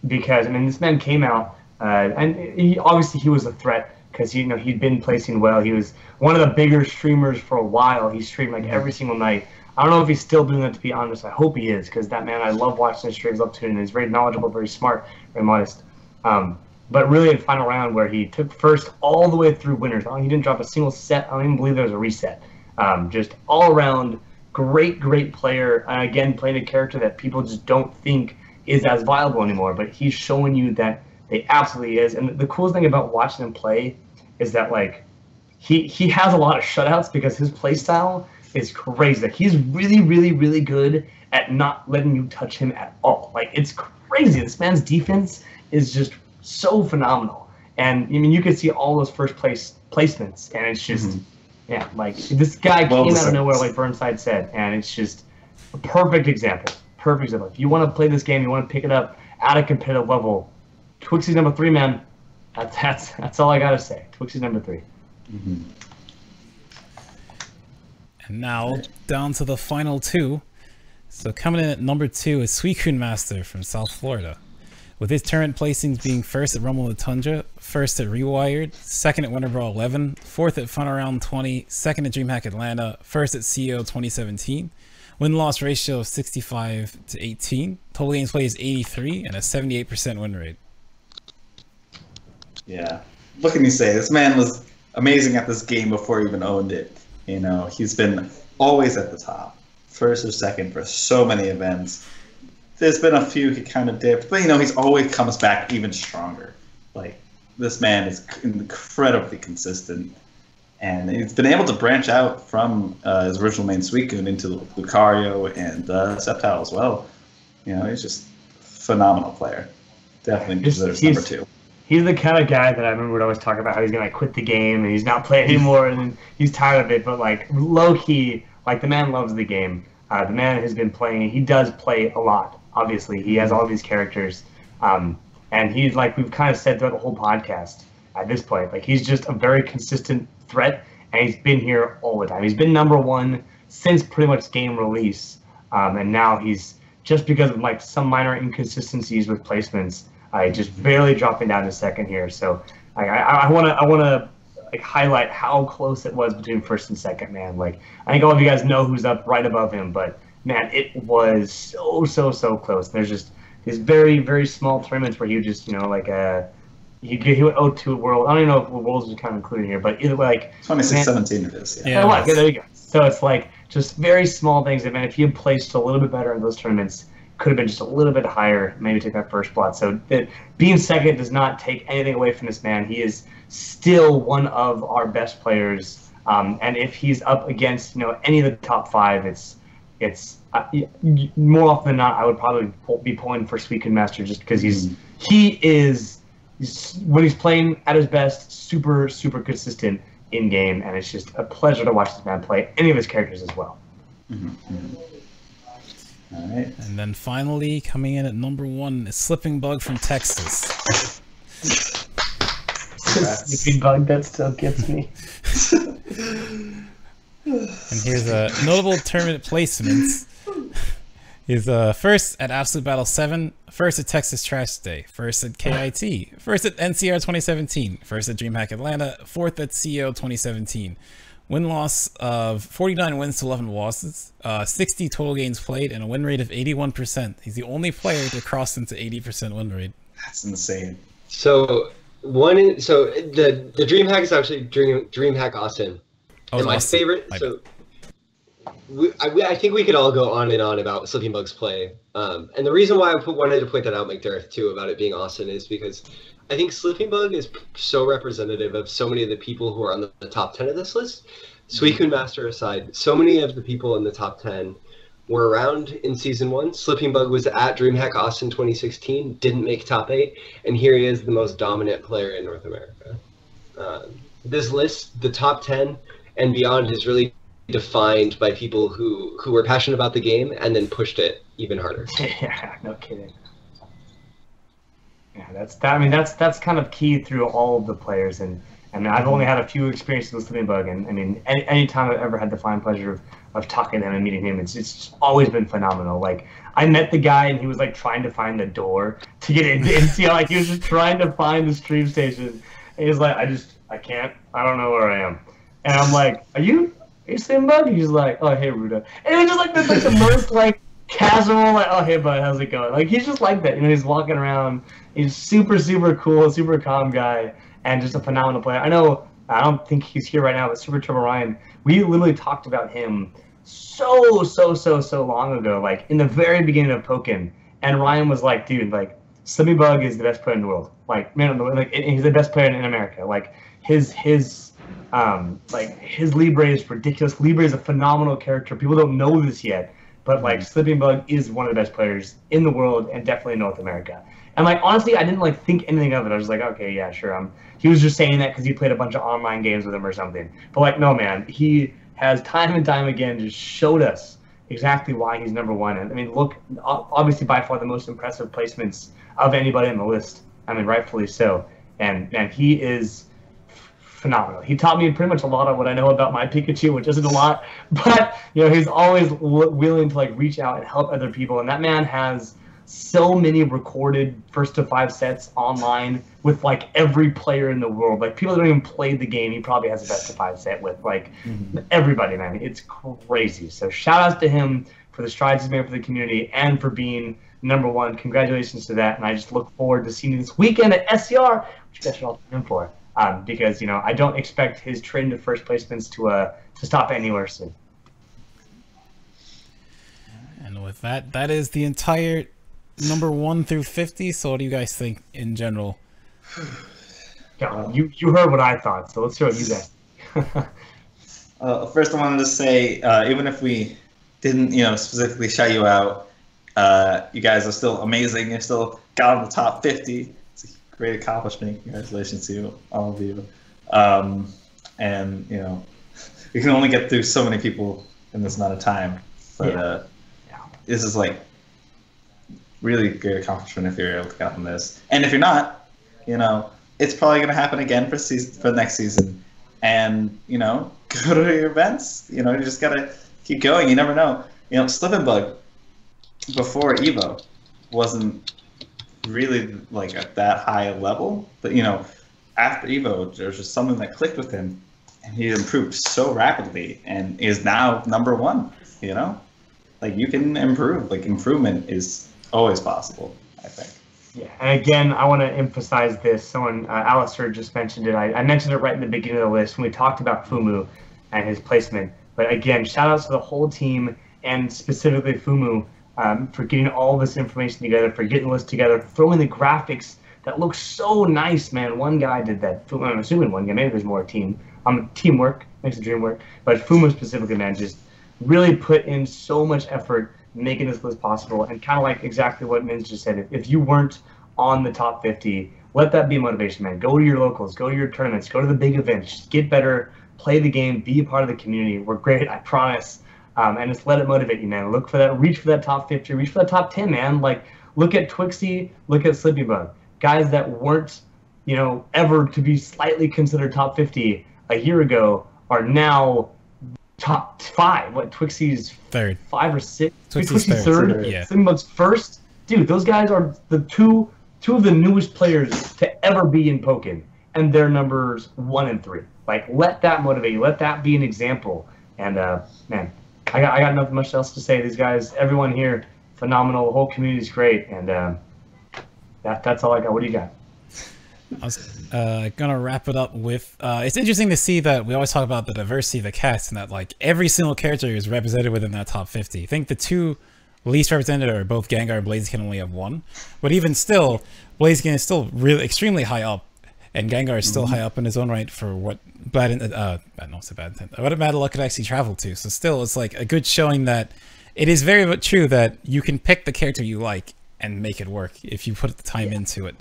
because I mean this man came out and obviously he was a threat because he'd been placing well. He was one of the bigger streamers for a while. He streamed like every single night. I don't know if he's still doing that, to be honest. I hope he is, because that man, I love watching his streams, love tuning in. He's very knowledgeable, very smart, very modest. But really in final round where he took first all the way through winners. He didn't drop a single set. I don't even believe there was a reset. Just all around great player. And again, playing a character that people just don't think is as viable anymore. But he's showing you that they absolutely is. And the coolest thing about watching him play is that like he has a lot of shutouts because his play style is crazy. Like, he's really good at not letting you touch him at all. Like, it's crazy. This man's defense is just so phenomenal. And I mean, you can see all those first place placements, and it's just yeah, like this guy came out of nowhere, like Burnside said, and it's just a perfect example. Perfect example. If you want to play this game, you want to pick it up at a competitive level, Twixie's number 3, man. That's all I gotta say. Twixie's number 3. And now, down to the final 2. So coming in at number 2 is Suicune Master from South Florida. With his tournament placings being first at Rumble of the Tundra, first at Rewired, second at Winter Brawl 11, fourth at Fun Around 20, second at DreamHack Atlanta, first at CEO 2017. Win-loss ratio of 65-18. Total games played is 83 and a 78% win rate. Yeah. What can you say? This man was amazing at this game before he even owned it. You know, he's been always at the top, first or second for so many events. There's been a few he kind of dipped, but he's always comes back even stronger. Like, this man is incredibly consistent, and he's been able to branch out from his original main Suicune into Lucario and Sceptile as well. He's just a phenomenal player. Definitely deserves number 2. He's the kind of guy that I remember would always talk about how he's going to quit the game and he's not playing anymore and he's tired of it. But, like, low-key, like, the man loves the game. The man has been playing. He does play a lot, obviously. He has all these characters. And he's, like, we've kind of said throughout the whole podcast at this point, like, he's just a very consistent threat, and he's been here all the time. He's been number 1 since pretty much game release. And now he's, just because of, like, some minor inconsistencies with placements, just barely dropping down to second here. So I want to like highlight how close it was between first and second, man. Like, I think all of you guys know who's up right above him, but man, it was so close. There's just these very small tournaments where you just he went 0-2 at World. I don't even know if Worlds was kind of included here, but either way, like 26-17 it is. Yeah. Yeah, there you go. So it's like just very small things. And man, if you had placed a little bit better in those tournaments, could have been just a little bit higher, maybe take that first spot. So being second does not take anything away from this man. He is still one of our best players. And if he's up against any of the top 5, it's more often than not I would probably be pulling for Suicune Master just because he is when he's playing at his best, super consistent in game, and it's just a pleasure to watch this man play any of his characters as well. All right. And then finally, coming in at number 1 is Slipping Bug from Texas. Slipping Bug, that still gets me. And here's a notable tournament placements. He's first at Absolute Battle 7, first at Texas Trash Day, first at KIT, first at NCR 2017, first at DreamHack Atlanta, fourth at CEO 2017. Win-loss of 49 wins to 11 losses, 60 total games played, and a win rate of 81%. He's the only player to cross into 80% win rate. That's insane. So the DreamHack is actually DreamHack Austin. Oh, and my Austin. favorite. I think we could all go on and on about Slipping Bug's play. And the reason why I wanted to point that out, McDareth, too, about it being Austin is because I think Slipping Bug is so representative of so many of the people who are on the top 10 of this list. Suicune Master aside, so many of the people in the top 10 were around in Season 1. Slipping Bug was at DreamHack Austin 2016, didn't make top 8, and here he is, the most dominant player in North America. This list, the top 10 and beyond, is really defined by people who were passionate about the game and then pushed it even harder. Yeah, no kidding. Yeah, that's kind of key through all of the players, and And I've only had a few experiences with Slipping Bug, and I mean, any time I've ever had the fine pleasure of talking to him and meeting him, it's always been phenomenal. Like, I met the guy, and he was like trying to find the door to get into NCL. Like, he was just trying to find the stream station. And he's like, I can't, I don't know where I am. And I'm like, are you Slipping Bug? He's like, oh, hey, Ruda. And it's just like the most like casual, like, oh, hey, bud, how's it going? Like, he's just like that. You know, he's walking around. He's super, super cool, super calm guy. And just a phenomenal player. I don't think he's here right now, but Super Turbo Ryan, we literally talked about him so long ago, like in the very beginning of Pokken. And Ryan was like, dude, like, Slippy Bug is the best player in the world. Like, man, like, he's the best player in America. Like, his Libre is ridiculous. Libre is a phenomenal character. People don't know this yet, but like, Slippy Bug is one of the best players in the world and definitely in North America. And like, honestly, I didn't like think anything of it. I was like, okay, yeah, sure. He was just saying that because he played a bunch of online games with him or something. But like, no, man, he has time and time again just showed us exactly why he's #1. And I mean, look, obviously by far the most impressive placements of anybody on the list. I mean, rightfully so. And he is phenomenal. He taught me pretty much a lot of what I know about my Pikachu, which isn't a lot. But you know, he's always willing to like reach out and help other people. And that man has so many recorded first to 5 sets online with like every player in the world. Like, people that don't even play the game, he probably has a best of 5 set with like everybody, man. It's crazy. So shout outs to him for the strides he's made for the community and for being #1. Congratulations to that. And I just look forward to seeing you this weekend at SCR, which you guys should all tune in for. Because, you know, I don't expect his trend to first placements to stop anywhere soon. And with that, that is the entire #1 through 50. So what do you guys think in general? Yeah, you heard what I thought, so let's hear what you guys think. First, I wanted to say, even if we didn't, specifically shout you out, you guys are still amazing. You still got on the top 50. It's a great accomplishment. Congratulations to all of you. And we can only get through so many people in this amount of time. But this is like really great accomplishment if you're able to get on this. And if you're not, it's probably going to happen again for next season. And go to your events. You just gotta keep going. You never know. Slippin' Bug before Evo wasn't really like at that high a level, but after Evo, there's just something that clicked with him, and he improved so rapidly, and is now #1. Like, you can improve. Like, improvement is always possible, I think. Yeah, and again, I want to emphasize this. Someone, Alistair just mentioned it. I mentioned it right in the beginning of the list when we talked about Fumu and his placement. But again, shout outs to the whole team, and specifically Fumu, for getting all this information together, for getting the list together, throwing the graphics that look so nice, man. One guy did that. I'm assuming one guy. Maybe there's more teamwork makes the dream work. But Fumu specifically, man, just really put in so much effort making this list possible, and kind of like exactly what Minz just said. If you weren't on the top 50, let that be motivation, man. Go to your locals, go to your tournaments, go to the big events, just get better, play the game, be a part of the community. We're great, I promise. And just let it motivate you, man. Look for that, reach for that top 50, reach for that top 10, man. Like, look at Twixie, look at Slippy Bug. Guys that weren't, ever to be slightly considered top 50 a year ago are now top 5. What, Twixie's third, 5 or 6? Twixie's third. Yeah. Slippy Bug's first. Dude, those guys are the two of the newest players to ever be in Pokken, and they're numbers 1 and 3. Like, let that motivate you. Let that be an example. And man, I got nothing much else to say. These guys, everyone here, phenomenal. The whole community's great, and that's all I got. What do you got? I was gonna wrap it up with it's interesting to see that we always talk about the diversity of the cast, and that like every single character is represented within that top 50. I think the 2 least represented are both Gengar and Blaziken. Only have 1, but even still, Blaziken is still really extremely high up, and Gengar is still high up in his own right for what what Bad Luck could actually travel to. So still, it's like a good showing that it is very true that you can pick the character you like and make it work if you put the time into it.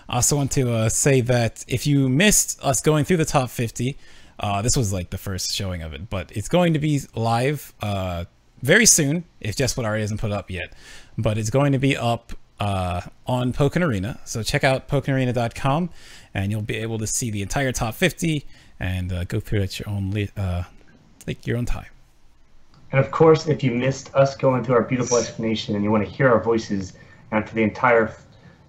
I also want to say that if you missed us going through the top 50, this was like the first showing of it, but it's going to be live very soon, if Just What Already hasn't put up yet. But it's going to be up on Pokken Arena. So check out PokkenArena.com, and you'll be able to see the entire top 50 and go through it at your own your own time. And of course, if you missed us going through our beautiful explanation and you want to hear our voices after the entire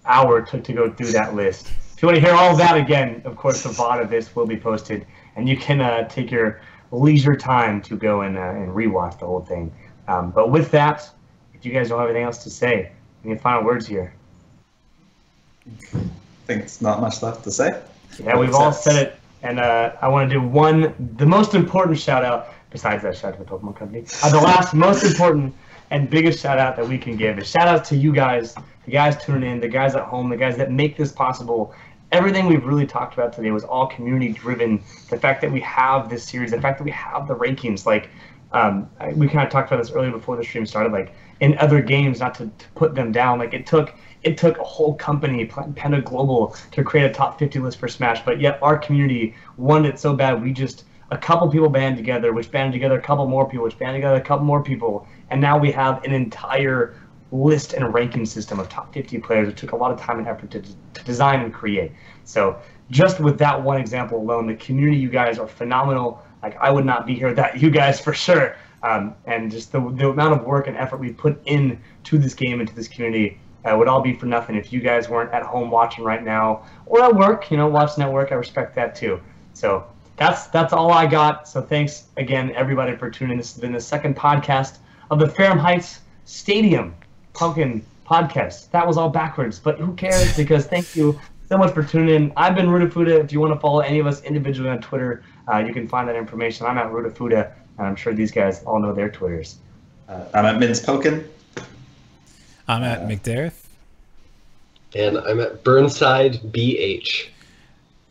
hour it took to go through that list, if you want to hear all of that again, of course, the VOD of this will be posted, and you can take your leisure time to go and rewatch the whole thing. But with that, if you guys don't have anything else to say, any final words here? I think it's not much left to say. Yeah, we've all said it, and I want to do the most important shout out, besides that shout out to the Pokemon Company. The last most important and biggest shout out that we can give is shout out to you guys, the guys tuning in, the guys at home, the guys that make this possible. Everything we've really talked about today was all community driven. The fact that we have this series, the fact that we have the rankings, like we kind of talked about this earlier before the stream started, like in other games, not to put them down, like it took a whole company, Panda Global, to create a top 50 list for Smash, but yet our community wanted it so bad, a couple people banded together, which banded together a couple more people, which banded together a couple more people, and now we have an entire list and ranking system of top 50 players. It took a lot of time and effort to design and create. So just with that one example alone, the community, you guys are phenomenal. Like, I would not be here without you guys for sure. And just the amount of work and effort we put into this game, into this community, would all be for nothing if you guys weren't at home watching right now, or at work, watching at work. I respect that too. So that's all I got. So thanks again, everybody, for tuning in. This has been the second podcast of the Ferrum Heights Stadium Pokken podcast. That was all backwards, but who cares? Because thank you so much for tuning in. I've been Rudafuda. If you want to follow any of us individually on Twitter, you can find that information. I'm at Rudafuda, and I'm sure these guys all know their Twitters. I'm at Min's Pokken. I'm at McDareth. And I'm at Burnside BH.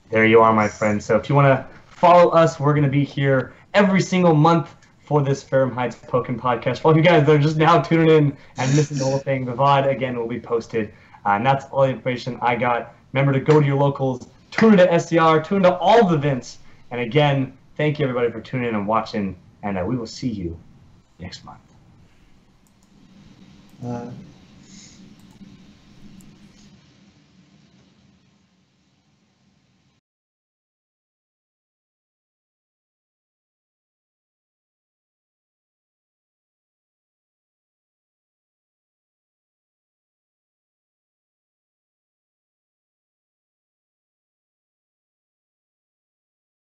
There you are, my friend. So if you want to follow us, we're going to be here every single month for this Ferrum Heights Pokken podcast. For all you guys that are just now tuning in and missing the whole thing, the VOD, again, will be posted. And that's all the information I got. Remember to go to your locals, tune into SCR, tune into all the events. And again, thank you, everybody, for tuning in and watching. And we will see you next month.